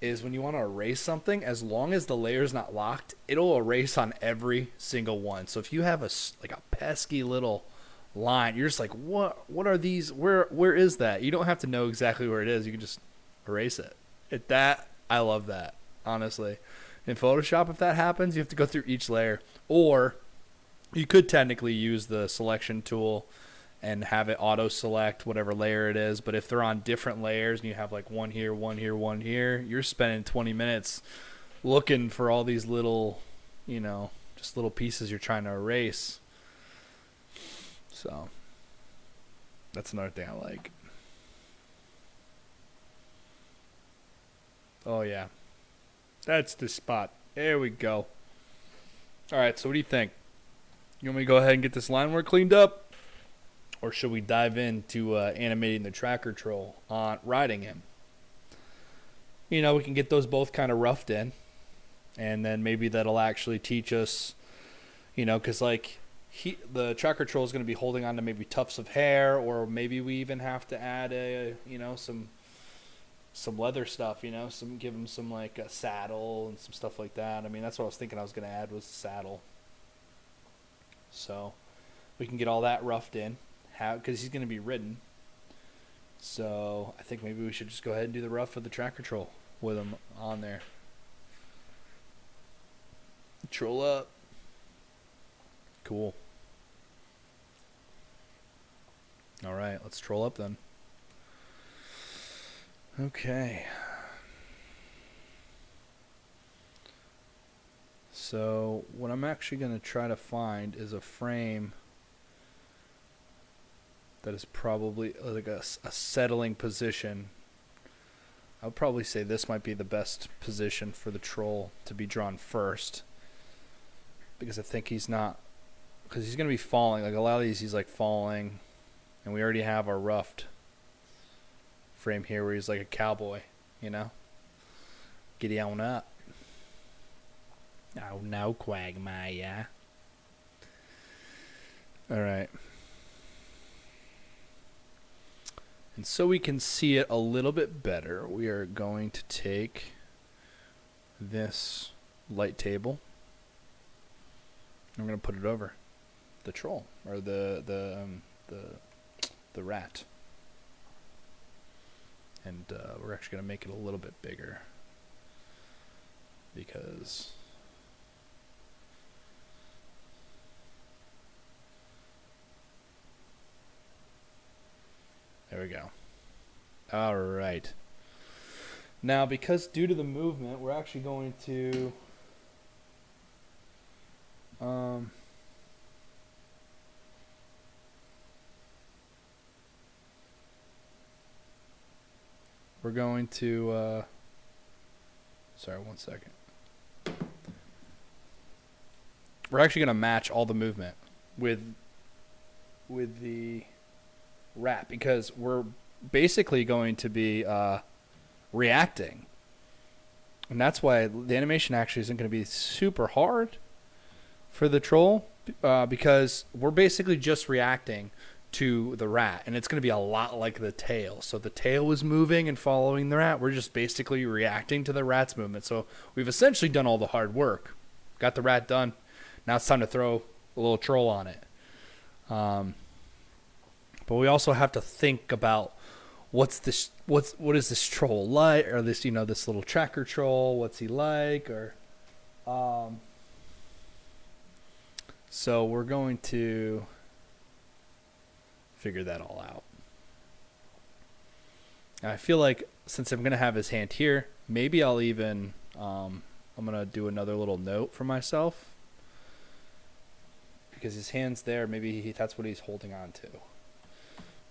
is when you want to erase something, as long as the layer's not locked, it'll erase on every single one. So if you have a pesky little line, you're just like, what are these? Where is that? You don't have to know exactly where it is. You can just erase it. I love that, honestly. In Photoshop, if that happens, you have to go through each layer. Or you could technically use the selection tool and have it auto select whatever layer it is. But if they're on different layers and you have like one here, one here, one here, you're spending 20 minutes looking for all these little, you know, just little pieces you're trying to erase. So that's another thing I like. Oh yeah, that's the spot. There we go. All right, so what do you think? You want me to go ahead and get this line work cleaned up? Or should we dive into animating the tracker troll on riding him? You know, we can get those both kind of roughed in. And then maybe that'll actually teach us, you know, because like the tracker troll is going to be holding on to maybe tufts of hair, or maybe we even have to add some leather stuff, you know, give him some like a saddle and some stuff like that. I mean, that's what I was thinking I was going to add was a saddle. So we can get all that roughed in. Because he's going to be ridden. So I think maybe we should just go ahead and do the rough of the tracker troll with him on there. Troll up. Cool. All right, let's troll up then. Okay. So what I'm actually going to try to find is a frame that is probably like a settling position. I would probably say this might be the best position for the troll to be drawn first, because I think he's going to be falling. Like a lot of these he's like falling, and we already have our roughed frame here where he's like a cowboy, you know. Giddy on up. Oh no, Quagmire. All right. And so we can see it a little bit better, we are going to take this light table and we're going to put it over the troll, or the rat. And we're actually going to make it a little bit bigger, because there we go. All right. Now, because due to the movement, we're actually going to sorry, one second. We're actually going to match all the movement with the rat, because we're basically going to be reacting And that's why the animation actually isn't going to be super hard for the troll, because we're basically just reacting to the rat, and it's going to be a lot like the tail. So the tail is moving and following the rat. We're just basically reacting to the rat's movement. So we've essentially done all the hard work. Got the rat done. Now it's time to throw a little troll on it. But we also have to think about what is this troll like, or this this little tracker troll. What's he like, or so we're going to figure that all out. And I feel like since I'm going to have his hand here, maybe I'll even, I'm going to do another little note for myself. Because his hand's there, maybe that's what he's holding on to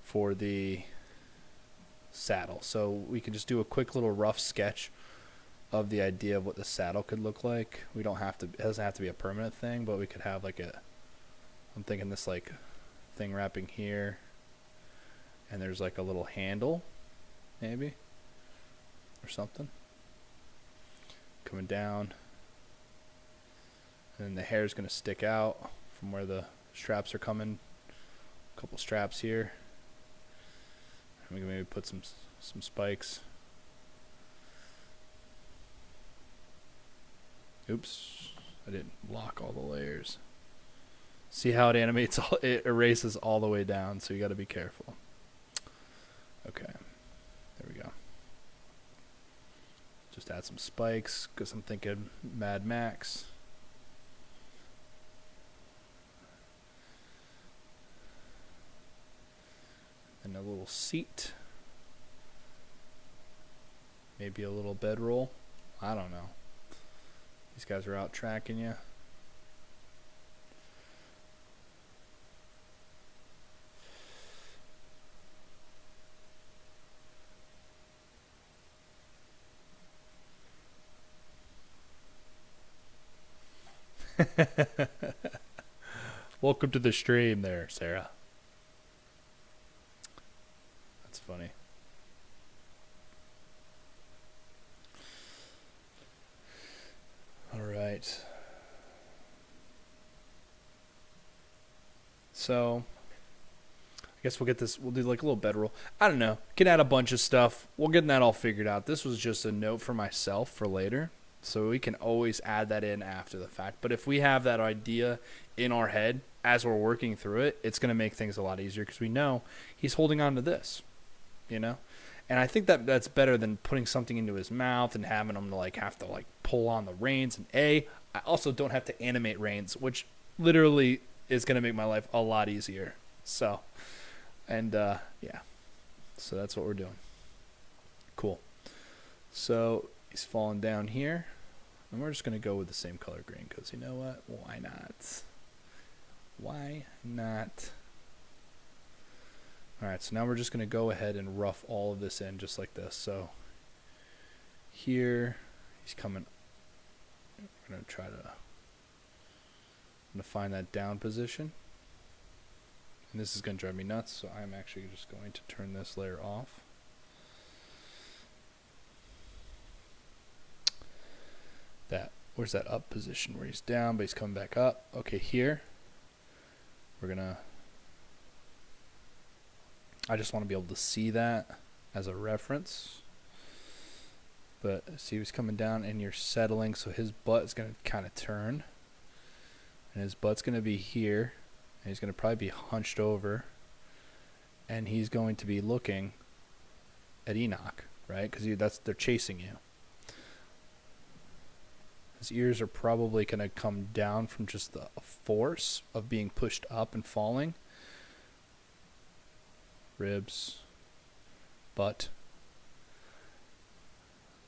for the saddle. So we can just do a quick little rough sketch of the idea of what the saddle could look like. We don't have to, it doesn't have to be a permanent thing, but we could have like I'm thinking this like thing wrapping here, and there's like a little handle maybe or something coming down, and then the hair is going to stick out from where the straps are coming. A couple straps here, and we can maybe put some spikes. Oops, I didn't lock all the layers. See how it animates, it erases all the way down, so you got to be careful. Okay, there we go. Just add some spikes, because I'm thinking Mad Max. And a little seat. Maybe a little bedroll. I don't know. These guys are out tracking you. Welcome to the stream there, Sarah. That's funny. All right. So, I guess we'll get this, we'll do like a little bedroll. I don't know. Can add a bunch of stuff. We'll get that all figured out. This was just a note for myself for later. So we can always add that in after the fact. But if we have that idea in our head as we're working through it, it's going to make things a lot easier because we know he's holding on to this, you know? And I think that that's better than putting something into his mouth and having him to like have to like pull on the reins. And I also don't have to animate reins, which literally is going to make my life a lot easier. So, and yeah, so that's what we're doing. Cool. So he's falling down here, and we're just going to go with the same color green because you know what? Why not? Why not? All right, so now we're just going to go ahead and rough all of this in just like this. So here, he's coming. We're going to try to find that down position. And this is going to drive me nuts, so I'm actually just going to turn this layer off. Where's that up position where he's down, but he's coming back up? Okay, here. We're going to, I just want to be able to see that as a reference. But see, he's coming down and you're settling, so his butt is going to kind of turn. And his butt's going to be here. And he's going to probably be hunched over. And he's going to be looking at Enoch, right? Because they're chasing you. His ears are probably going to come down from just the force of being pushed up and falling. Ribs, butt,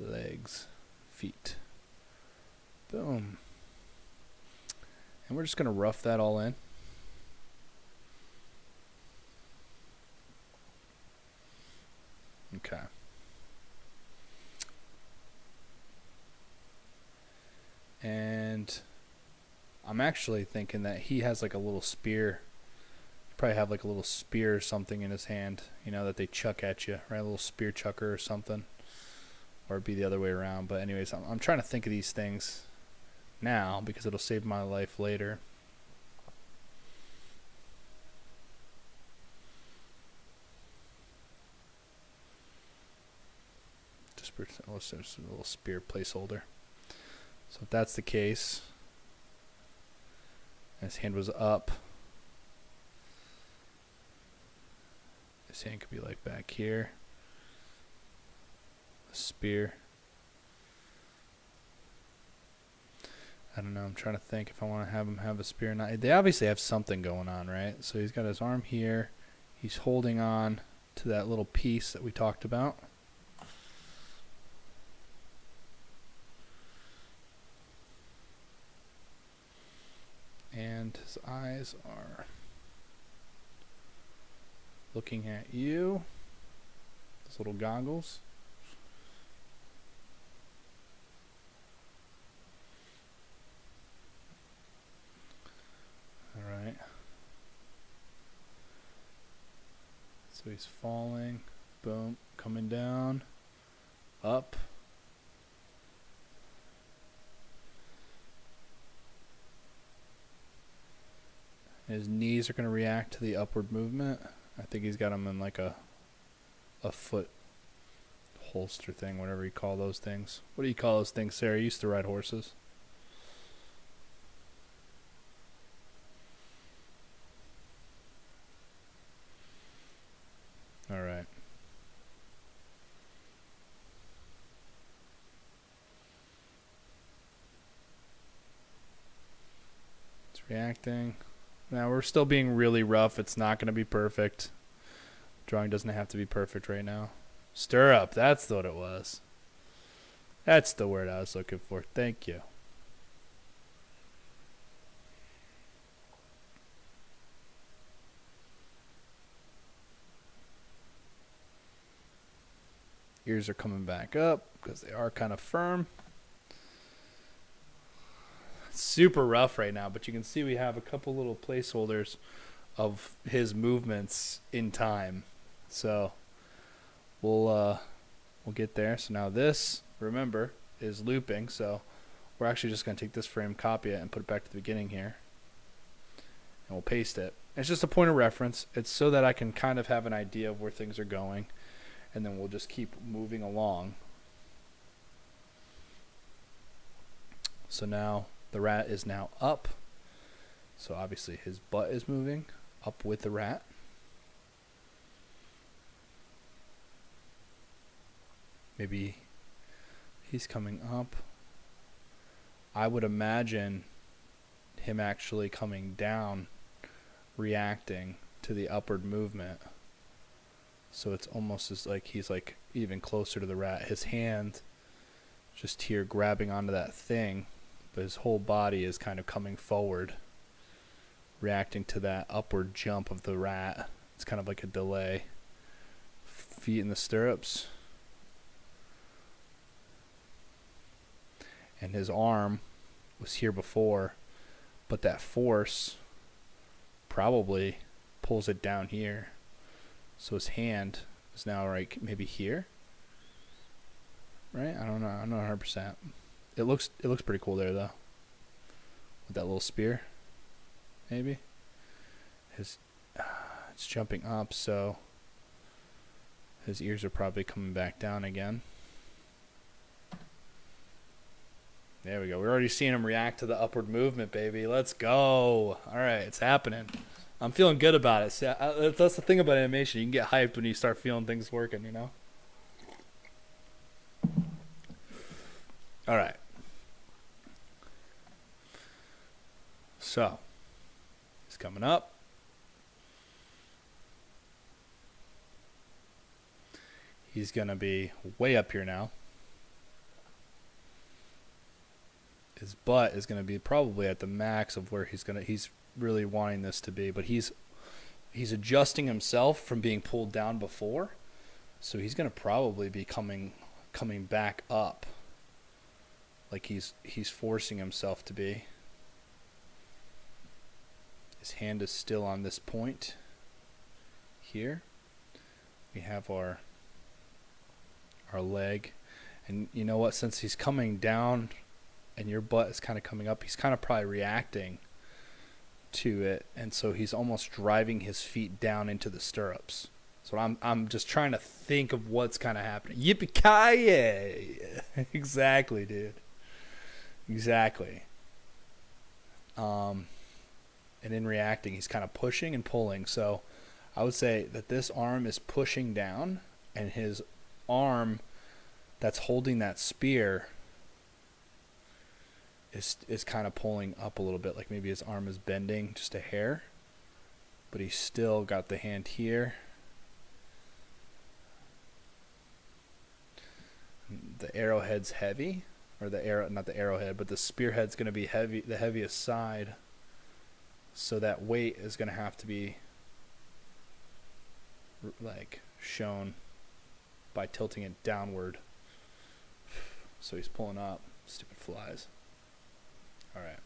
legs, feet. Boom. And we're just going to rough that all in. Okay. And I'm actually thinking that he has like a little spear. Probably have like a little spear or something in his hand, you know, that they chuck at you, right? A little spear chucker or something. or it'd be the other way around. But anyways, I'm trying to think of these things now because it'll save my life later. Just a little spear placeholder. So if that's the case, his hand was up. His hand could be like back here. A spear. I don't know. I'm trying to think if I want to have him have a spear or not. They obviously have something going on, right? So he's got his arm here. He's holding on to that little piece that we talked about. And his eyes are looking at you. Those little goggles. Alright. So he's falling. Boom. Coming down. Up. His knees are going to react to the upward movement. I think he's got him in like a foot holster thing, whatever you call those things. What do you call those things, Sarah? You used to ride horses. All right. It's reacting. Now we're still being really rough. It's not going to be perfect. Drawing doesn't have to be perfect right now. Stir up. That's what it was. That's the word I was looking for. Thank you. Ears are coming back up because they are kind of firm. It's super rough right now, but you can see we have a couple little placeholders of his movements in time. So we'll get there. So now this, remember, is looping. So we're actually just going to take this frame, copy it, and put it back to the beginning here. And we'll paste it. It's just a point of reference. It's so that I can kind of have an idea of where things are going. And then we'll just keep moving along. So now the rat is now up. So obviously his butt is moving up with the rat. Maybe he's coming up. I would imagine him actually coming down, reacting to the upward movement. So it's almost as like he's like even closer to the rat. His hand just here grabbing onto that thing, but his whole body is kind of coming forward, reacting to that upward jump of the rat. It's kind of like a delay. Feet in the stirrups. And his arm was here before, but that force probably pulls it down here. So his hand is now like maybe here, right? I don't know. I'm not 100%. It looks pretty cool there though, with that little spear. Maybe it's jumping up, so his ears are probably coming back down again. There we go. We're already seeing him react to the upward movement, baby. Let's go. All right, it's happening. I'm feeling good about it. See, that's the thing about animation. You can get hyped when you start feeling things working, you know? All right. So, he's coming up. He's going to be way up here now. His butt is going to be probably at the max of where he's really wanting this to be, but he's adjusting himself from being pulled down before, so he's going to probably be coming back up, like he's forcing himself to be. His hand is still on this point here. We have our leg, And you know what? Since he's coming down and your butt is kind of coming up, he's kind of probably reacting to it. And so he's almost driving his feet down into the stirrups. So I'm just trying to think of what's kind of happening. Yippee-ki-yay! Exactly, dude. Exactly. And in reacting, he's kind of pushing and pulling. So I would say that this arm is pushing down, and his arm that's holding that spear is kind of pulling up a little bit. Like maybe his arm is bending just a hair, but he's still got the hand here. The arrowhead's heavy, or the arrow, not the arrowhead, but the spearhead's going to be heavy, the heaviest side. So that weight is going to have to be like shown by tilting it downward. So he's pulling up. Stupid flies. All right.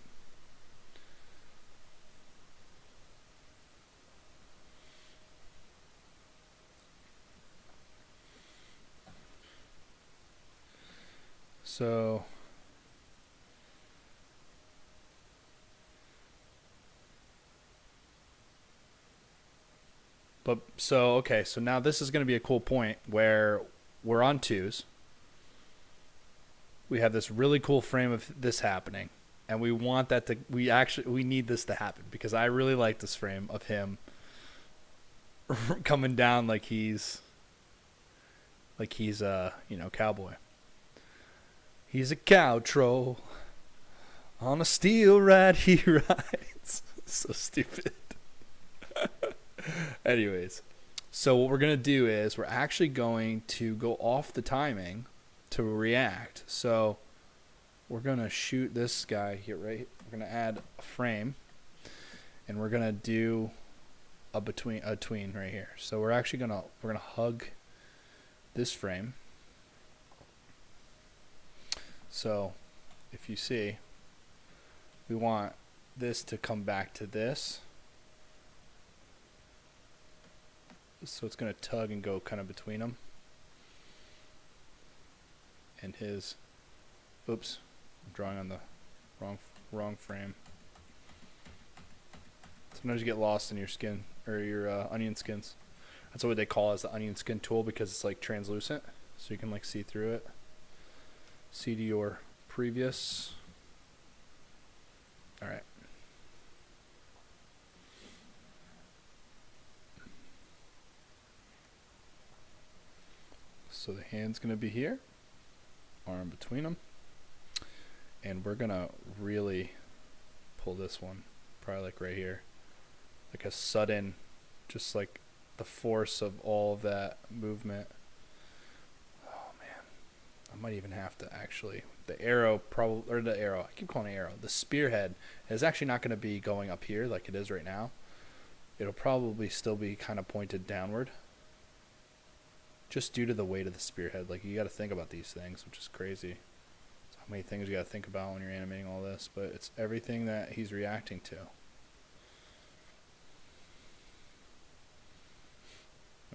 So okay, so now this is going to be a cool point where we're on twos. We have this really cool frame of this happening, and we want that to, we need this to happen, because I really like this frame of him coming down like he's cowboy. He's a cow troll on a steel ride he rides. So stupid. Anyways, so what we're going to do is we're actually going to go off the timing to react. So we're going to shoot this guy here, right? We're going to add a frame, and we're going to do a tween right here. So we're actually going to hug this frame. So if you see, we want this to come back to this. So it's going to tug and go kind of between them. And his, oops, I'm drawing on the wrong frame. Sometimes you get lost in your skin, or your onion skins. That's what they call it, as the onion skin tool, because it's like translucent, so you can like see through it. See to your previous. All right. So the hand's going to be here, arm between them, and we're going to really pull this one, probably like right here, like a sudden, just like the force of all of that movement. Oh man, I might even have to actually, the arrow I keep calling it arrow, the spearhead is actually not going to be going up here like it is right now. It'll probably still be kind of pointed downward, just due to the weight of the spearhead. Like, you got to think about these things, which is crazy. It's how many things you got to think about when you're animating all this, but it's everything that he's reacting to.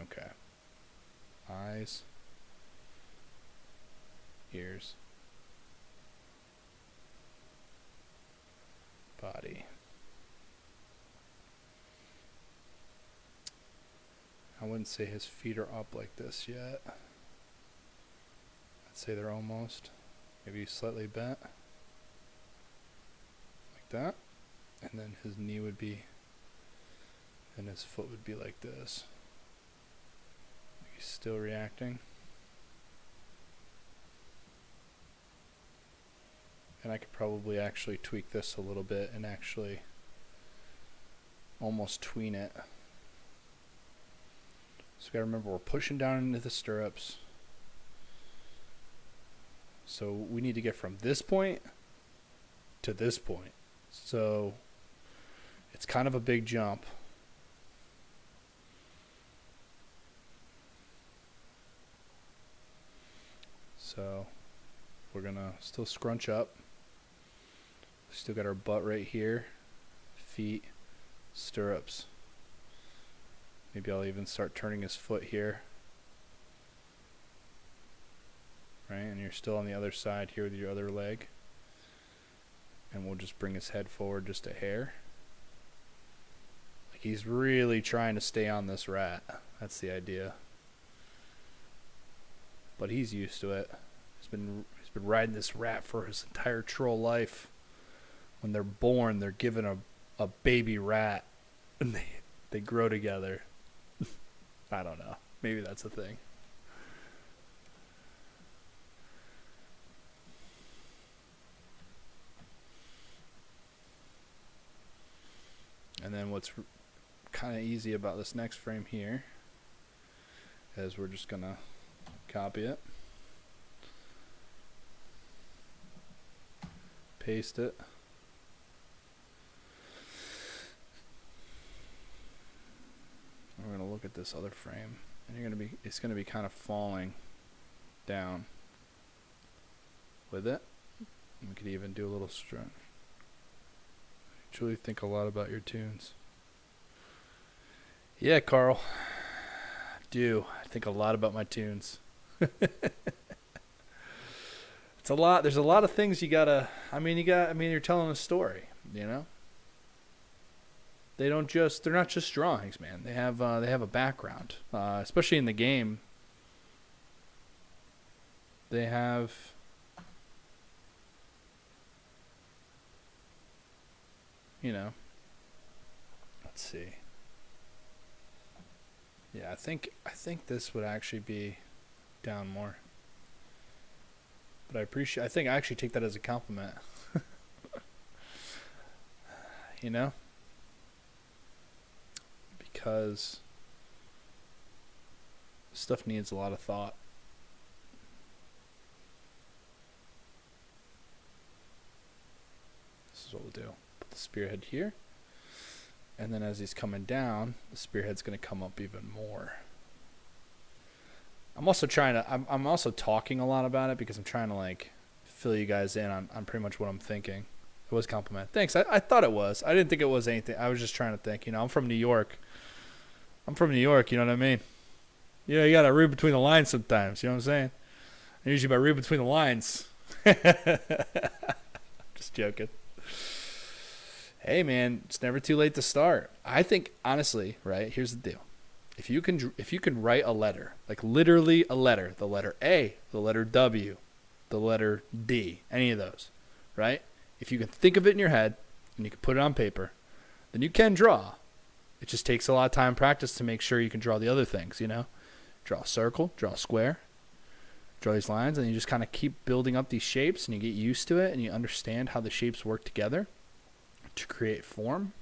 Okay. Eyes, ears, body. I wouldn't say his feet are up like this yet. I'd say they're almost, maybe slightly bent, like that. And then his knee would be, and his foot would be like this. He's still reacting. And I could probably actually tweak this a little bit and actually almost tween it. So we gotta remember, we're pushing down into the stirrups. So we need to get from this point to this point. So it's kind of a big jump. So we're gonna still scrunch up. Still got our butt right here. Feet, stirrups. Maybe I'll even start turning his foot here. right? And you're still on the other side here with your other leg. And we'll just bring his head forward just a hair. Like he's really trying to stay on this rat. That's the idea. But he's used to it. He's been riding this rat for his entire troll life. When they're born, they're given a baby rat, and they grow together. I don't know. Maybe that's a thing. And then what's kind of easy about this next frame here is we're just going to copy it, paste it, we're going to look at this other frame, and it's going to be kind of falling down with it. We could even do a little stretch. I truly think a lot about your tunes. Yeah, Carl. I do. I think a lot about my tunes. It's a lot. There's a lot of things you gotta. You're telling a story. You know. They're not just drawings, man. They have a background, especially in the game. They have. You know. Let's see. Yeah, I think this would actually be down more. But I think I actually take that as a compliment. You know? Because stuff needs a lot of thought. This is what we'll do. Put the spearhead here. And then as he's coming down, the spearhead's going to come up even more. I'm also talking a lot about it because I'm trying to like fill you guys in on pretty much what I'm thinking. It was a compliment. Thanks. I thought it was. I didn't think it was anything. I was just trying to think. You know, I'm from New York. You know what I mean? You know, you got to read between the lines sometimes. You know what I'm saying? And usually by read between the lines. Just joking. Hey man, it's never too late to start. I think honestly, right? Here's the deal. If you can write a letter, like literally a letter, the letter A, the letter W, the letter D, any of those, right? If you can think of it in your head and you can put it on paper, then you can draw. It just takes a lot of time and practice to make sure you can draw the other things, you know? Draw a circle, draw a square, draw these lines, and you just kind of keep building up these shapes and you get used to it and you understand how the shapes work together to create form.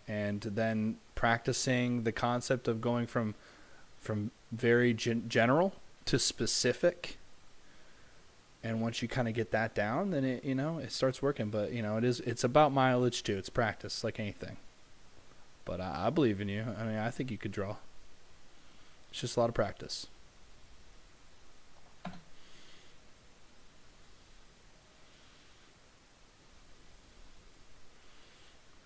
And then practicing the concept of going from very general to specific. And once you kind of get that down, then it starts working. But it's about mileage too. It's practice, like anything. But I believe in you. I mean, I think you could draw. It's just a lot of practice.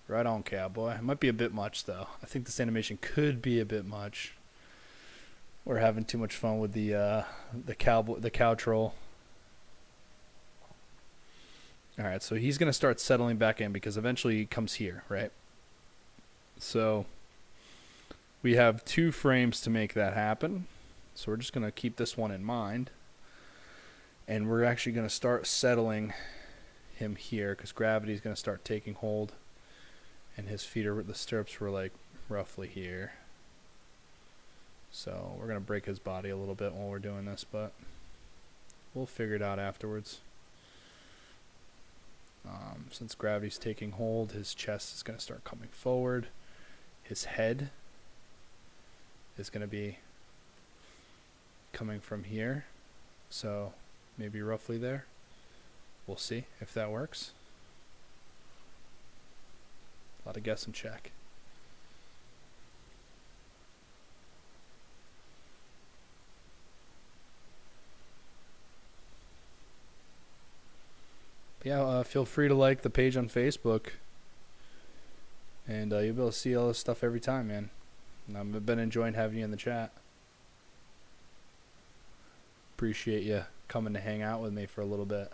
Right on, cowboy. It might be a bit much, though. I think this animation could be a bit much. We're having too much fun with the cow troll. All right, so he's gonna start settling back in because eventually he comes here, right? So we have 2 frames to make that happen. So we're just gonna keep this one in mind, and we're actually gonna start settling him here because gravity is gonna start taking hold. And his feet the stirrups were like roughly here. So we're going to break his body a little bit while we're doing this, but we'll figure it out afterwards. Since gravity's taking hold, his chest is going to start coming forward. His head is going to be coming from here. So maybe roughly there. We'll see if that works. A lot of guess and check. Yeah, feel free to like the page on Facebook. And you'll be able to see all this stuff every time, man. And I've been enjoying having you in the chat. appreciate you coming to hang out with me for a little bit.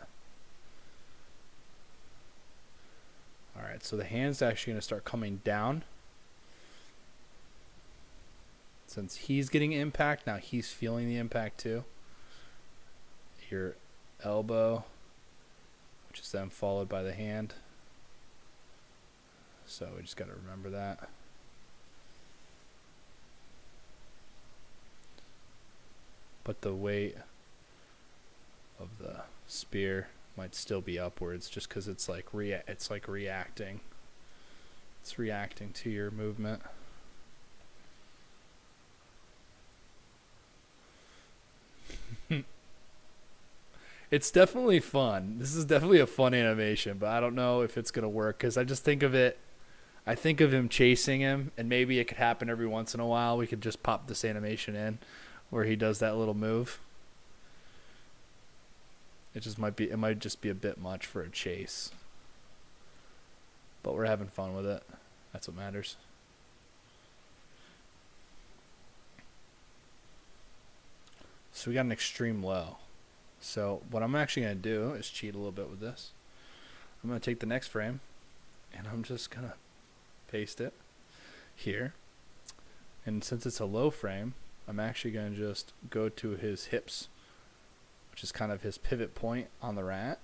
Alright, so the hand's actually going to start coming down. Since he's getting impact, now he's feeling the impact too. Your elbow, which is then followed by the hand. So we just got to remember that. But the weight of the spear might still be upwards just because it's like reacting. It's reacting to your movement. It's definitely fun. This is definitely a fun animation, but I don't know if it's gonna work because I just think of it. I think of him chasing him, and maybe it could happen every once in a while. We could just pop this animation in where he does that little move. It just might be. It might just be a bit much for a chase, but we're having fun with it. That's what matters. So we got an extreme low. So what I'm actually going to do is cheat a little bit with this. I'm going to take the next frame, and I'm just going to paste it here. And since it's a low frame, I'm actually going to just go to his hips, which is kind of his pivot point on the rat.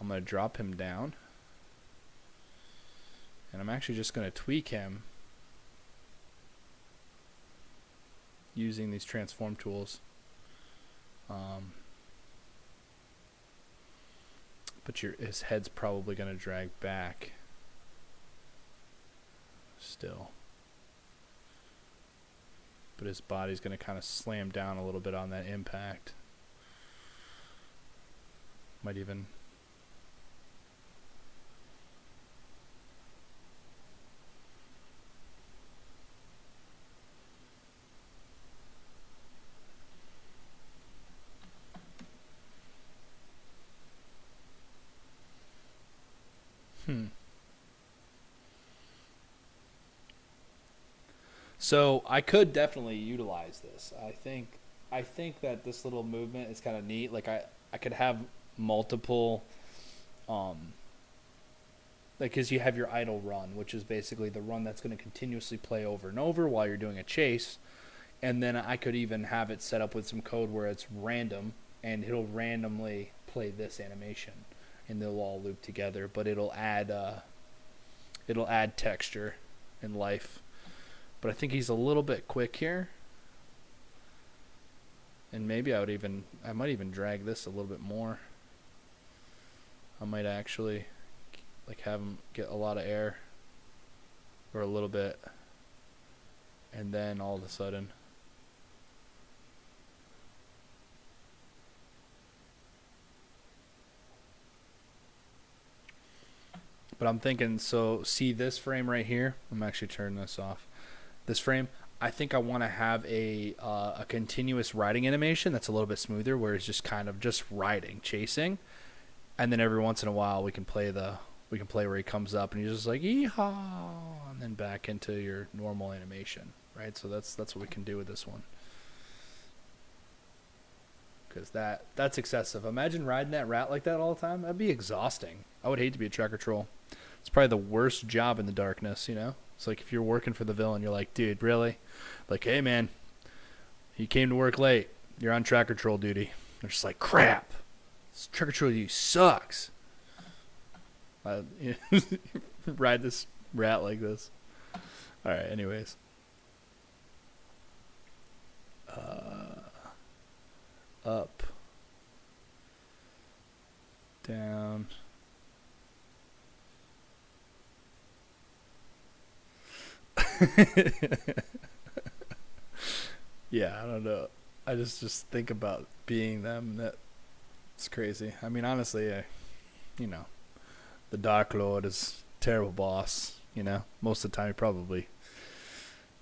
I'm going to drop him down. And I'm actually just going to tweak him using these transform tools. But his head's probably going to drag back still. But his body's going to kind of slam down a little bit on that impact. Might even... So I could definitely utilize this. I think that this little movement is kind of neat. Like I could have multiple, like because you have your idle run, which is basically the run that's going to continuously play over and over while you're doing a chase. And then I could even have it set up with some code where it's random and it'll randomly play this animation, and they'll all loop together. But it'll add texture and life. But I think he's a little bit quick here. And maybe I might even drag this a little bit more. I might actually like have him get a lot of air or a little bit, and then all of a sudden but I'm thinking, so see this frame right here, I'm actually turning this off. This frame, I think I want to have a continuous riding animation that's a little bit smoother, where it's just kind of just riding, chasing, and then every once in a while we can play where he comes up and he's just like yeehaw, and then back into your normal animation, right? So that's what we can do with this one, because that's excessive. Imagine riding that rat like that all the time. That'd be exhausting. I would hate to be a tracker troll. It's probably the worst job in the darkness, you know? It's like if you're working for the villain, you're like, dude, really? Like, hey, man, you came to work late. You're on tracker troll duty. They're just like, crap. This tracker troll duty sucks. Ride this rat like this. All right, anyways. Up. Down. Yeah, I don't know. I just think about being them. That's crazy. I mean, honestly, the Dark Lord is a terrible boss. You know, most of the time,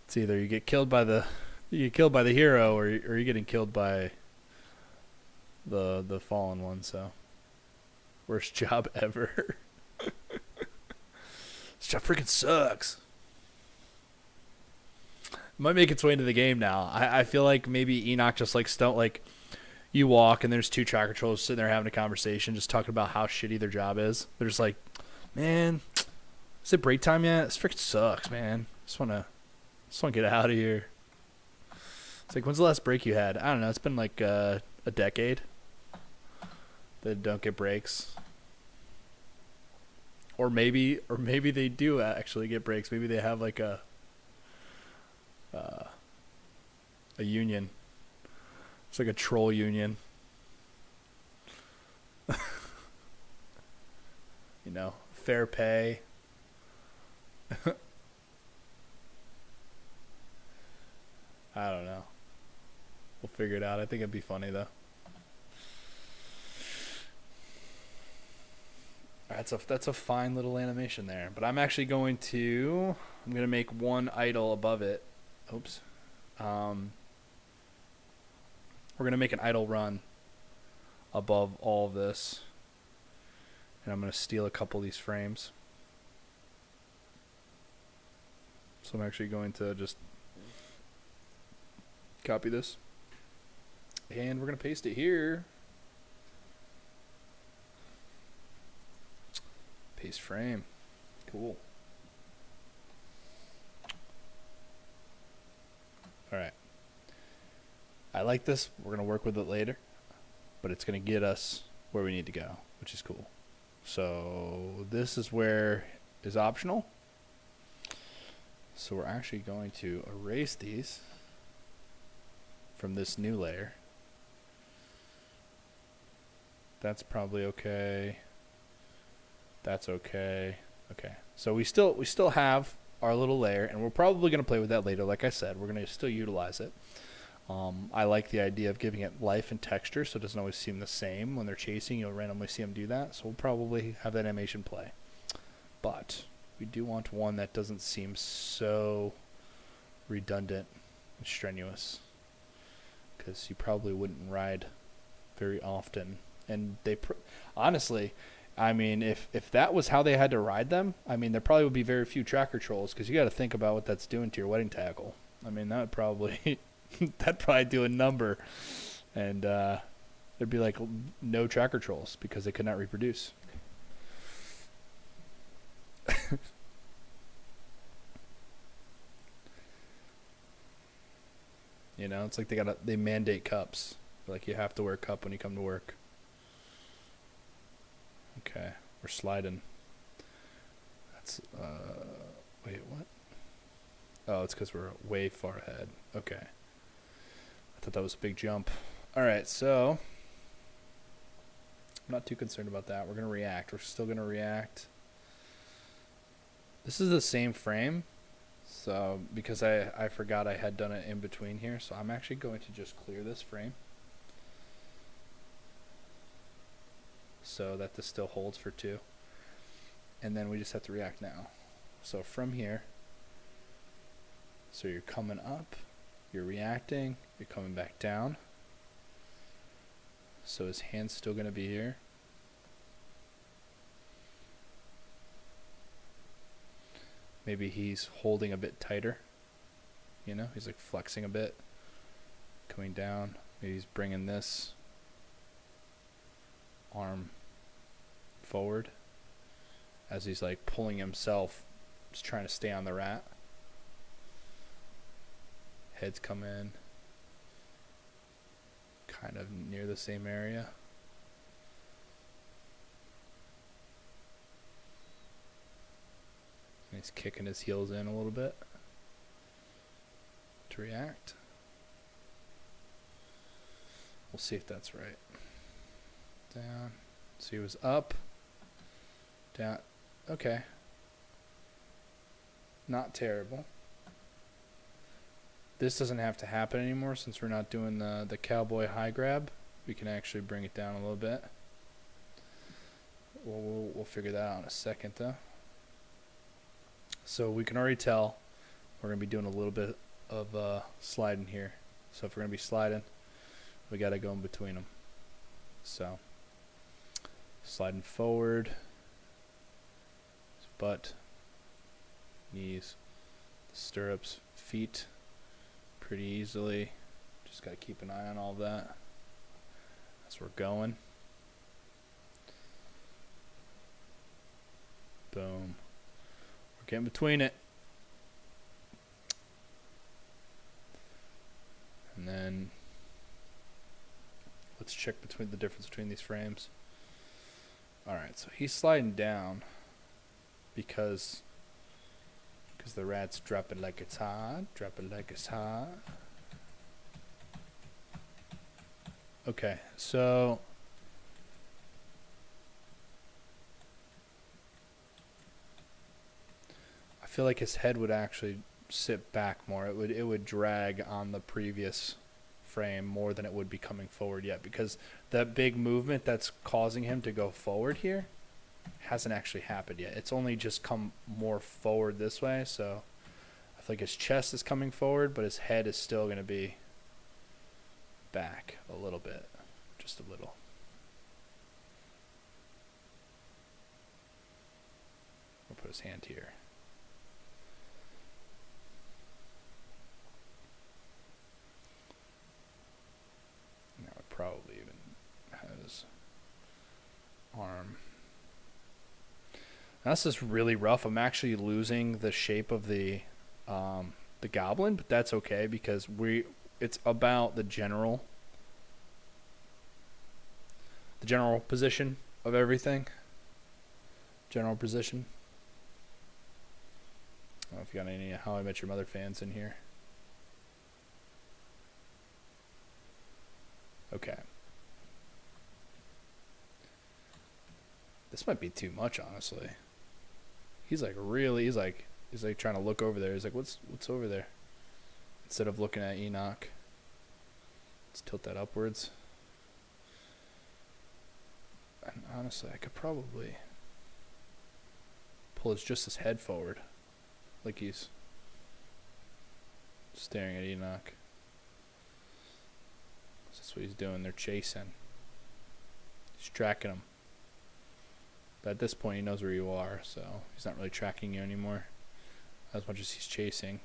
it's either you get killed by the hero, or you're getting killed by the fallen one. So, worst job ever. This job freaking sucks. might make its way into the game now. I feel like maybe Enoch just like you walk and there's two tracker trolls sitting there having a conversation, just talking about how shitty their job is. They're just like, man, is it break time yet? This freaking sucks, man. Just wanna get out of here. It's like, when's the last break you had? I don't know. It's been like a decade. They don't get breaks. Or maybe they do actually get breaks. Maybe they have like a union. It's like a troll union. You know, fair pay. I don't know. We'll figure it out. I think it'd be funny though. That's a fine little animation there. But I'm actually going to make one idle above it. Oops. We're gonna make an idle run above all of this. And I'm gonna steal a couple of these frames. So I'm actually going to just copy this. And we're gonna paste it here. Paste frame. Cool. Alright. I like this. We're going to work with it later. But it's going to get us where we need to go, which is cool. So this is where is optional. So we're actually going to erase these from this new layer. That's probably okay. That's okay. Okay. So we still have our little layer, and we're probably going to play with that later. Like I said, we're going to still utilize it. I like the idea of giving it life and texture, so it doesn't always seem the same. When they're chasing, you'll randomly see them do that. So we'll probably have that animation play. But we do want one that doesn't seem so redundant and strenuous, because you probably wouldn't ride very often. And they honestly, I mean, if that was how they had to ride them, I mean, there probably would be very few tracker trolls, because you got to think about what that's doing to your wedding tackle. I mean, that would probably that'd probably do a number, and there'd be like no tracker trolls because they could not reproduce. You know, it's like they mandate cups. Like, you have to wear a cup when you come to work. Okay, we're sliding. That's wait, what? Oh, it's because we're way far ahead. Okay, I thought that was a big jump. All right, so I'm not too concerned about that. We're gonna react. We're still gonna react. This is the same frame, so because I forgot I had done it in between here, so I'm actually going to just clear this frame so that this still holds for 2, and then we just have to react now. So from here, so you're coming up, you're reacting, you're coming back down. So his hand's still going to be here. Maybe he's holding a bit tighter. You know, he's like flexing a bit, coming down. Maybe he's bringing this arm forward as he's like pulling himself, just trying to stay on the rat. Heads come in kind of near the same area. And he's kicking his heels in a little bit to react. We'll see if that's right. Down. So he was up, down. Okay. Not terrible. This doesn't have to happen anymore since we're not doing the cowboy high grab. We can actually bring it down a little bit. We'll figure that out in a second though. So we can already tell we're going to be doing a little bit of sliding here. So if we're going to be sliding, we got to go in between them. So sliding forward, butt, knees, stirrups, feet, pretty easily. Just got to keep an eye on all of that as we're going. Boom. We're getting between it. And then let's check between the difference between these frames. All right, so he's sliding down because the rat's dropping like it's hot, dropping like it's hot. Okay, so I feel like his head would actually sit back more. It would drag on the previous frame more than it would be coming forward yet, because that big movement that's causing him to go forward here hasn't actually happened yet. It's only just come more forward this way, so I feel like his chest is coming forward, but his head is still going to be back a little bit, just a little. We'll put his hand here. Now it probably even has arm. Now this is really rough. I'm actually losing the shape of the goblin, but that's okay because it's about the general position of everything. General position. I don't know if you got any How I Met Your Mother fans in here. Okay. This might be too much, honestly. He's like trying to look over there. He's like, what's over there? Instead of looking at Enoch. Let's tilt that upwards. And honestly, I could probably pull just his head forward. Like he's staring at Enoch. That's what he's doing. They're chasing. He's tracking him. But at this point, he knows where you are, so he's not really tracking you anymore as much as he's chasing.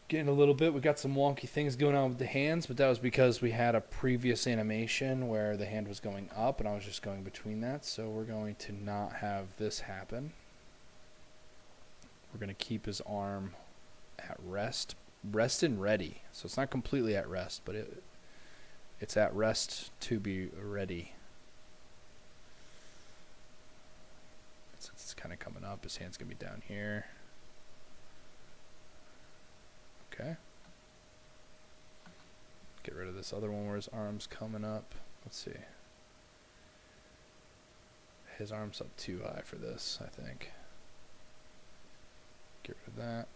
Getting a little bit, we got some wonky things going on with the hands, but that was because we had a previous animation where the hand was going up and I was just going between that, so we're going to not have this happen. We're going to keep his arm at rest and ready. So it's not completely at rest, but it's at rest to be ready. Since it's kind of coming up, his hand's going to be down here. Okay. Get rid of this other one where his arm's coming up. Let's see. His arm's up too high for this, I think. Get rid of that.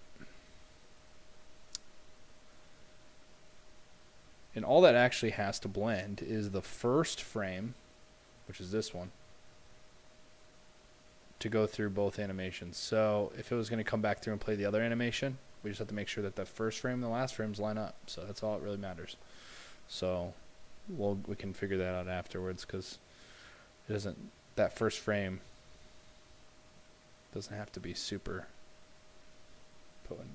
And all that actually has to blend is the first frame, which is this one, to go through both animations. So if it was going to come back through and play the other animation, we just have to make sure that the first frame and the last frames line up. So that's all that really matters. So we can figure that out afterwards, because it doesn't, that first frame doesn't have to be super potent.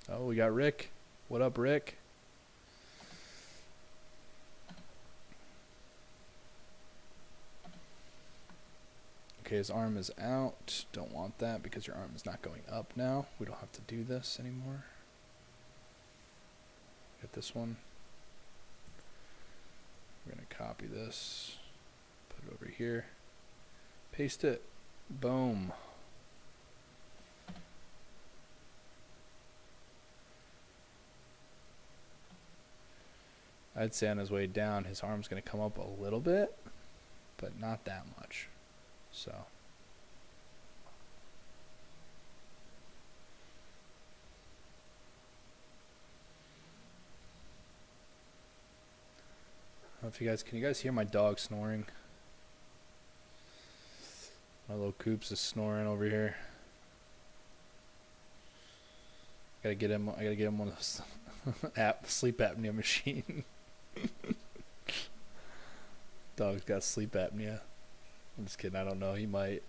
Oh, we got Rick. What up, Rick? Okay, his arm is out. Don't want that because your arm is not going up now. We don't have to do this anymore. Get this one. We're going to copy this. Put it over here. Paste it. Boom. I'd say on his way down, his arm's going to come up a little bit, but not that much. So. I don't know if you guys, can you guys hear my dog snoring? My little Coops is snoring over here. I gotta get him on a sleep apnea machine. Dog's got sleep apnea. I'm just kidding. I don't know. He might.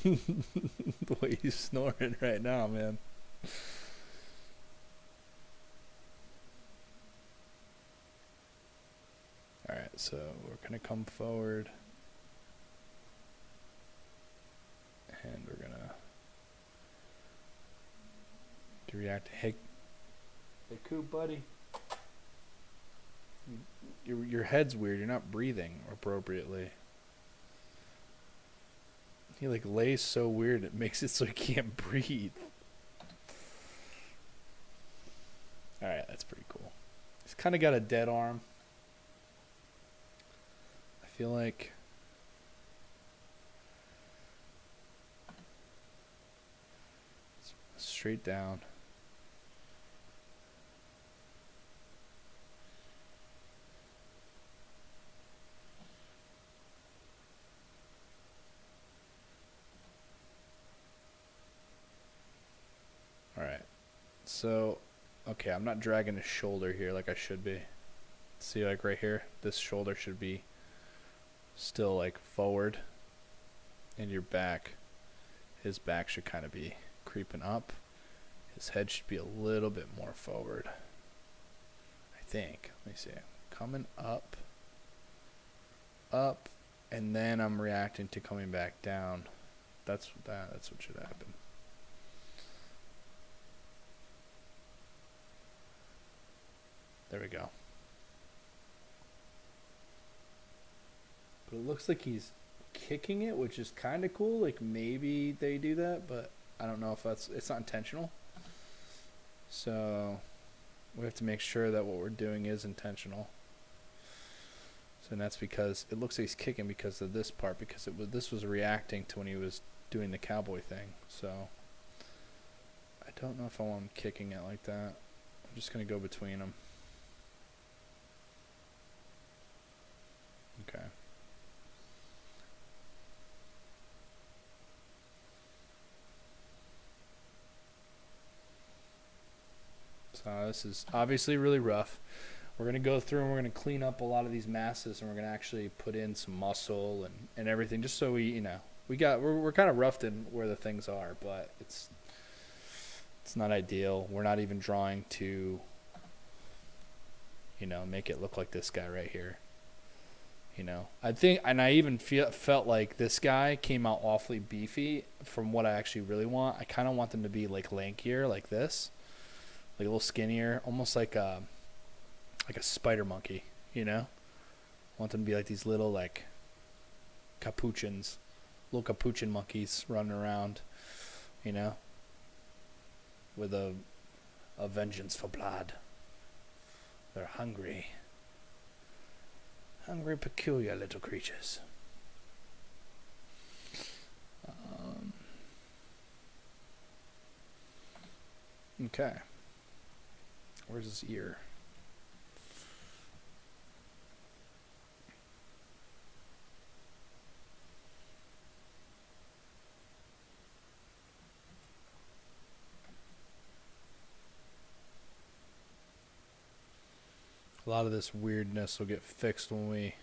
The way he's snoring right now, man. Alright, so we're going to come forward. And we're going to react. Hey, Coop, buddy. Your head's weird. You're not breathing appropriately. He like lays so weird it makes it so he can't breathe. Alright, that's pretty cool. He's kind of got a dead arm. I feel like straight down. Alright, so, okay, I'm not dragging his shoulder here like I should be. See, like right here, this shoulder should be still like forward, and your back, his back should kind of be creeping up. His head should be a little bit more forward, I think. Let me see. Coming up, and then I'm reacting to coming back down. That's what should happen. There we go. But it looks like he's kicking it, which is kind of cool. Like maybe they do that, but I don't know if it's not intentional. So we have to make sure that what we're doing is intentional. So that's because it looks like he's kicking because of this part, because this was reacting to when he was doing the cowboy thing. So I don't know if I want him kicking it like that. I'm just going to go between them. Okay. So this is obviously really rough. We're going to go through and we're going to clean up a lot of these masses, and we're going to actually put in some muscle and everything, just so we're kind of roughed in where the things are, but it's not ideal. We're not even drawing to, make it look like this guy right here. I think, and I even felt like this guy came out awfully beefy from what I actually really want. I kind of want them to be like lankier, like this, like a little skinnier, almost like a spider monkey, I want them to be like these little like capuchins, little capuchin monkeys running around, with a vengeance for blood. They're hungry. Hungry, peculiar little creatures. Okay. Where's his ear? A lot of this weirdness will get fixed when we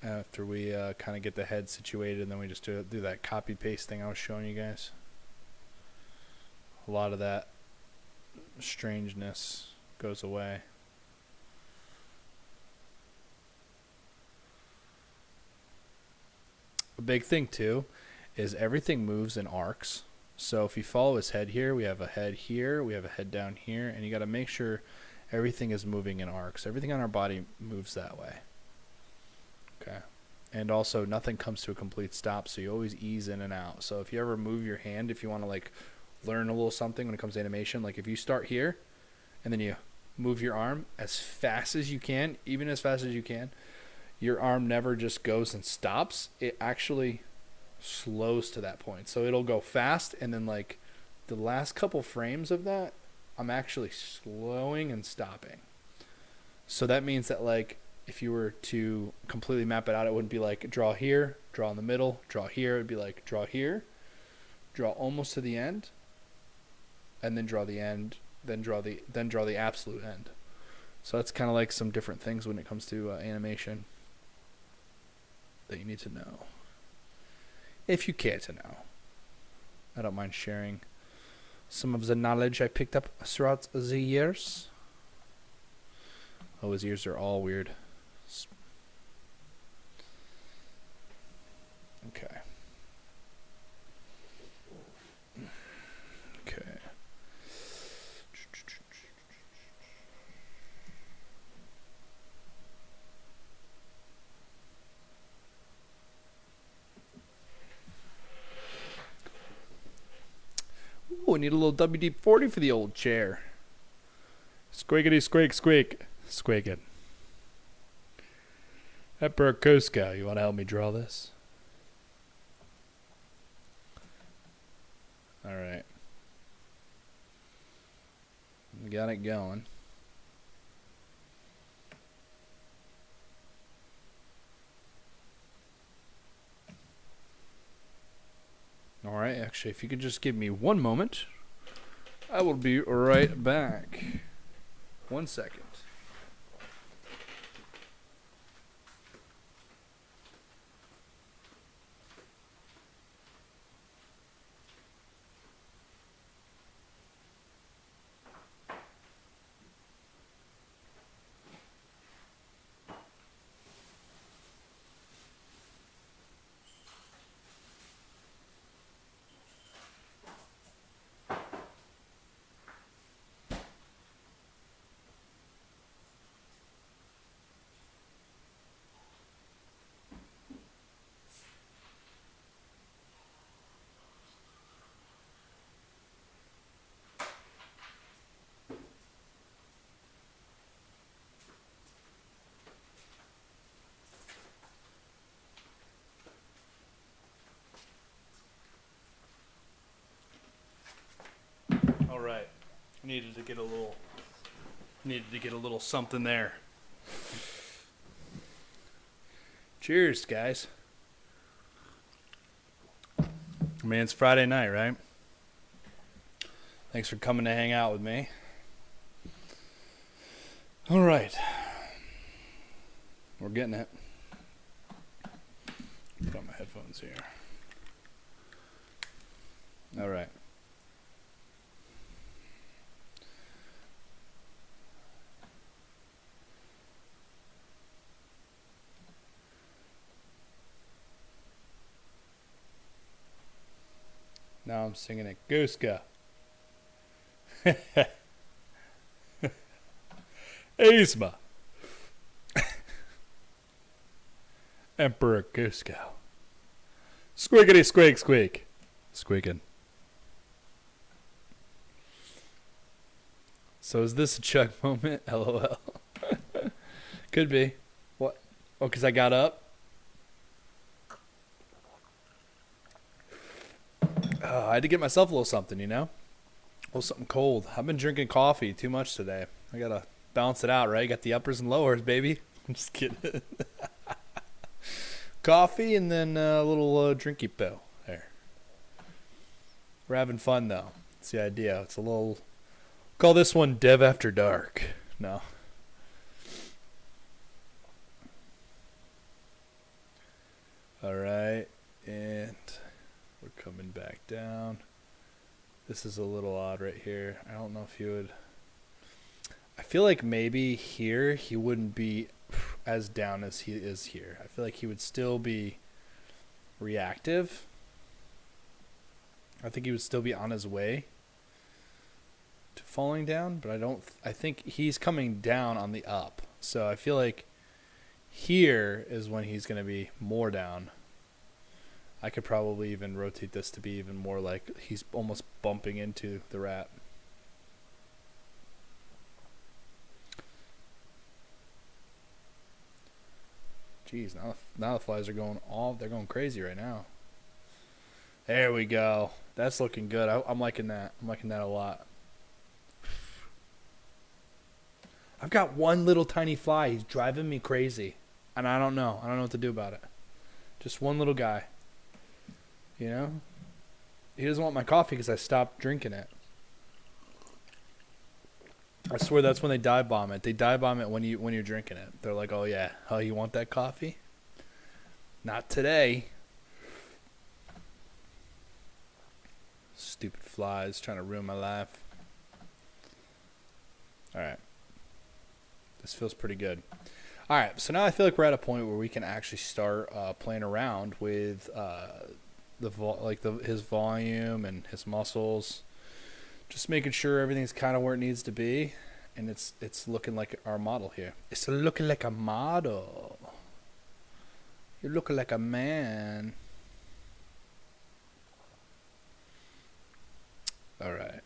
after we kind of get the head situated, and then we just do that copy paste thing I was showing you guys. A lot of that strangeness goes away. A big thing too is everything moves in arcs. So if you follow his head here, we have a head here, we have a head down here, and you got to make sure everything is moving in arcs. Everything on our body moves that way. Okay. And also nothing comes to a complete stop, so you always ease in and out. So if you ever move your hand, if you want to like learn a little something when it comes to animation, like if you start here and then you move your arm as fast as you can, even as fast as you can, your arm never just goes and stops. It actually slows to that point. So it'll go fast, and then like the last couple frames of that, I'm actually slowing and stopping. So that means that like if you were to completely map it out, it wouldn't be like draw here, draw in the middle, draw here. It'd be like draw here, draw almost to the end, and then draw the end then draw the absolute end. So that's kind of like some different things when it comes to animation that you need to know, if you care to know. I don't mind sharing some of the knowledge I picked up throughout the years. Oh, his ears are all weird. Okay. Okay. Ooh, I need a little WD-40 for the old chair. Squeakity squeak squeak. Squeaking. Emperor Cusco, you want to help me draw this? Alright. Got it going. Alright, actually, if you could just give me one moment, I will be right back. 1 second. All right, needed to get a little something there. Cheers, guys. I mean, it's Friday night, right? Thanks for coming to hang out with me. All right, we're getting it. Put on my headphones here. All right. Now I'm singing it. Gooska. Yzma. Emperor Cusco. Squiggity squeak squeak. Squeaking. So is this a Chuck moment? LOL. Could be. What? Oh, because I got up? I had to get myself a little something, you know? A little something cold. I've been drinking coffee too much today. I gotta balance it out, right? Got the uppers and lowers, baby. I'm just kidding. Coffee and then a little drinky pill. There. We're having fun, though. That's the idea. It's a little... Call this one Dev After Dark. No. All right. And... we're coming back down. This is a little odd right here. I don't know if you would... I feel like maybe here he wouldn't be as down as he is here. I feel like he would still be reactive. I think he would still be on his way to falling down, but I think he's coming down on the up. So I feel like here is when he's going to be more down. I could probably even rotate this to be even more like he's almost bumping into the rat. Jeez, now the flies are going off. They're going crazy right now. There we go. That's looking good. I'm liking that. I'm liking that a lot. I've got one little tiny fly. He's driving me crazy. And I don't know. I don't know what to do about it. Just one little guy. You know? He doesn't want my coffee because I stopped drinking it. I swear that's when they dive bomb it. They dive bomb it when you're drinking it. They're like, oh yeah, oh you want that coffee? Not today. Stupid flies trying to ruin my life. All right, this feels pretty good. All right, so now I feel like we're at a point where we can actually start playing around with his volume and his muscles, just making sure everything's kind of where it needs to be, and it's looking like our model here. It's looking like a model. You're looking like a man. All right.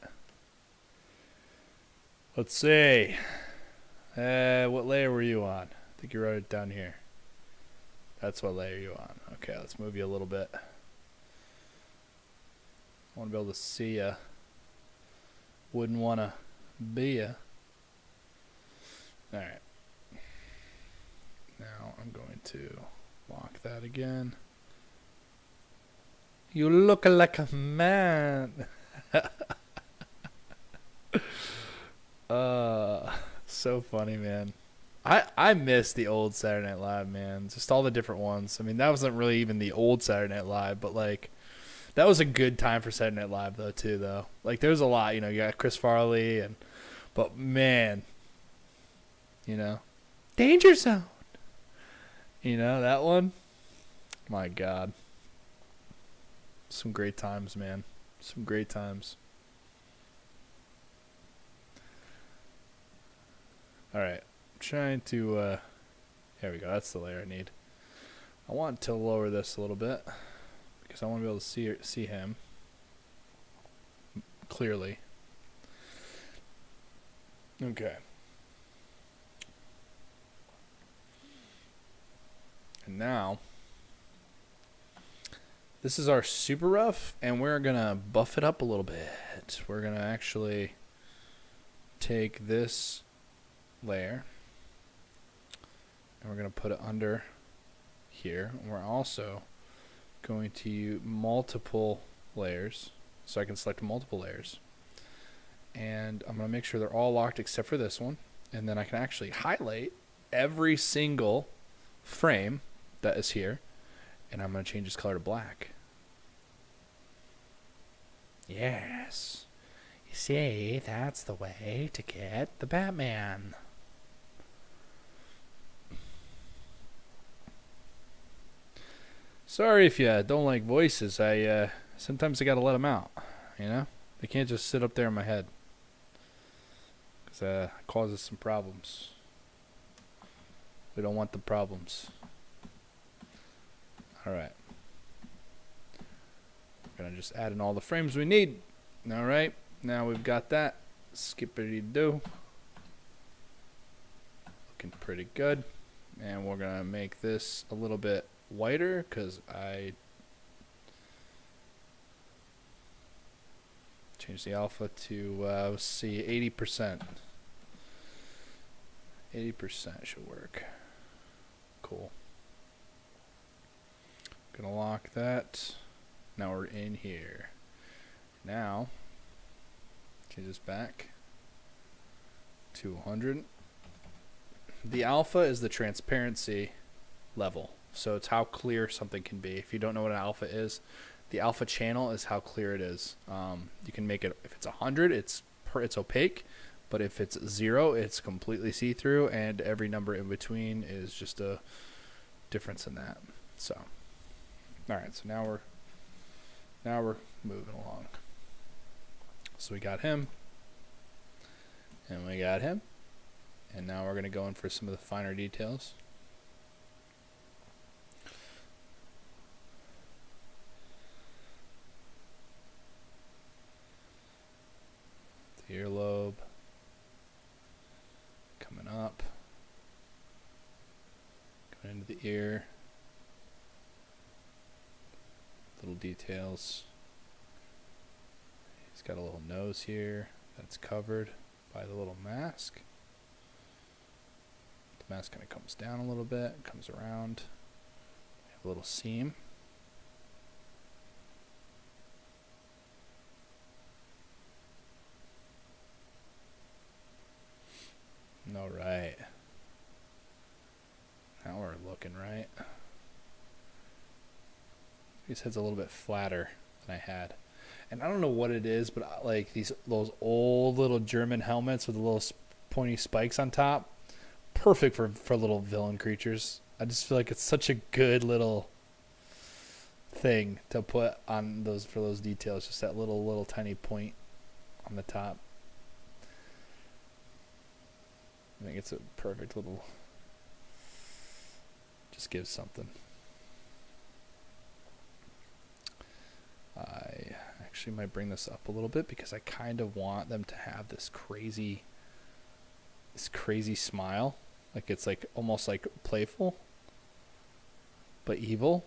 Let's see. What layer were you on? I think you wrote it down here. That's what layer you're on. Okay, let's move you a little bit. I want to be able to see ya. Wouldn't want to be ya. Alright. Now I'm going to lock that again. You look like a man. So funny, man. I miss the old Saturday Night Live, man. Just all the different ones. I mean, that wasn't really even the old Saturday Night Live, but like that was a good time for Saturday Night Live though too though. Like there was a lot, you got Chris Farley but man, Danger Zone. That one? My God. Some great times, man. Some great times. All right. Trying to there we go. That's the layer I need. I want to lower this a little bit because I want to be able to see him clearly. Okay. And now this is our super rough, and we're gonna buff it up a little bit. We're gonna actually take this layer and we're going to put it under here. And we're also going to use multiple layers, so I can select multiple layers. And I'm going to make sure they're all locked except for this one. And then I can actually highlight every single frame that is here. And I'm going to change this color to black. Yes. You see, that's the way to get the Batman. Sorry if you don't like voices. Sometimes I gotta let them out. They can't just sit up there in my head, because it causes some problems. We don't want the problems. All right. We're gonna just add in all the frames we need. All right. Now we've got that. Skippity-doo. Looking pretty good. And we're gonna make this a little bit whiter because I changed the alpha to let's see, 80%. 80% should work. Cool. Gonna lock that. Now we're in here. Now change this back to 100. The alpha is the transparency level. So it's how clear something can be. If you don't know what an alpha is, the alpha channel is how clear it is. You can make it, if it's 100, it's opaque, but if it's 0, it's completely see-through, and every number in between is just a difference in that. So, all right. So now we're moving along. So we got him, and we got him, and now we're going to go in for some of the finer details. Earlobe coming up, going into the ear, little details. He's got a little nose here that's covered by the little mask. The mask kind of comes down a little bit, comes around, a little seam. His head's a little bit flatter than I had. And I don't know what it is, but like those old little German helmets with the little pointy spikes on top, perfect for little villain creatures. I just feel like it's such a good little thing to put on those for those details. Just that little tiny point on the top. I think it's a perfect little. Just gives something. I actually might bring this up a little bit because I kind of want them to have this crazy smile. Like it's like almost like playful, but evil.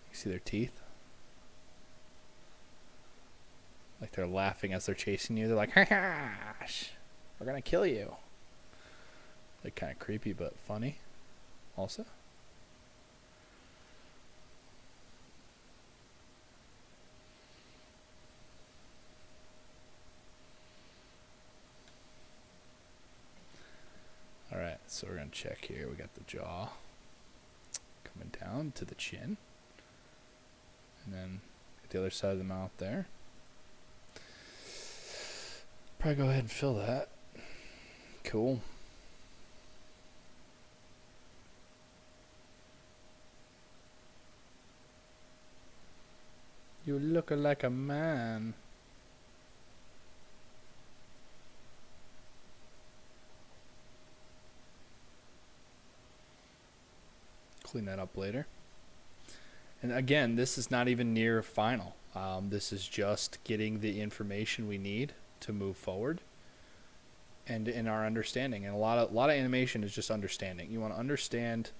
You see their teeth? Like they're laughing as they're chasing you. They're like, ha ha, we're gonna kill you. Like kind of creepy but funny also. Alright, so we're going to check here. We got the jaw coming down to the chin. And then the other side of the mouth there. Probably go ahead and fill that. Cool. You look like a man. Clean that up later. And again, this is not even near final. This is just getting the information we need to move forward and in our understanding. And a lot of animation is just understanding. You want to understand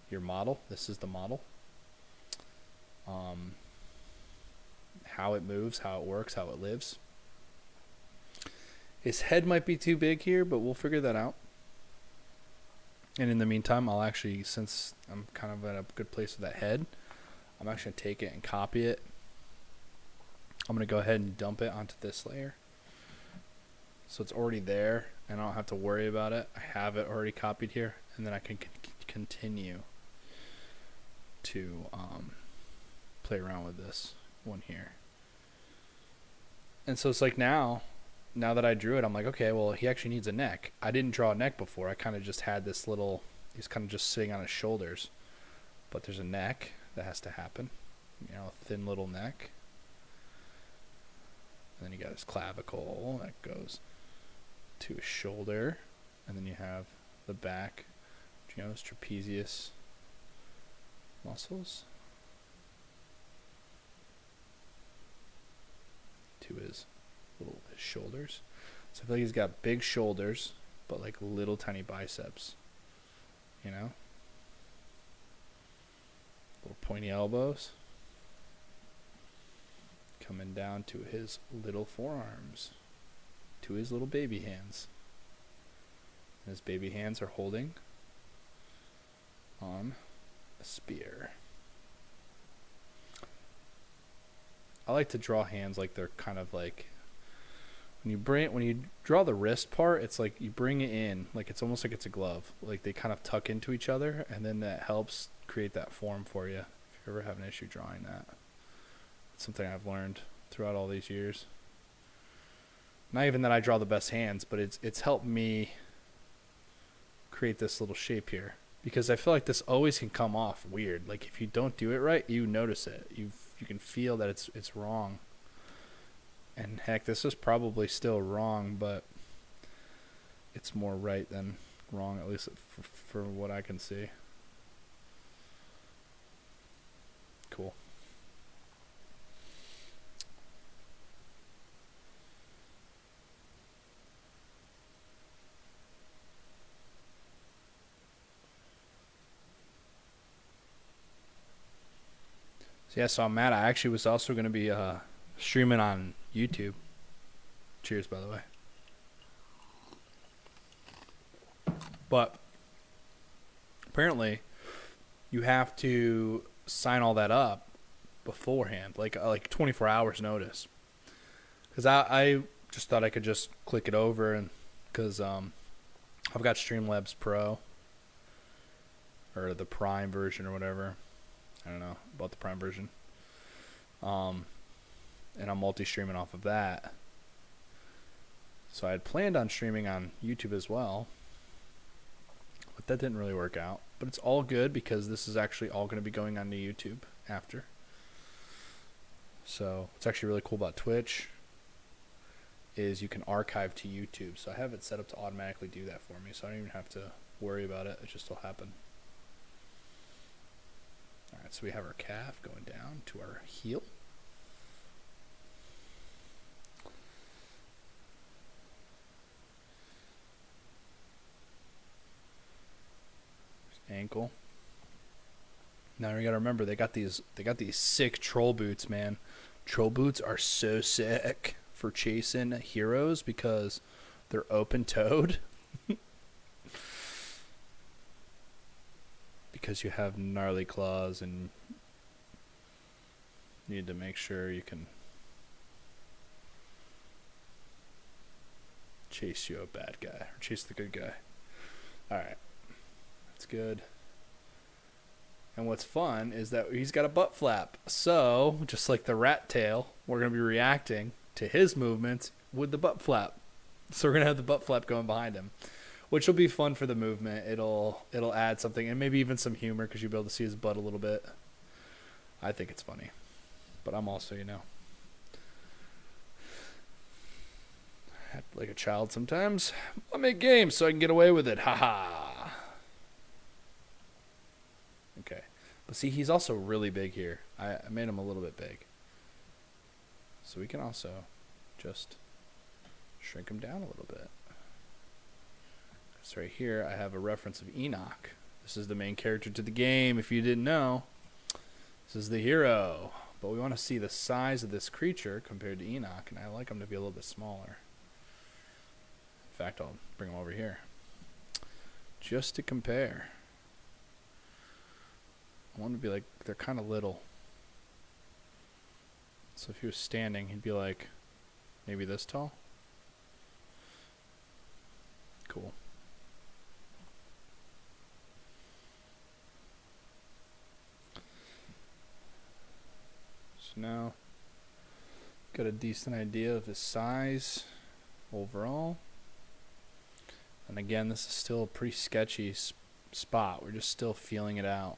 your model. This is the model. How it moves, how it works, how it lives. His head might be too big here, but we'll figure that out. And in the meantime, I'll actually, since I'm kind of at a good place with that head, I'm actually going to take it and copy it. I'm going to go ahead and dump it onto this layer. So it's already there, and I don't have to worry about it. I have it already copied here, and then I can continue to play around with this one here. And so it's like now that I drew it, I'm like, okay, well, he actually needs a neck. I didn't draw a neck before. I kind of just had this little, he's kind of just sitting on his shoulders. But there's a neck that has to happen. You know, a thin little neck. And then you got his clavicle that goes to his shoulder. And then you have the back, you know, his trapezius muscles. To his shoulders. So I feel like he's got big shoulders, but like little tiny biceps. You know? Little pointy elbows. Coming down to his little forearms. To his little baby hands. And his baby hands are holding on a spear. I like to draw hands like they're kind of like when you draw the wrist part, it's like you bring it in like it's almost like it's a glove. Like they kind of tuck into each other, and then that helps create that form for you. If you ever have an issue drawing that, it's something I've learned throughout all these years. Not even that I draw the best hands, but it's helped me create this little shape here, because I feel like this always can come off weird. Like if you don't do it right, you notice it. You can feel that it's wrong. And heck, this is probably still wrong, but it's more right than wrong, at least for what I can see. Cool. So yeah, so I'm mad. I actually was also going to be streaming on YouTube. Cheers, by the way. But apparently, you have to sign all that up beforehand, like 24 hours notice. Because I just thought I could just click it over, and because I've got Streamlabs Pro or the Prime version or whatever. I don't know, bought the Prime version. And I'm multi-streaming off of that. So I had planned on streaming on YouTube as well, but that didn't really work out. But it's all good because this is actually all going to be going on to YouTube after. So what's actually really cool about Twitch is you can archive to YouTube. So I have it set up to automatically do that for me, so I don't even have to worry about it. It just will happen. All right, so we have our calf going down to our heel. Ankle. Now we gotta remember they got these sick troll boots, man. Troll boots are so sick for chasing heroes because they're open-toed. Because you have gnarly claws and you need to make sure you can chase you a bad guy or chase the good guy. Alright. That's good. And what's fun is that he's got a butt flap. So, just like the rat tail, we're going to be reacting to his movements with the butt flap. So we're going to have the butt flap going behind him, which will be fun for the movement. It'll add something and maybe even some humor because you'll be able to see his butt a little bit. I think it's funny. But I'm also, act like a child sometimes. I make games so I can get away with it. Haha. Okay. But see, he's also really big here. I made him a little bit big. So we can also just shrink him down a little bit. So right here, I have a reference of Enoch. This is the main character to the game, if you didn't know. This is the hero. But we want to see the size of this creature compared to Enoch, and I like him to be a little bit smaller. In fact, I'll bring him over here. Just to compare. I want to be like, they're kind of little. So if he was standing, he'd be like, maybe this tall? Cool. So now, got a decent idea of his size overall. And again, this is still a pretty sketchy spot. We're just still feeling it out.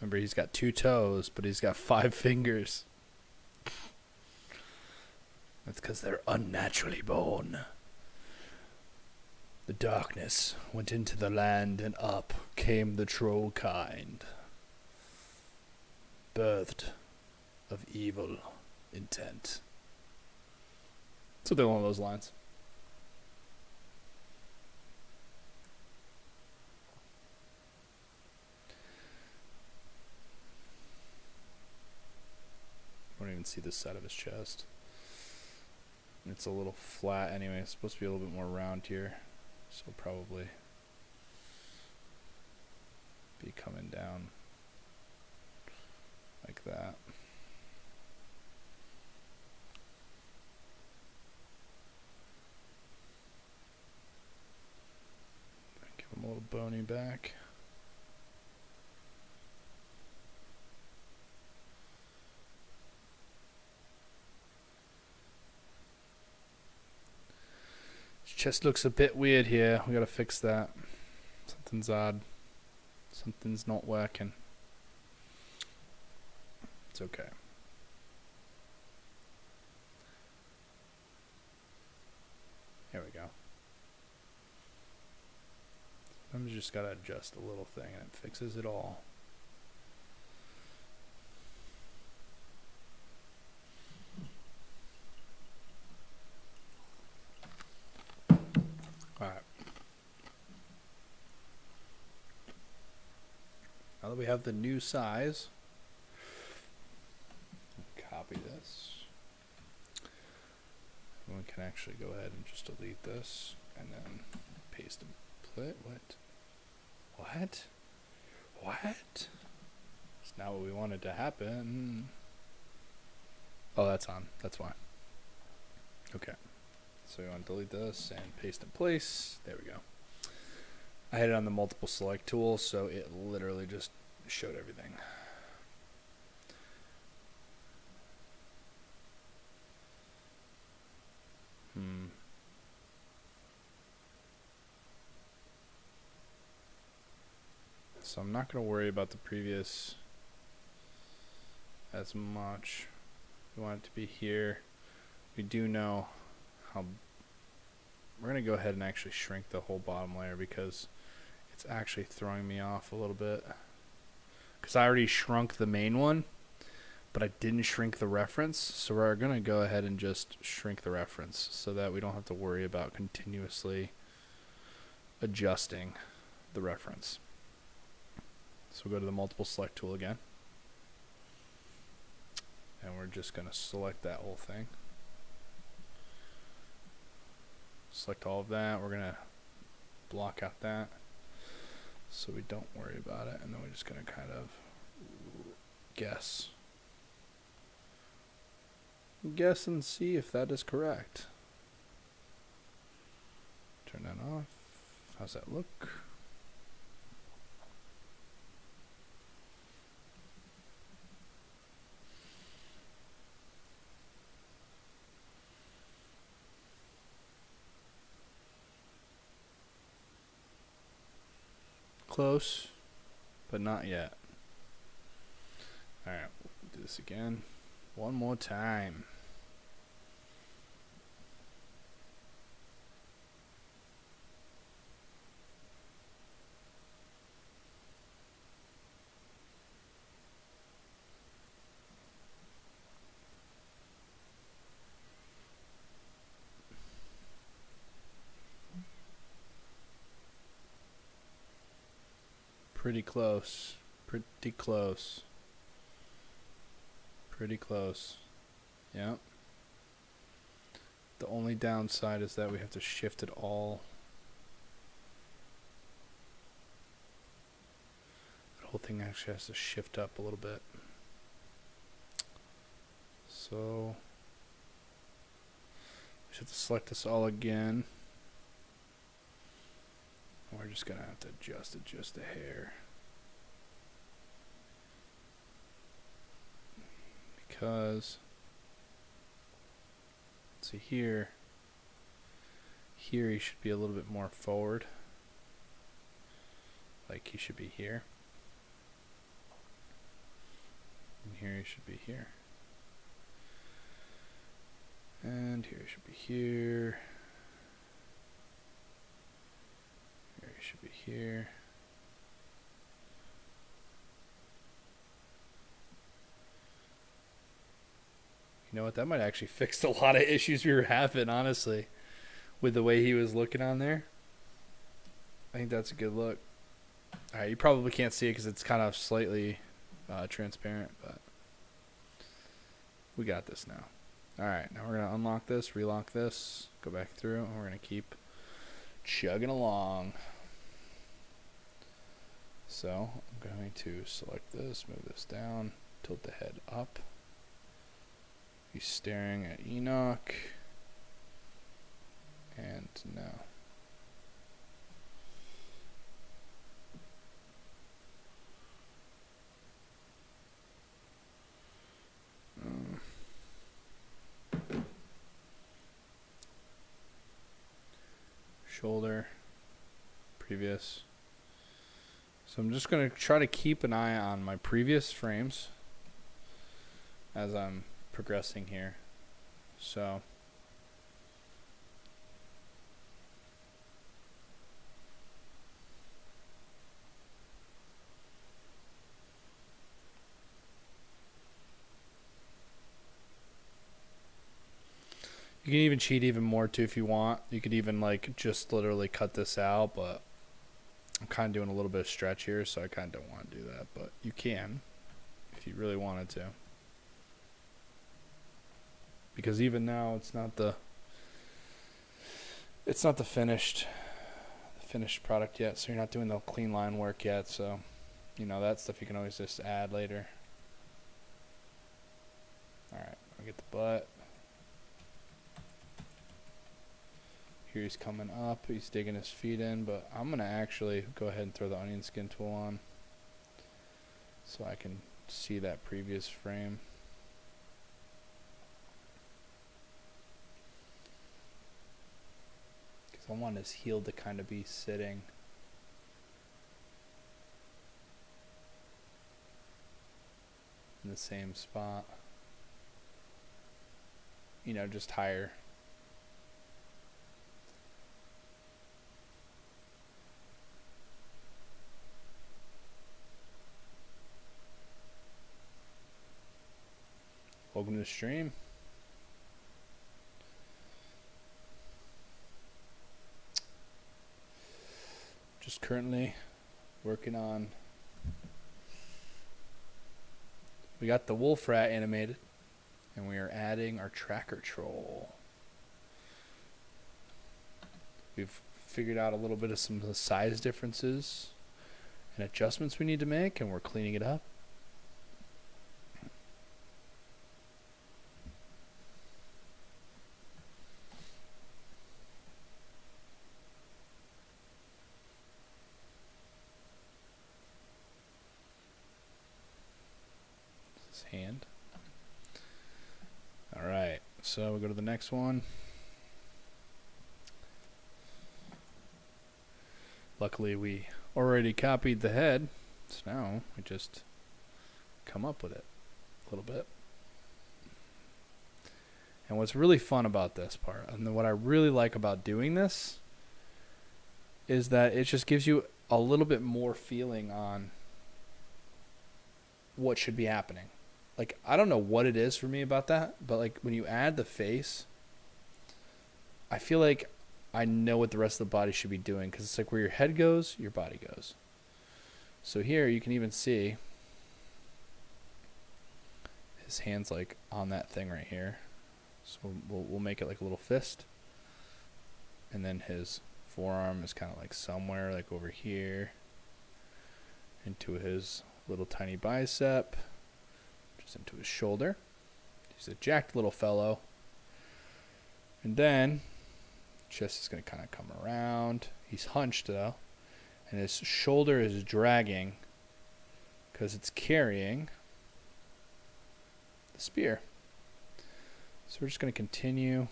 Remember, he's got 2 toes, but he's got 5 fingers. That's because they're unnaturally born. The darkness went into the land, and up came the troll kind, birthed of evil intent. Something along those lines. I don't even see this side of his chest. It's a little flat anyway. It's supposed to be a little bit more round here. So probably be coming down like that. Give him a little bony back. Chest looks a bit weird here. We gotta fix that. Something's odd. Something's not working. It's okay. Here we go. Sometimes you just gotta adjust a little thing and it fixes it all. Alright. Now that we have the new size, copy this. We can actually go ahead and just delete this and then paste and play. What? It's not what we wanted to happen. Oh, that's on. That's why. Okay. So we want to delete this and paste in place. There we go. I had it on the multiple select tool, so it literally just showed everything. So I'm not going to worry about the previous as much. We want it to be here. We do know how. We're going to go ahead and actually shrink the whole bottom layer because it's actually throwing me off a little bit. Because I already shrunk the main one, but I didn't shrink the reference. So we're going to go ahead and just shrink the reference so that we don't have to worry about continuously adjusting the reference. So we'll go to the multiple select tool again. And we're just going to select that whole thing. Select all of that. We're going to block out that so we don't worry about it. And then we're just going to kind of guess. Guess and see if that is correct. Turn that off. How's that look? Close, but not yet. Alright, we'll do this again. One more time. Pretty close. Pretty close. Pretty close. Yep. The only downside is that we have to shift it all. The whole thing actually has to shift up a little bit. So we should have to select this all again. We're just going to have to adjust it just a hair. Because, let's see here. Here he should be a little bit more forward. Like he should be here. And here he should be here. And here he should be here. Here he should be here. You know what? That might actually fix a lot of issues we were having, honestly, with the way he was looking on there. I think that's a good look. All right, you probably can't see it because it's kind of slightly transparent, but we got this now. All right, now we're going to unlock this, relock this, go back through, and we're going to keep chugging along. So I'm going to select this, move this down, tilt the head up. He's staring at Enoch. And now. Shoulder. Previous. So I'm just going to try to keep an eye on my previous frames as I'm progressing here. So you can even cheat even more too if you want. You could even like just literally cut this out, but I'm kind of doing a little bit of stretch here, so I kind of don't want to do that, but you can if you really wanted to. Because even now it's not the finished product yet, so you're not doing the clean line work yet, so you know that stuff you can always just add later. Alright, We get the butt. Here he's coming up. He's digging his feet in, but I'm going to actually go ahead and throw the onion skin tool on so I can see that previous frame. Because I want his heel to kind of be sitting in the same spot. You know, just higher. Welcome to the stream. Just currently working on. We got the wolf rat animated, and we are adding our tracker troll. We've figured out a little bit of some of the size differences and adjustments we need to make, and we're cleaning it up. Hand. All right, so we go to the next one. Luckily, we already copied the head, so now we just come up with it a little bit. And what's really fun about this part, and what I really like about doing this, is that it just gives you a little bit more feeling on what should be happening. Like, I don't know what it is for me about that, but like when you add the face, I feel like I know what the rest of the body should be doing, because it's like where your head goes, your body goes. So here you can even see his hand's like on that thing right here. So we'll make it like a little fist, and then his forearm is kind of like somewhere like over here into his little tiny bicep. Into his shoulder. He's a jacked little fellow. And then chest is going to kind of come around. He's hunched though, and his shoulder is dragging because it's carrying the spear. So we're just going to continue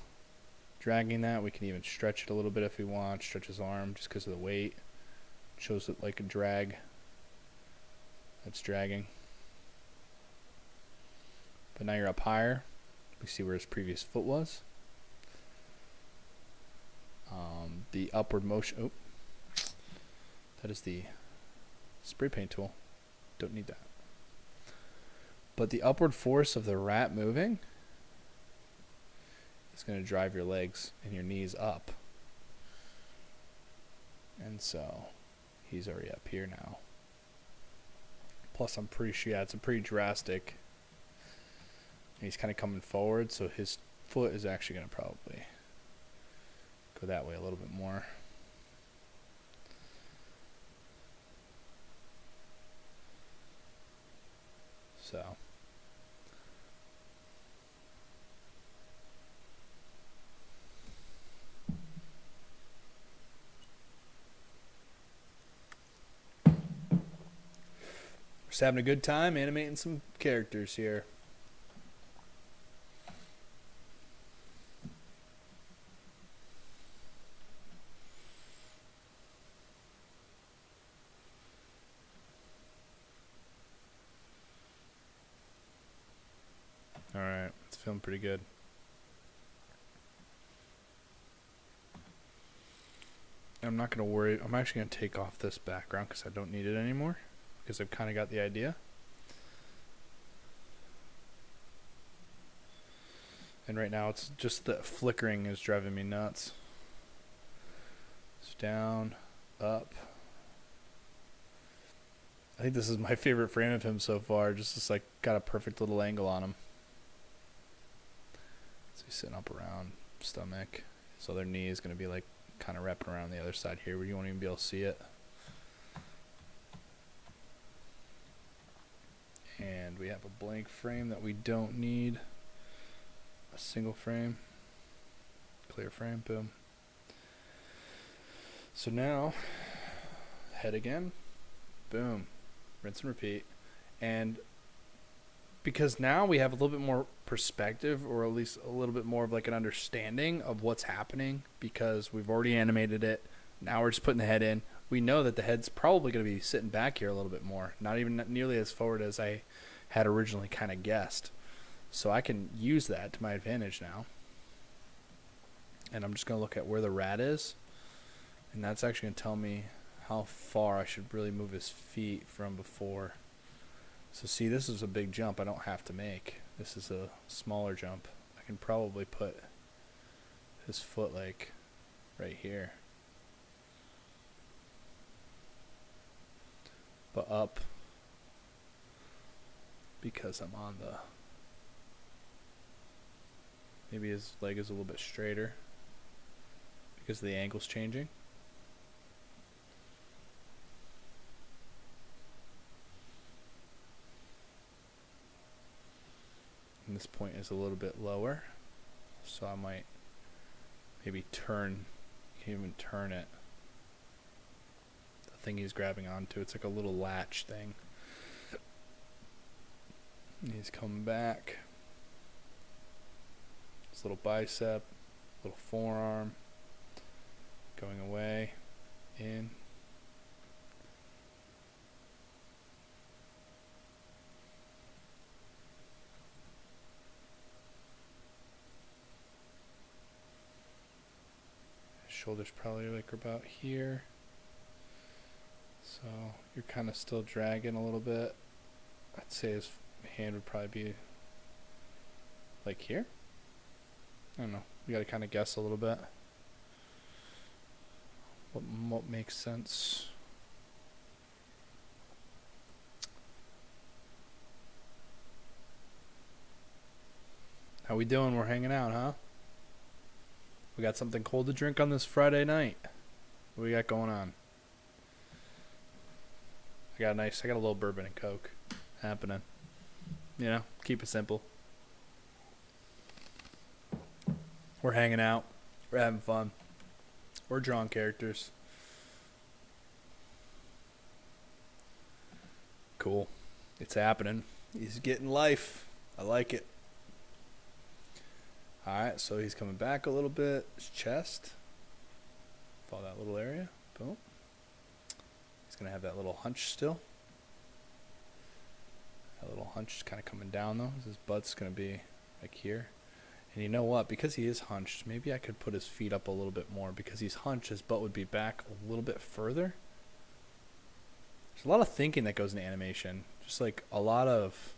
dragging that. We can even stretch it a little bit if we want. Stretch his arm just because of the weight. Shows it like a drag. That's dragging. But now you're up higher. We see where his previous foot was. The upward motion. Oh, that is the spray paint tool. Don't need that. But the upward force of the rat moving is going to drive your legs and your knees up. And so he's already up here now. Plus, I'm pretty sure, yeah, it's a pretty drastic. He's kind of coming forward, so his foot is actually going to probably go that way a little bit more. So we're just having a good time animating some characters here. Alright, it's feeling pretty good. I'm not going to worry. I'm actually going to take off this background because I don't need it anymore, because I've kind of got the idea. And right now it's just the flickering is driving me nuts. It's down, up. I think this is my favorite frame of him so far. Just like got a perfect little angle on him. So he's sitting up around stomach. His other knee is going to be like kind of wrapping around the other side here where you won't even be able to see it. And we have a blank frame that we don't need. a single frame, clear frame, boom. So now, head again, boom, rinse and repeat. And because now we have a little bit more perspective, or at least a little bit more of like an understanding of what's happening, because we've already animated it. Now we're just putting the head in. We know that the head's probably going to be sitting back here a little bit more, not even nearly as forward as I had originally kind of guessed. So I can use that to my advantage now. And I'm just going to look at where the rat is, and that's actually going to tell me how far I should really move his feet from before. So see, this is a big jump I don't have to make. This is a smaller jump. I can probably put his foot like right here. But up, because I'm on the, maybe his leg is a little bit straighter because the angle's changing. And this point is a little bit lower, so I might maybe turn, you can even turn it. The thing he's grabbing onto, it's like a little latch thing. And he's coming back. His little bicep, little forearm, going away, in. Shoulders probably like about here, so you're kind of still dragging a little bit. I'd say his hand would probably be like here. I don't know, you got to kind of guess a little bit what makes sense. How we doing? We're hanging out, huh? We got something cold to drink on this Friday night. What we got going on? I got a little bourbon and Coke happening. You know, keep it simple. We're hanging out. We're having fun. We're drawing characters. Cool. It's happening. He's getting life. I like it. Alright, so he's coming back a little bit. His chest. Follow that little area. Boom. He's going to have that little hunch still. That little hunch is kind of coming down, though. His butt's going to be like here. And you know what? Because he is hunched, maybe I could put his feet up a little bit more. Because he's hunched, his butt would be back a little bit further. There's a lot of thinking that goes into animation. Just like a lot of...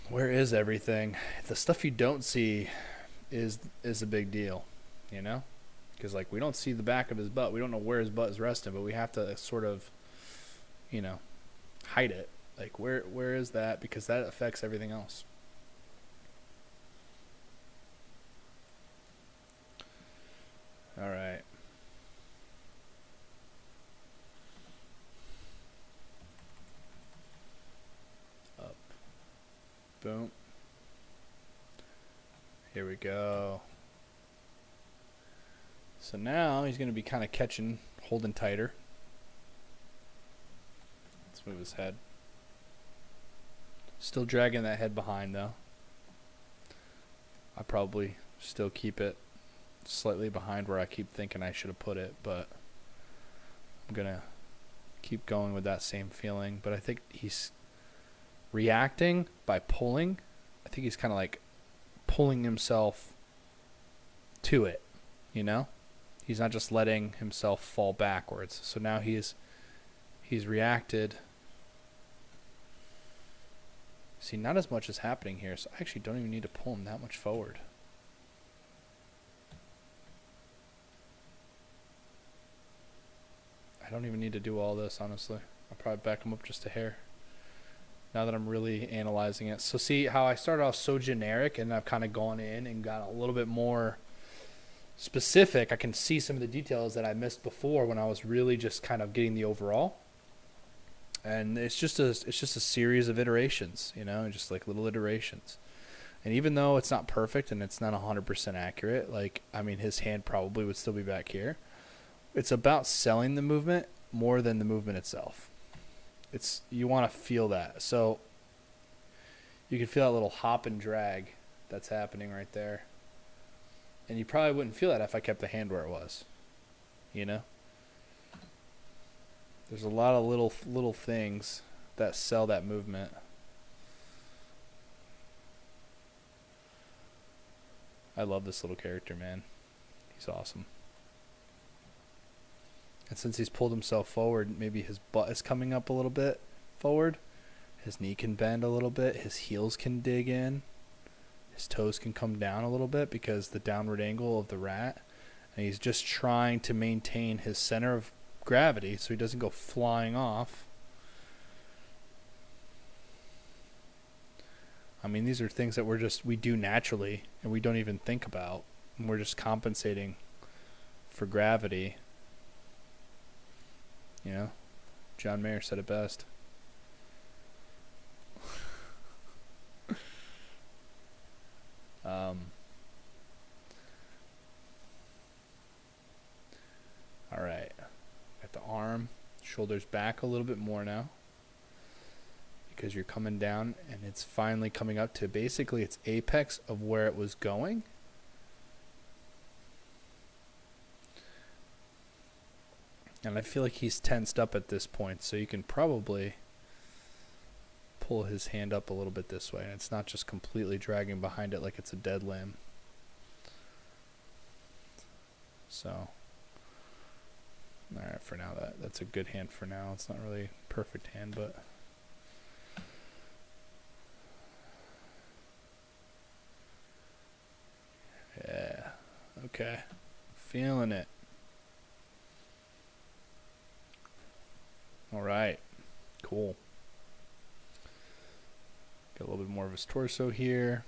where is everything? The stuff you don't see is a big deal, you know? Because, like, we don't see the back of his butt. We don't know where his butt is resting, but we have to sort of, you know, hide it. Like, where is that? Because that affects everything else. All right. Up. Boom. Here we go. So now he's going to be kind of catching, holding tighter. Let's move his head. Still dragging that head behind though. I probably still keep it slightly behind where I keep thinking I should have put it, but I'm going to keep going with that same feeling. But I think he's reacting by pulling. I think he's kind of like pulling himself to it, you know? He's not just letting himself fall backwards. So now he's reacted. See, not as much is happening here, so I actually don't even need to pull him that much forward. I don't even need to do all this, honestly. I'll probably back him up just a hair now that I'm really analyzing it. So see how I started off so generic and I've kind of gone in and got a little bit more specific. I can see some of the details that I missed before when I was really just kind of getting the overall. And it's just a series of iterations, you know, just like little iterations. And even though it's not perfect and it's not 100% accurate, like, I mean, his hand probably would still be back here. It's about selling the movement more than the movement itself. You want to feel that. So you can feel that little hop and drag that's happening right there. And you probably wouldn't feel that if I kept the hand where it was. You know? There's a lot of little things that sell that movement. I love this little character, man. He's awesome. And since he's pulled himself forward, maybe his butt is coming up a little bit forward. His knee can bend a little bit. His heels can dig in. His toes can come down a little bit because the downward angle of the rat. And he's just trying to maintain his center of gravity so he doesn't go flying off. I mean, these are things that we do naturally and we don't even think about. And we're just compensating for gravity. You know, John Mayer said it best. All right. Got the arm, shoulders back a little bit more now. Because you're coming down and it's finally coming up to basically its apex of where it was going. And I feel like he's tensed up at this point, so you can probably pull his hand up a little bit this way, and it's not just completely dragging behind it like it's a dead limb. So, alright, for now, that's a good hand for now. It's not really a perfect hand, but... yeah, okay. Feeling it. All right, cool. Got a little bit more of his torso here.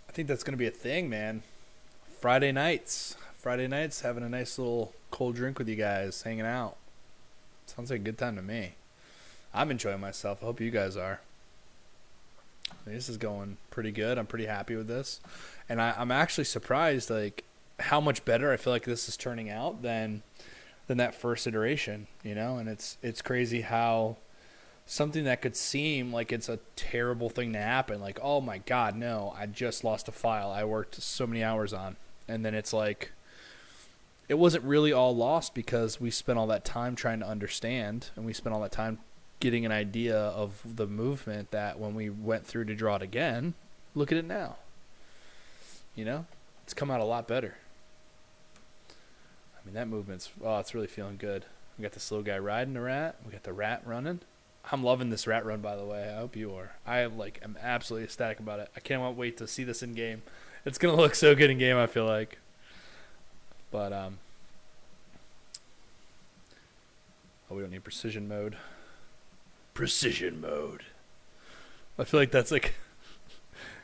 I think that's going to be a thing, man. Friday nights, having a nice little cold drink with you guys, hanging out. Sounds like a good time to me. I'm enjoying myself. I hope you guys are. This is going pretty good. I'm pretty happy with this. And I'm actually surprised, like, how much better I feel like this is turning out than that first iteration, you know? And it's crazy how something that could seem like it's a terrible thing to happen, like, oh my God, no, I just lost a file I worked so many hours on. And then it's like, it wasn't really all lost because we spent all that time trying to understand, and we spent all that time getting an idea of the movement that when we went through to draw it again, look at it now. You know? It's come out a lot better. I mean, that movement's, it's really feeling good. We got this little guy riding the rat. We got the rat running. I'm loving this rat run, by the way. I hope you are. I am absolutely ecstatic about it. I can't wait to see this in game. It's going to look so good in game, I feel like. But, we don't need precision mode. Precision mode. I feel like that's like,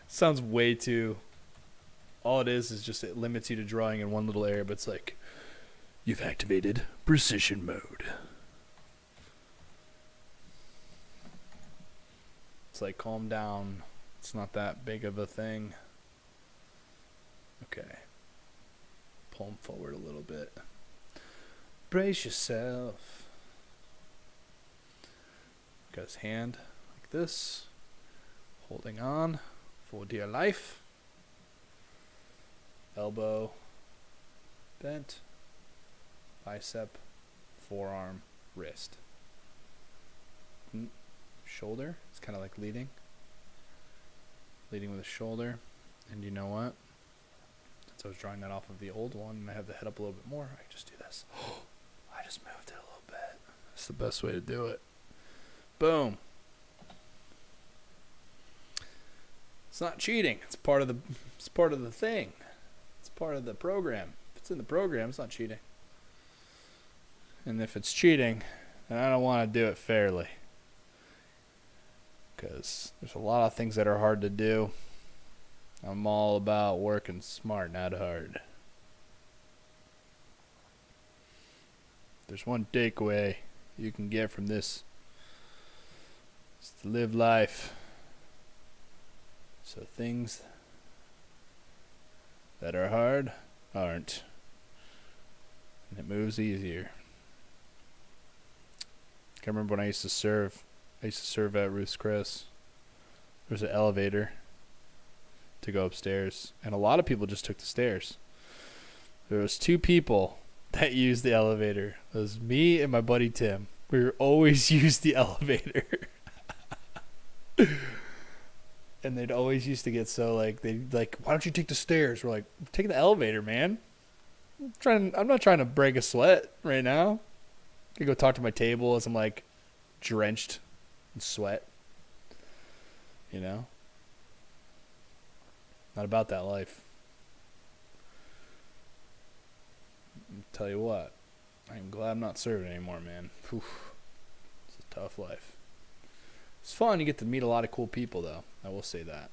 sounds way too, all it is just it limits you to drawing in one little area, but it's like, you've activated precision mode. It's like, calm down. It's not that big of a thing. Okay. Pull him forward a little bit. Brace yourself. Got his hand like this. Holding on for dear life. Elbow bent. Bicep, forearm, wrist. Shoulder. It's kind of like leading. Leading with the shoulder. And you know what? So I was drawing that off of the old one, and I have the head up a little bit more. I can just do this. I just moved it a little bit. That's the best way to do it. Boom. It's not cheating. It's part of the thing. It's part of the program. If it's in the program, it's not cheating. And if it's cheating, then I don't want to do it fairly. because there's a lot of things that are hard to do. I'm all about working smart, not hard. There's one takeaway you can get from this. It's to live life. So things that are hard aren't. And it moves easier. I remember when I used to serve. I used to serve at Ruth's Chris. There was an elevator to go upstairs, and a lot of people just took the stairs. There was 2 people that used the elevator. It was me and my buddy Tim. We were always use the elevator. And they'd always used to get so they'd like, why don't you take the stairs? We're like, take the elevator, man. I'm not trying to break a sweat right now. I could go talk to my table as I'm like drenched in sweat. You know? Not about that life. I'll tell you what, I'm glad I'm not serving anymore, man. Whew. It's a tough life. It's fun. You get to meet a lot of cool people, though. I will say that.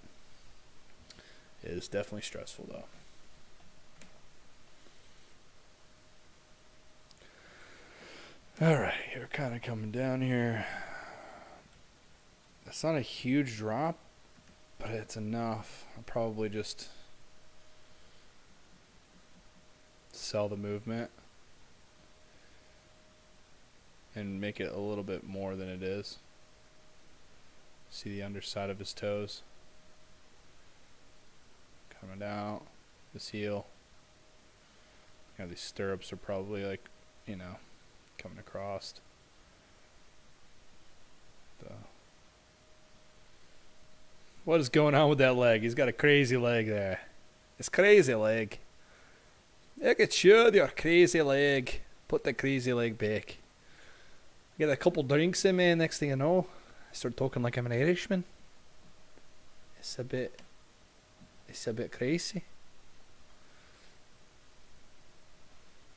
It is definitely stressful, though. All right, we're kind of coming down here. It's not a huge drop, but it's enough. I'll probably just sell the movement and make it a little bit more than it is. See the underside of his toes coming out, this heel. You know, these stirrups are probably like, you know, coming across. What is going on with that leg? He's got a crazy leg there. It's crazy leg. Look at you with your crazy leg. Put the crazy leg back. Get a couple drinks in me, next thing you know, I start talking like I'm an Irishman. It's a bit crazy.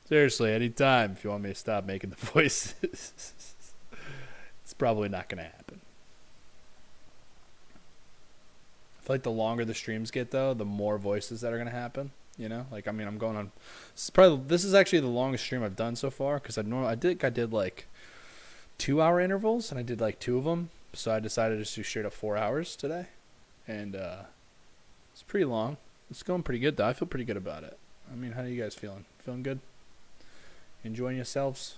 Seriously, anytime if you want me to stop making the voices. It's probably not going to happen. I feel like the longer the streams get, though, the more voices that are going to happen. You know, like, I mean, I'm going on. This is actually the longest stream I've done so far, because I did like 2-hour intervals, and I did like 2 of them. So I decided to do straight up 4 hours today, and it's pretty long. It's going pretty good, though. I feel pretty good about it. I mean, how are you guys feeling? Feeling good? Enjoying yourselves?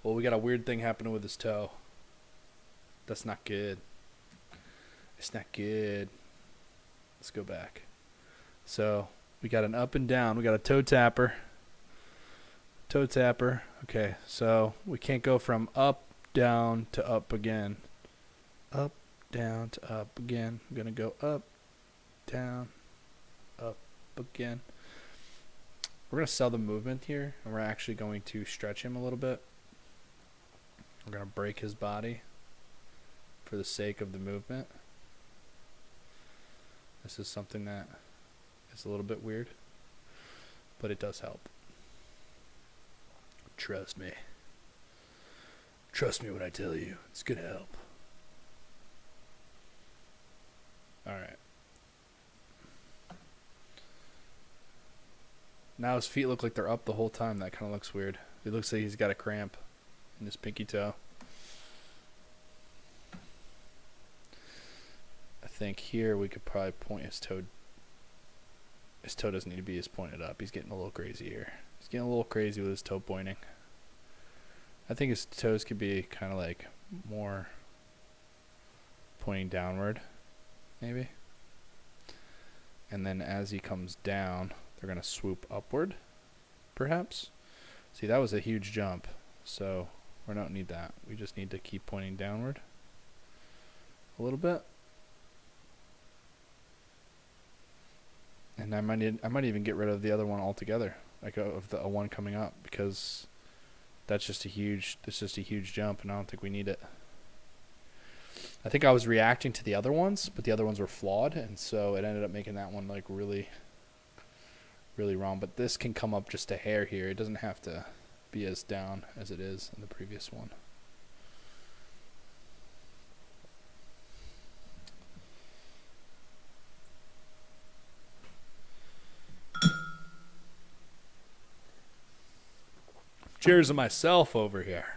Well, we got a weird thing happening with his toe. That's not good. It's not good. Let's go back. So we got an up and down. We got a toe tapper. Toe tapper. Okay, so we can't go from up, down to up again. Up, down to up again. I'm going to go up, down, up again. We're going to sell the movement here, and we're actually going to stretch him a little bit. We're going to break his body for the sake of the movement. This is something that is a little bit weird, but it does help. Trust me. Trust me when I tell you. It's going to help. Alright. Now his feet look like they're up the whole time. That kind of looks weird. It looks like he's got a cramp in his pinky toe. I think here we could probably point his toe. His toe doesn't need to be as pointed up. He's getting a little crazy here. He's getting a little crazy with his toe pointing. I think his toes could be kind of like more pointing downward, maybe. And then as he comes down, they're going to swoop upward, perhaps. See, that was a huge jump, so we don't need that. We just need to keep pointing downward a little bit. And I might even get rid of the other one altogether, like of the one coming up, because that's just a huge jump, and I don't think we need it. I think I was reacting to the other ones, but the other ones were flawed, and so it ended up making that one like really, really wrong. But this can come up just a hair here. It doesn't have to be as down as it is in the previous one. Cheers to myself over here.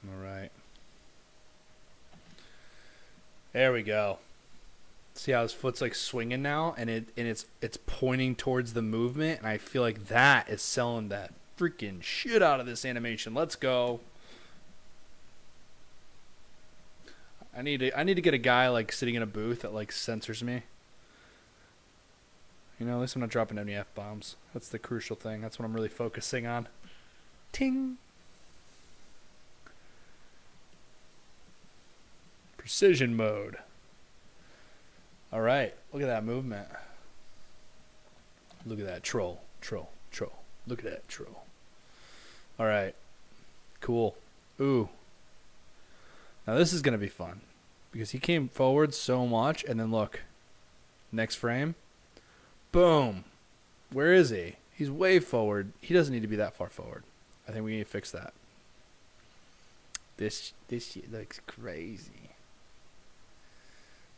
All right. There we go. See how his foot's like swinging now, and it's pointing towards the movement, and I feel like that is selling that freaking shit out of this animation. Let's go. I need to get a guy like sitting in a booth that like censors me. You know, at least I'm not dropping any F-bombs. That's the crucial thing. That's what I'm really focusing on. Ting. Precision mode. All right. Look at that movement. Look at that troll. Look at that troll. All right. Cool. Ooh. Now this is going to be fun because he came forward so much, and then look, next frame, boom. Where is he? He's way forward. He doesn't need to be that far forward. I think we need to fix that. This shit looks crazy.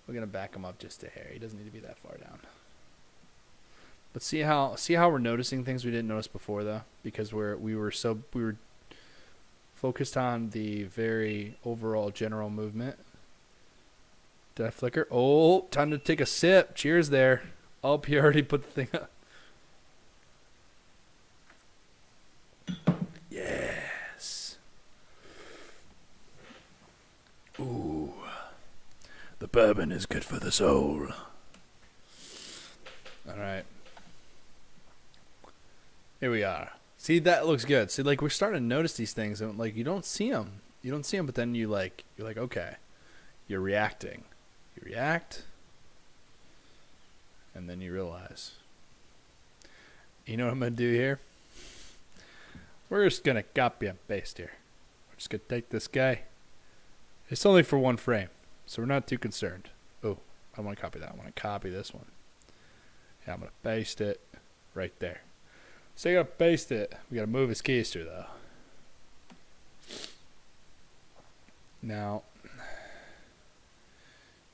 We're going to back him up just a hair. He doesn't need to be that far down. But see how we're noticing things we didn't notice before though, because we were focused on the very overall general movement. Did I flicker? Oh, time to take a sip. Cheers there. Oh, he already put the thing up. Yes. Ooh. The bourbon is good for the soul. All right. Here we are. See, that looks good. See, like, we're starting to notice these things, and like, you don't see them. You don't see them, but then you're like, okay, you're reacting. You react, and then you realize. You know what I'm gonna do here? We're just gonna copy and paste here. We're just gonna take this guy. It's only for one frame, so we're not too concerned. Oh, I want to copy that. I want to copy this one. Yeah, I'm gonna paste it right there. So you gotta paste it. We gotta move his keister though. Now,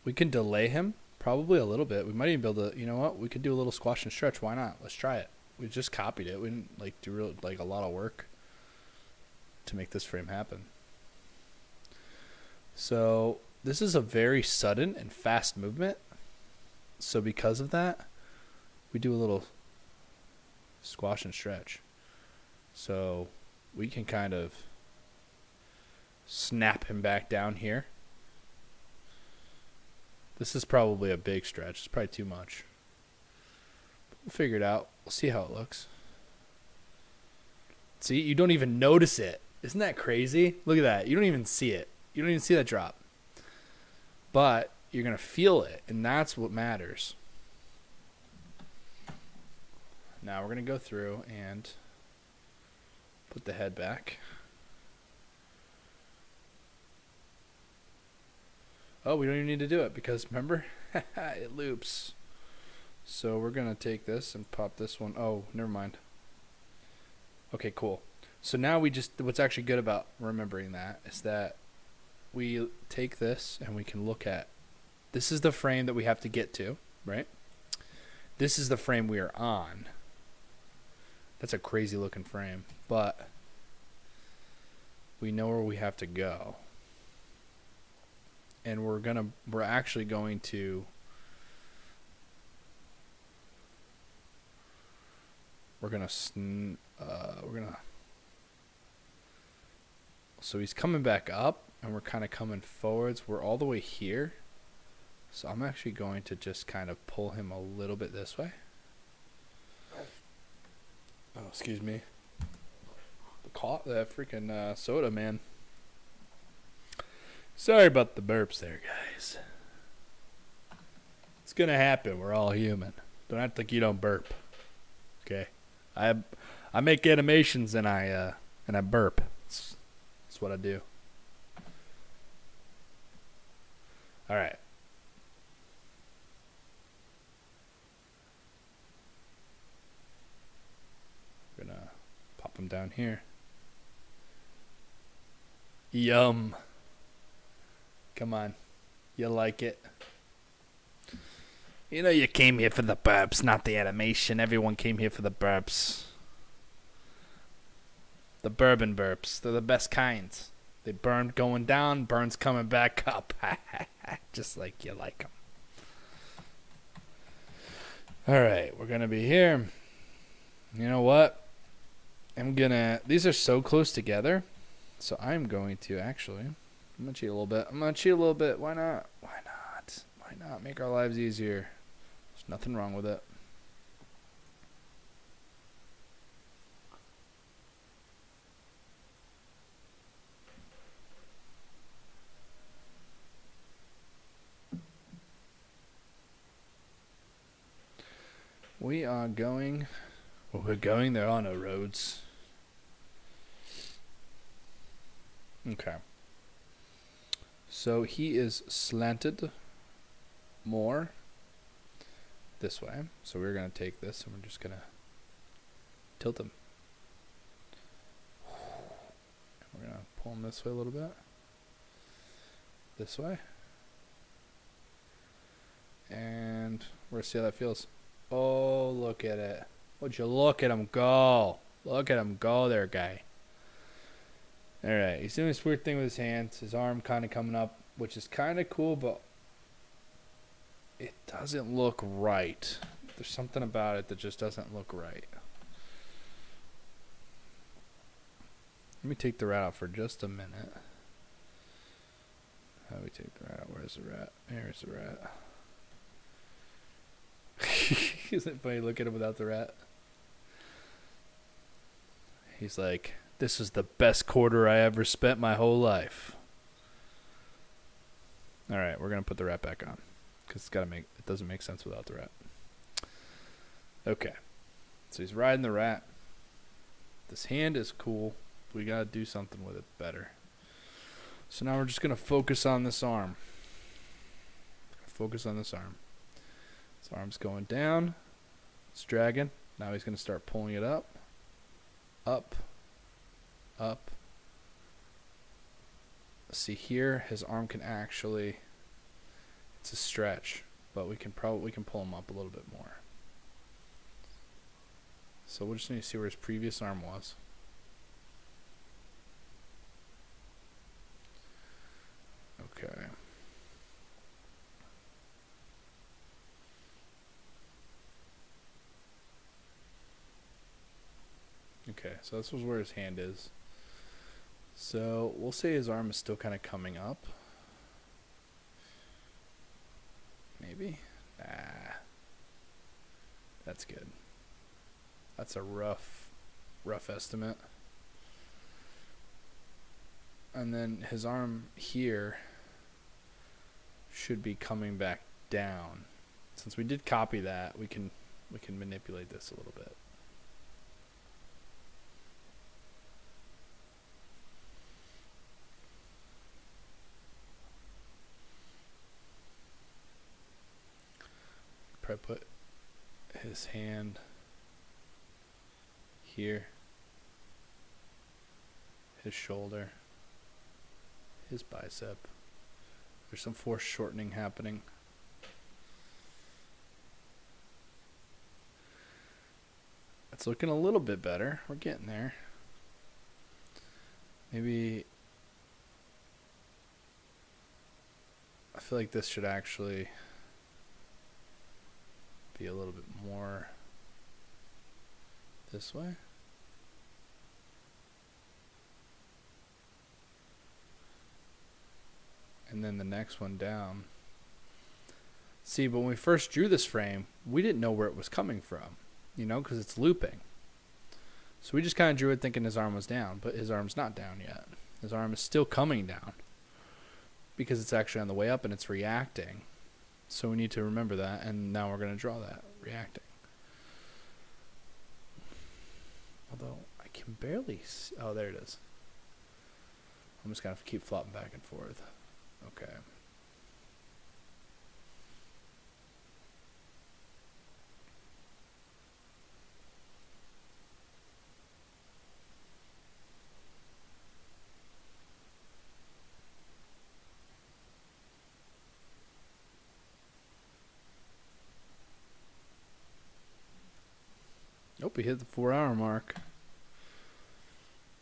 we can delay him probably a little bit. We might even be able to, you know what? We could do a little squash and stretch. Why not? Let's try it. We just copied it. We didn't like do a lot of work to make this frame happen. So this is a very sudden and fast movement. So because of that, we do a little squash and stretch. So we can kind of snap him back down here. This is probably a big stretch. It's probably too much. We'll figure it out. We'll see how it looks. See, you don't even notice it. Isn't that crazy? Look at that. You don't even see it. You don't even see that drop. But you're going to feel it, and that's what matters. Now we're going to go through and put the head back. Oh, we don't even need to do it because remember, it loops. So we're going to take this and pop this one. Oh, never mind. Okay, cool. So now what's actually good about remembering that is that we take this and we can look at, this is the frame that we have to get to, right? This is the frame we are on. That's a crazy looking frame, but we know where we have to go. And we're actually going to so he's coming back up and we're kind of coming forwards. We're all the way here. So I'm actually going to just kind of pull him a little bit this way. Oh, excuse me. The freaking soda, man. Sorry about the burps there, guys. It's gonna happen. We're all human. Don't act like you don't burp. Okay? I make animations and I burp. That's what I do. All right. We're gonna pop them down here. Yum. Come on. You like it? You know you came here for the burps, not the animation. Everyone came here for the burps. The bourbon burps. They're the best kinds. They burn going down, burns coming back up. Just like you like them. All right, we're going to be here. You know what? These are so close together. So I'm going to actually, I'm going to cheat a little bit. Why not? Why not? Make our lives easier. There's nothing wrong with it. We are going. Well, we're going. There are no roads. Okay. So he is slanted more this way. So we're going to take this and we're just going to tilt him. We're going to pull him this way a little bit. This way. And we're going to see how that feels. Oh, look at it. Would you look at him go? Look at him go there, guy. Alright, he's doing this weird thing with his hands. His arm kind of coming up, which is kind of cool, but it doesn't look right. There's something about it that just doesn't look right. Let me take the rat out for just a minute. How do we take the rat out? Where's the rat? Here's the rat. Isn't it funny? Look at him without the rat. He's like, this is the best quarter I ever spent my whole life. All right, we're gonna put the rat back on because it doesn't make sense without the rat. Okay, so he's riding the rat. This hand is cool. We gotta do something with it better. So now we're just gonna focus on this arm. Focus on this arm. His arm's going down. It's dragging. Now he's going to start pulling it up. Up. Up. See here, his arm can actually, it's a stretch, but we can pull him up a little bit more. So we'll just need to see where his previous arm was. Okay. Okay, so this was where his hand is. So we'll say his arm is still kind of coming up. Maybe? Nah. That's good. That's a rough estimate. And then his arm here should be coming back down. Since we did copy that, we can manipulate this a little bit. Probably put his hand here, his shoulder, his bicep. There's some force shortening happening. It's looking a little bit better. We're getting there. Maybe I feel like this should actually be a little bit more this way. And then the next one down. See, but when we first drew this frame, we didn't know where it was coming from, you know, because it's looping. So we just kind of drew it thinking his arm was down, but his arm's not down yet. His arm is still coming down because it's actually on the way up and it's reacting. So we need to remember that, and now we're going to draw that, reacting. Although I can barely see. Oh, there it is. I'm just going to keep flopping back and forth. Okay. Nope, we hit the 4 hour mark.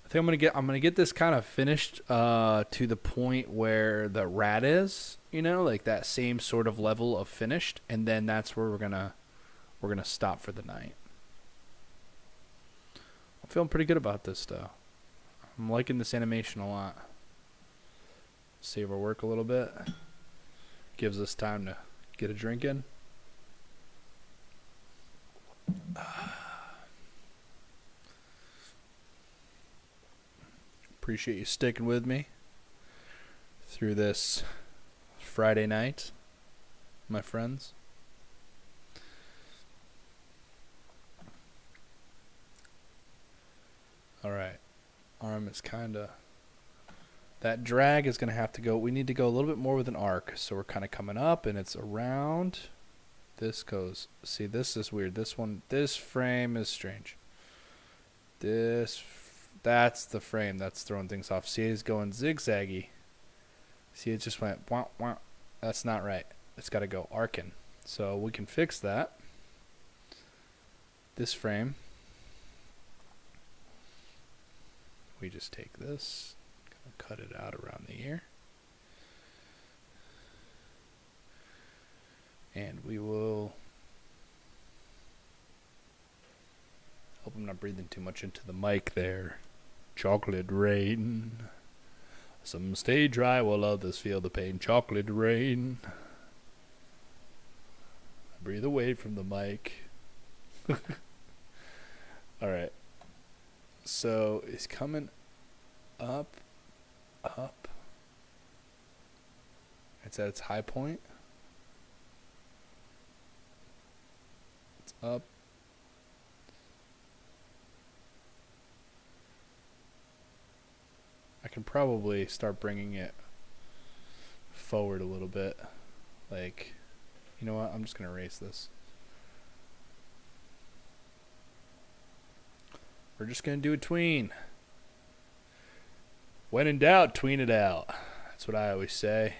I think I'm gonna get this kind of finished to the point where the rat is, like that same sort of level of finished, and then that's where we're gonna stop for the night. I'm feeling pretty good about this though. I'm liking this animation a lot. Save our work a little bit. Gives us time to get a drink in. Appreciate you sticking with me through this Friday night, my friends. All right. Arm is kind of... That drag is going to have to go... We need to go a little bit more with an arc. So we're kind of coming up and it's around. This goes... See, this is weird. This frame is strange. That's the frame that's throwing things off. See, it's going zigzaggy. See, it just went wah, wah. That's not right. It's got to go arcing. So we can fix that. This frame. We just take this, cut it out around the ear. And we will... Hope I'm not breathing too much into the mic there. Chocolate rain. Some stay dry while others feel the pain. Chocolate rain. Breathe away from the mic. Alright. So it's coming up. It's at its high point. It's up. I can probably start bringing it forward a little bit. Like, you know what? I'm just going to erase this. We're just going to do a tween. When in doubt, tween it out. That's what I always say.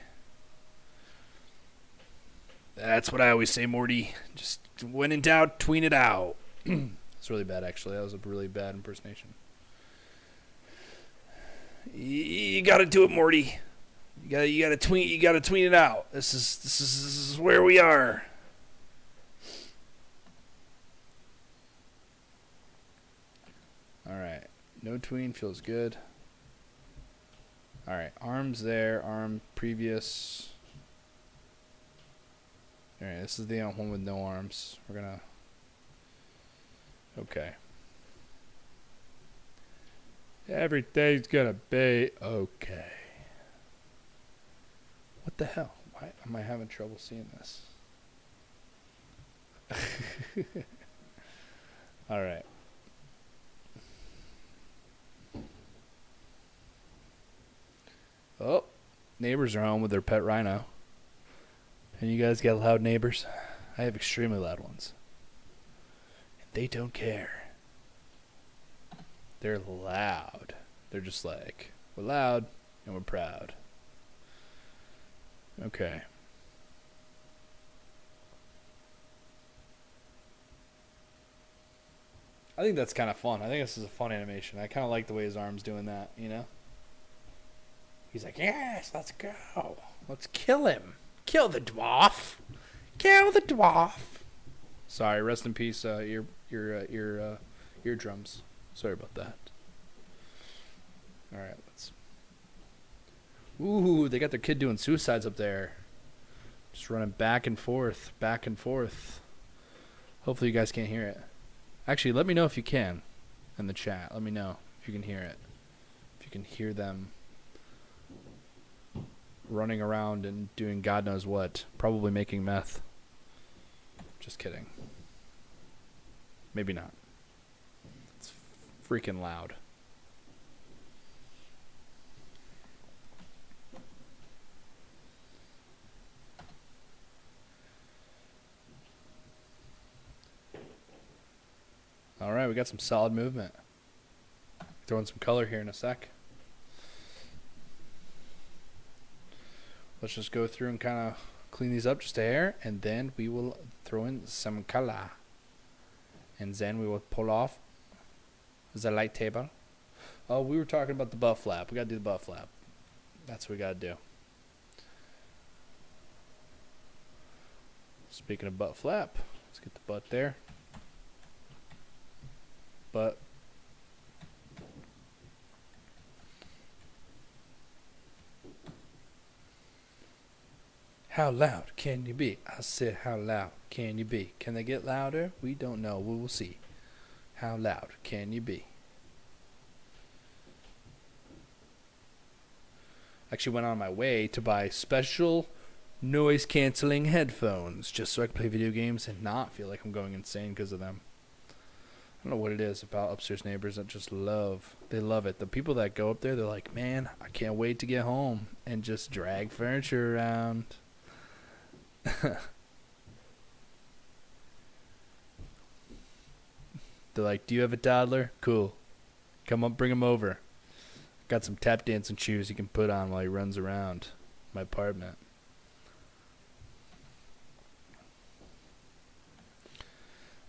That's what I always say, Morty. Just when in doubt, tween it out. It's really bad, actually. That was a really bad impersonation. You gotta do it, Morty. You gotta tween. You gotta tween it out. This is where we are. All right. No tween feels good. All right. Arms there. Arm previous. All right. This is the one with no arms. We're gonna. Okay. Everything's gonna be okay. What the hell? Why am I having trouble seeing this? All right. Oh, neighbors are home with their pet rhino. And you guys got loud neighbors? I have extremely loud ones. And they don't care. They're loud. They're just like, we're loud and we're proud. Okay. I think that's kind of fun. I think this is a fun animation. I kind of like the way his arm's doing that, you know? He's like, yes, let's go. Let's kill him. Kill the dwarf. Kill the dwarf. Sorry, rest in peace, eardrums. Sorry about that. All right, let's... Ooh, they got their kid doing suicides up there. Just running back and forth, back and forth. Hopefully you guys can't hear it. Actually, let me know if you can in the chat. Let me know if you can hear it. If you can hear them running around and doing God knows what. Probably making meth. Just kidding. Maybe not. It's freaking loud. All right, we got some solid movement. Throwing some color here in a sec. Let's just go through and kind of clean these up just a hair, and then we will throw in some color. and then we will pull off the light table. Oh, we were talking about the butt flap. We gotta do the butt flap. That's what we gotta do. Speaking of butt flap, let's get the butt there. Butt. How loud can you be? I said, how loud can you be? Can they get louder? We don't know. We will see. How loud can you be? Actually went on my way to buy special noise canceling headphones just so I can play video games and not feel like I'm going insane because of them. I don't know what it is about upstairs neighbors that just they love it. The people that go up there, they're like, man, I can't wait to get home and just drag furniture around. They're like, do you have a toddler? Cool. Come up, bring him over. Got some tap dancing shoes he can put on while he runs around my apartment.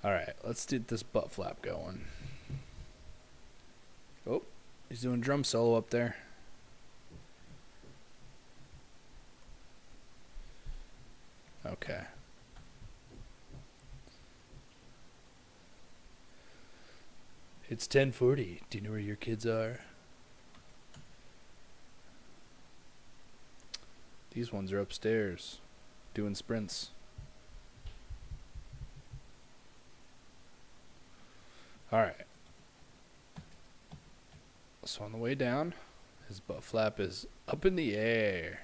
Alright, let's get this butt flap going. Oh, he's doing drum solo up there. Okay. It's 10:40. Do you know where your kids are? These ones are upstairs doing sprints. Alright. So on the way down, his butt flap is up in the air.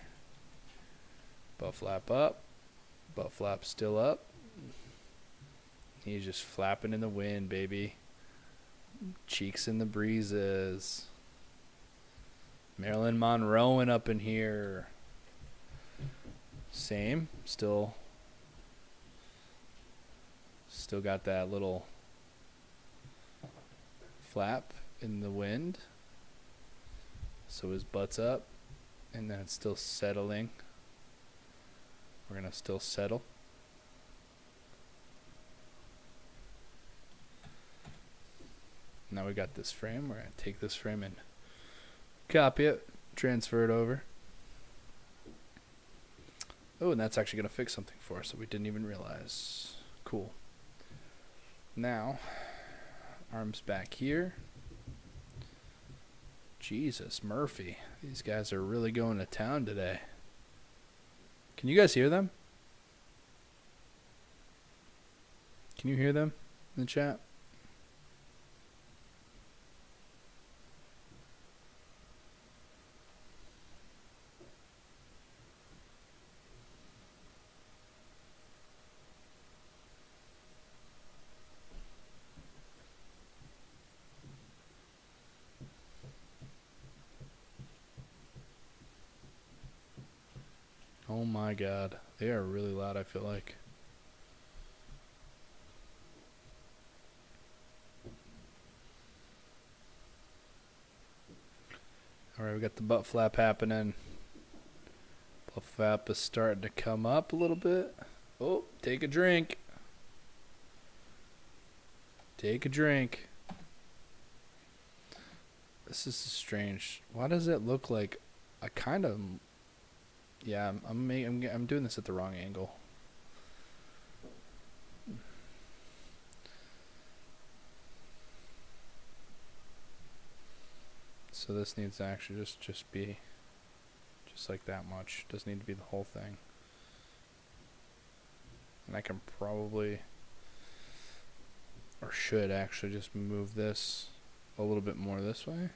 Butt flap up. Butt flap still up. He's just flapping in the wind, baby. Cheeks in the breezes. Marilyn Monroeing up in here. Same. Still got that little flap in the wind. So his butt's up. And then it's still settling. We're going to still settle. Now we got this frame. We're going to take this frame and copy it, transfer it over. Oh, and that's actually going to fix something for us that we didn't even realize. Cool. Now, arms back here. Jesus, Murphy. These guys are really going to town today. Can you guys hear them? Can you hear them in the chat? Oh my god. They are really loud, I feel like. Alright, we got the butt flap happening. Butt flap is starting to come up a little bit. Oh, take a drink. Take a drink. This is strange. Why does it look like I kind of... Yeah, I'm doing this at the wrong angle. So this needs to actually just be just like that much. Doesn't need to be the whole thing. And I can probably, or should actually just move this a little bit more this way.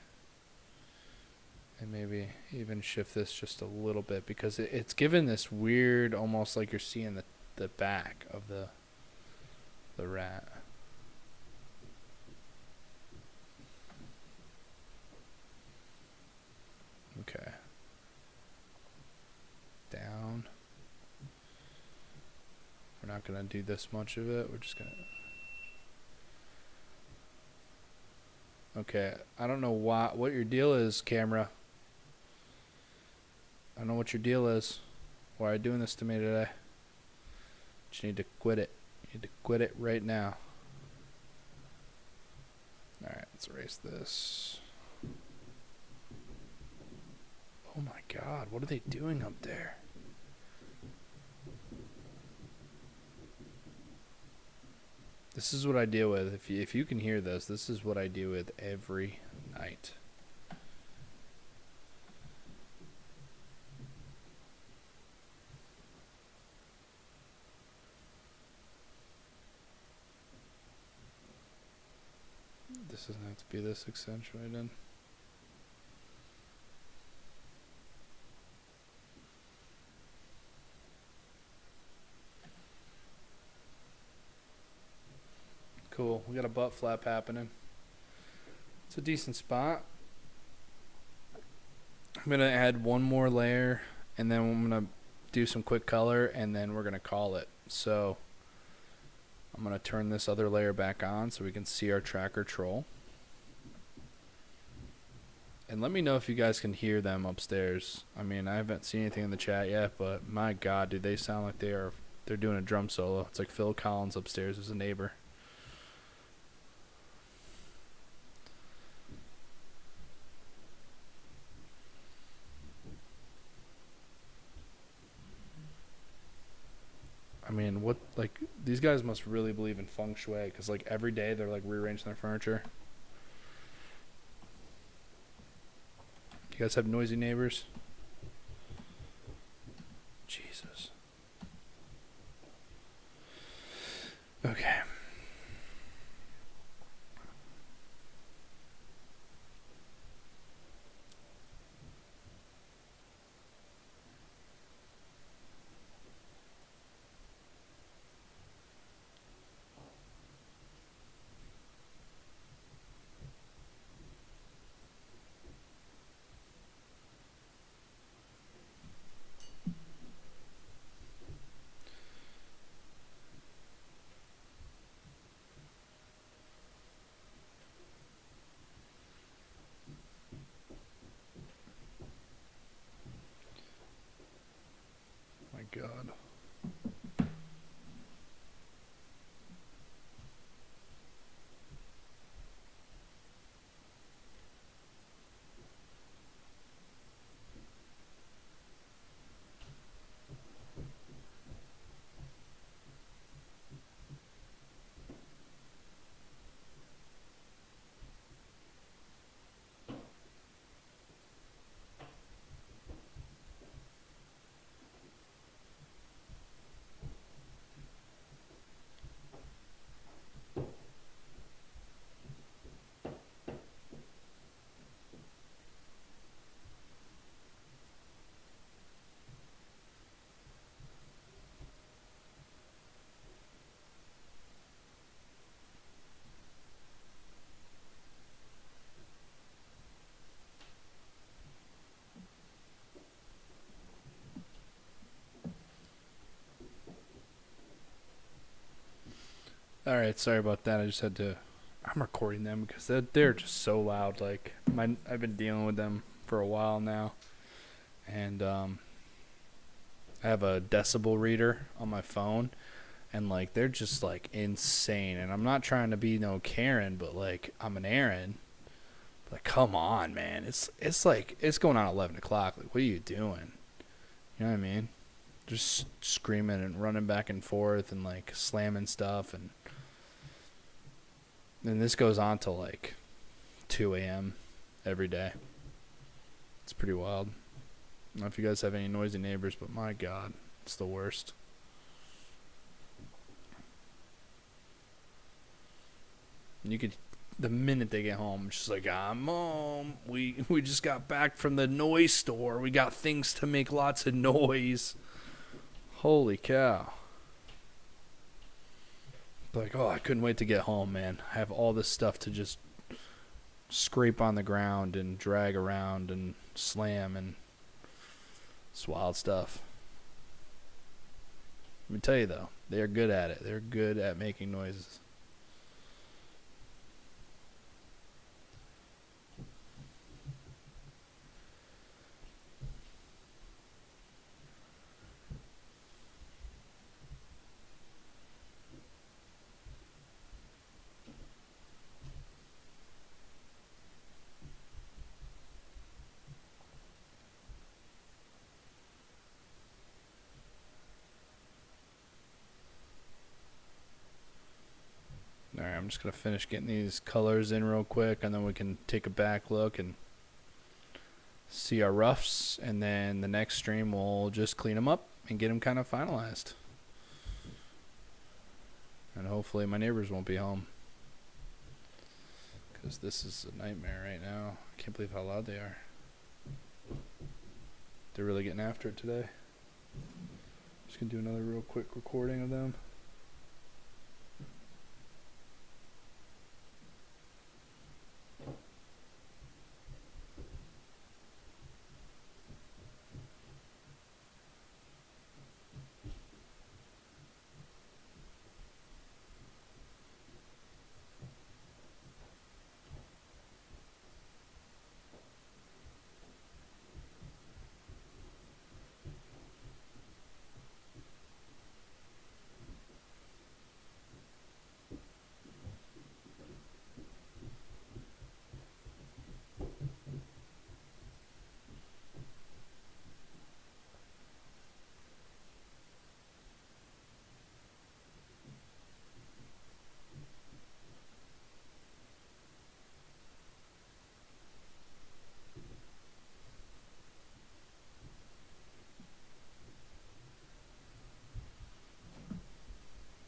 And maybe even shift this just a little bit because it's given this weird, almost like you're seeing the back of the rat. Okay. Down. We're not going to do this much of it. We're just going to... Okay. I don't know what your deal is, camera. I don't know what your deal is. Why are you doing this to me today? You need to quit it. You need to quit it right now. Let's erase this. Oh my god, what are they doing up there? This is what I deal with. If you can hear this, this is what I deal with every night. This doesn't have to be this accentuated. Cool. We got a butt flap happening. It's a decent spot. I'm going to add one more layer, and then I'm going to do some quick color, and then we're going to call it. So I'm going to turn this other layer back on so we can see our tracker troll. And let me know if you guys can hear them upstairs. I mean, I haven't seen anything in the chat yet, but my god, dude, they sound like they're doing a drum solo. It's like Phil Collins upstairs as a neighbor. I mean, what, like, these guys must really believe in feng shui, because, like, every day they're, like, rearranging their furniture. You guys have noisy neighbors? Jesus. Okay. My god. Alright, sorry about that. I just had to... I'm recording them because they're just so loud. Like, I've been dealing with them for a while now. And, I have a decibel reader on my phone. And, like, they're just, like, insane. And I'm not trying to be no Karen, but, like, I'm an Aaron. Like, come on, man. It's like, it's going on 11 o'clock. Like, what are you doing? You know what I mean? Just screaming and running back and forth and, like, slamming stuff. And this goes on till, like, 2 a.m. every day. It's pretty wild. I don't know if you guys have any noisy neighbors, but my god, it's the worst. You could, the minute they get home, it's just like, Mom, we just got back from the noise store. We got things to make lots of noise. Holy cow. Like, oh, I couldn't wait to get home, man. I have all this stuff to just scrape on the ground and drag around and slam, and it's wild stuff. Let me tell you, though, they're good at it. They're good at making noises. I'm just going to finish getting these colors in real quick, and then we can take a back look and see our roughs, and then the next stream we'll just clean them up and get them kind of finalized. And hopefully my neighbors won't be home, because this is a nightmare right now. I can't believe how loud they are. They're really getting after it today. Just going to do another real quick recording of them.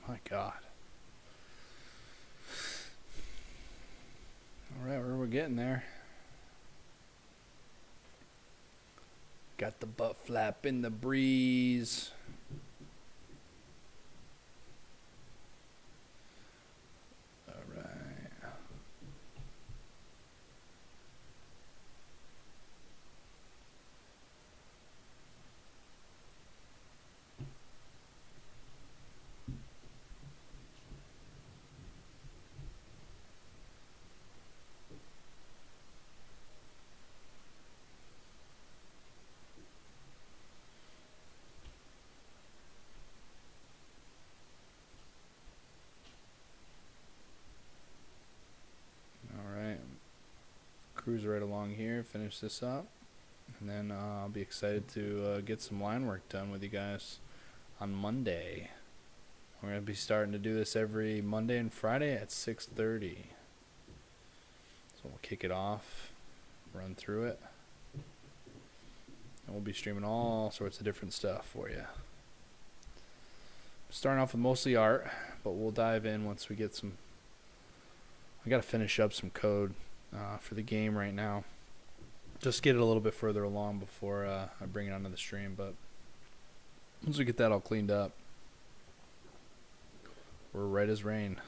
My God. Alright, we're getting there. Got the butt flap in the breeze. Alright. Cruise right along here, finish this up, and then I'll be excited to get some line work done with you guys on Monday. We're going to be starting to do this every Monday and Friday at 6:30. So we'll kick it off, run through it, and we'll be streaming all sorts of different stuff for you. Starting off with mostly art, but we'll dive in once we get some. I got to finish up some code for the game right now. Just get it a little bit further along before I bring it onto the stream. But once we get that all cleaned up, we're right as rain.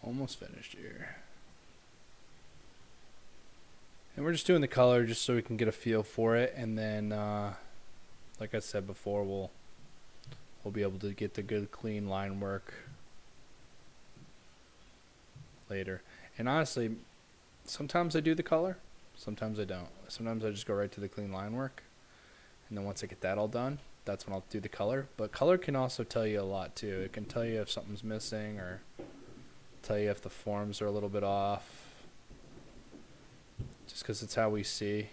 Almost finished here. And we're just doing the color just so we can get a feel for it, and then like I said before, we'll be able to get the good clean line work later. And honestly, sometimes I do the color, sometimes I don't. Sometimes I just go right to the clean line work, and then once I get that all done, that's when I'll do the color. But color can also tell you a lot too. It can tell you if something's missing, or tell you if the forms are a little bit off, just because it's how we see.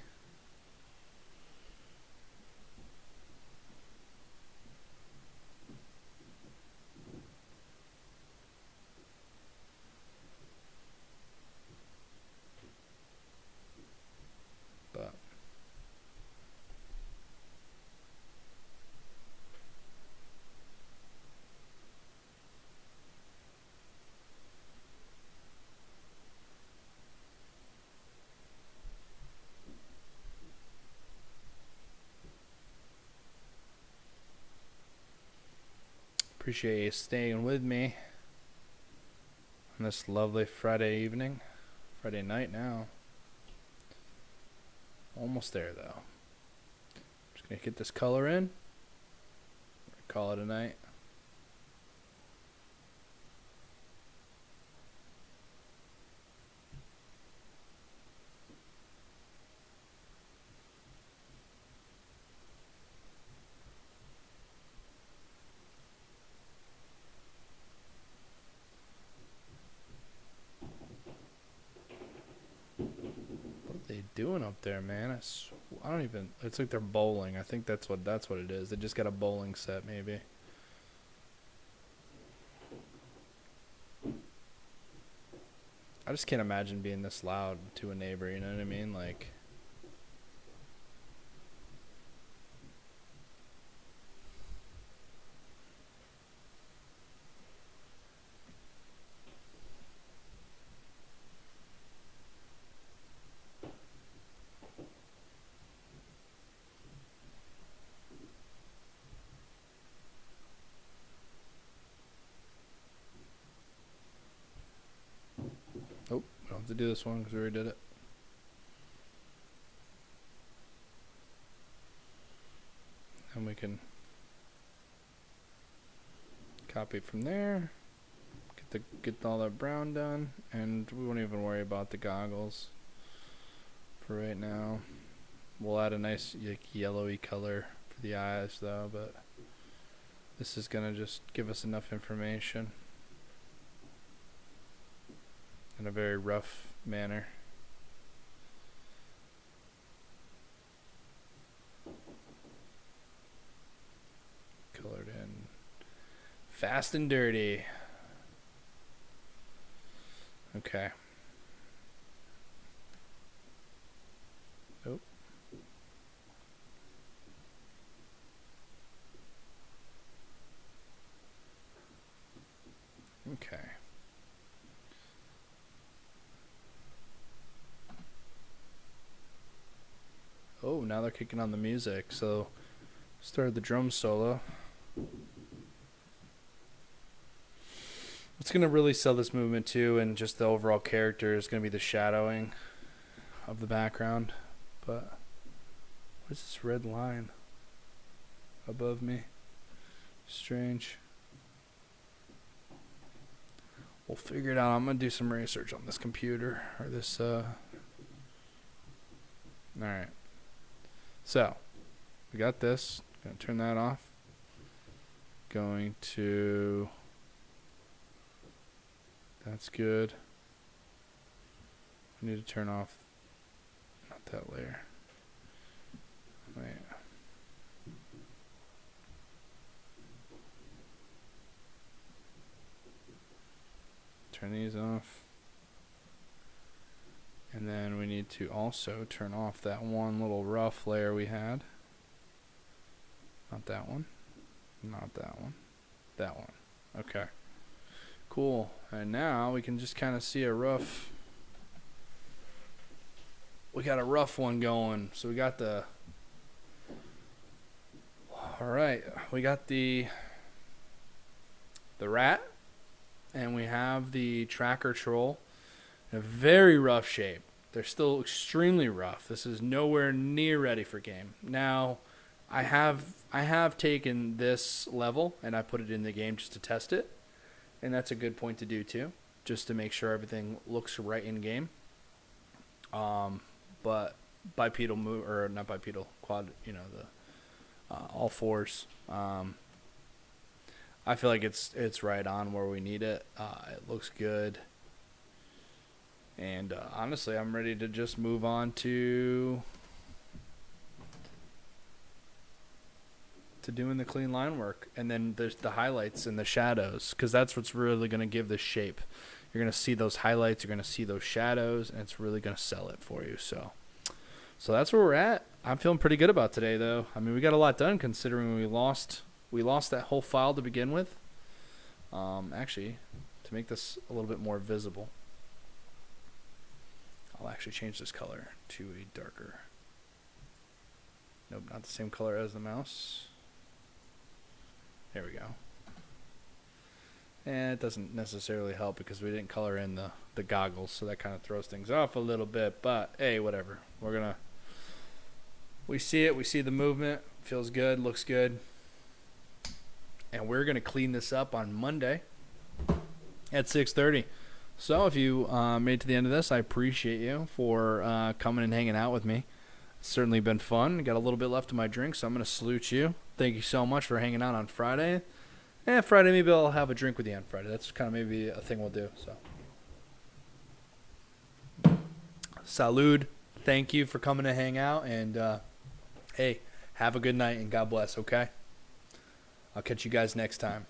But Appreciate you staying with me on this lovely Friday evening. Friday night now. Almost there though. Just gonna get this color in. Call it a night. Doing up there, man? I don't even. It's like they're bowling. I think that's what it is. They just got a bowling set, maybe. I just can't imagine being this loud to a neighbor. You know what I mean? Like. Oh, we don't have to do this one because we already did it. And we can copy from there. Get all that brown done, and we won't even worry about the goggles for right now. We'll add a nice yellowy color for the eyes though, but this is gonna just give us enough information in a very rough manner. Colored in fast and dirty. Okay. Oh. Okay. Oh, now they're kicking on the music. So, started the drum solo. What's going to really sell this movement too, and just the overall character, is going to be the shadowing of the background. But what is this red line above me? Strange. We'll figure it out. I'm going to do some research on this computer, or this, alright. So, we got this. Going to turn that off. Going to... That's good. We need to turn off... Not that layer. Wait. Turn these off. And then we need to also turn off that one little rough layer we had. Not that one. Not that one. That one. Okay. Cool. And now we can just kind of see a rough... We got a rough one going. So we got the... Alright. We got the rat. And we have the tracker troll. In a very rough shape. They're still extremely rough. This is nowhere near ready for game. Now, I have taken this level and I put it in the game just to test it, and that's a good point to do too, just to make sure everything looks right in game. But bipedal move, or not bipedal, quad, you know, the all fours. I feel like it's right on where we need it. It looks good. And honestly, I'm ready to just move on to doing the clean line work. And then there's the highlights and the shadows, because that's what's really going to give this shape. You're going to see those highlights, you're going to see those shadows, and it's really going to sell it for you. So that's where we're at. I'm feeling pretty good about today, though. I mean, we got a lot done considering we lost that whole file to begin with. Actually, to make this a little bit more visible, I'll actually change this color to a darker. Nope, not the same color as the mouse. There we go. And it doesn't necessarily help because we didn't color in the goggles, so that kind of throws things off a little bit. But hey, whatever. We see it. We see the movement. Feels good. Looks good. And we're gonna clean this up on Monday at 6:30. So if you made it to the end of this, I appreciate you for coming and hanging out with me. It's certainly been fun. Got a little bit left of my drink, so I'm gonna salute you. Thank you so much for hanging out on Friday. Friday, maybe I'll have a drink with you on Friday. That's kind of maybe a thing we'll do. So, salud. Thank you for coming to hang out. And, hey, have a good night and God bless, okay? I'll catch you guys next time.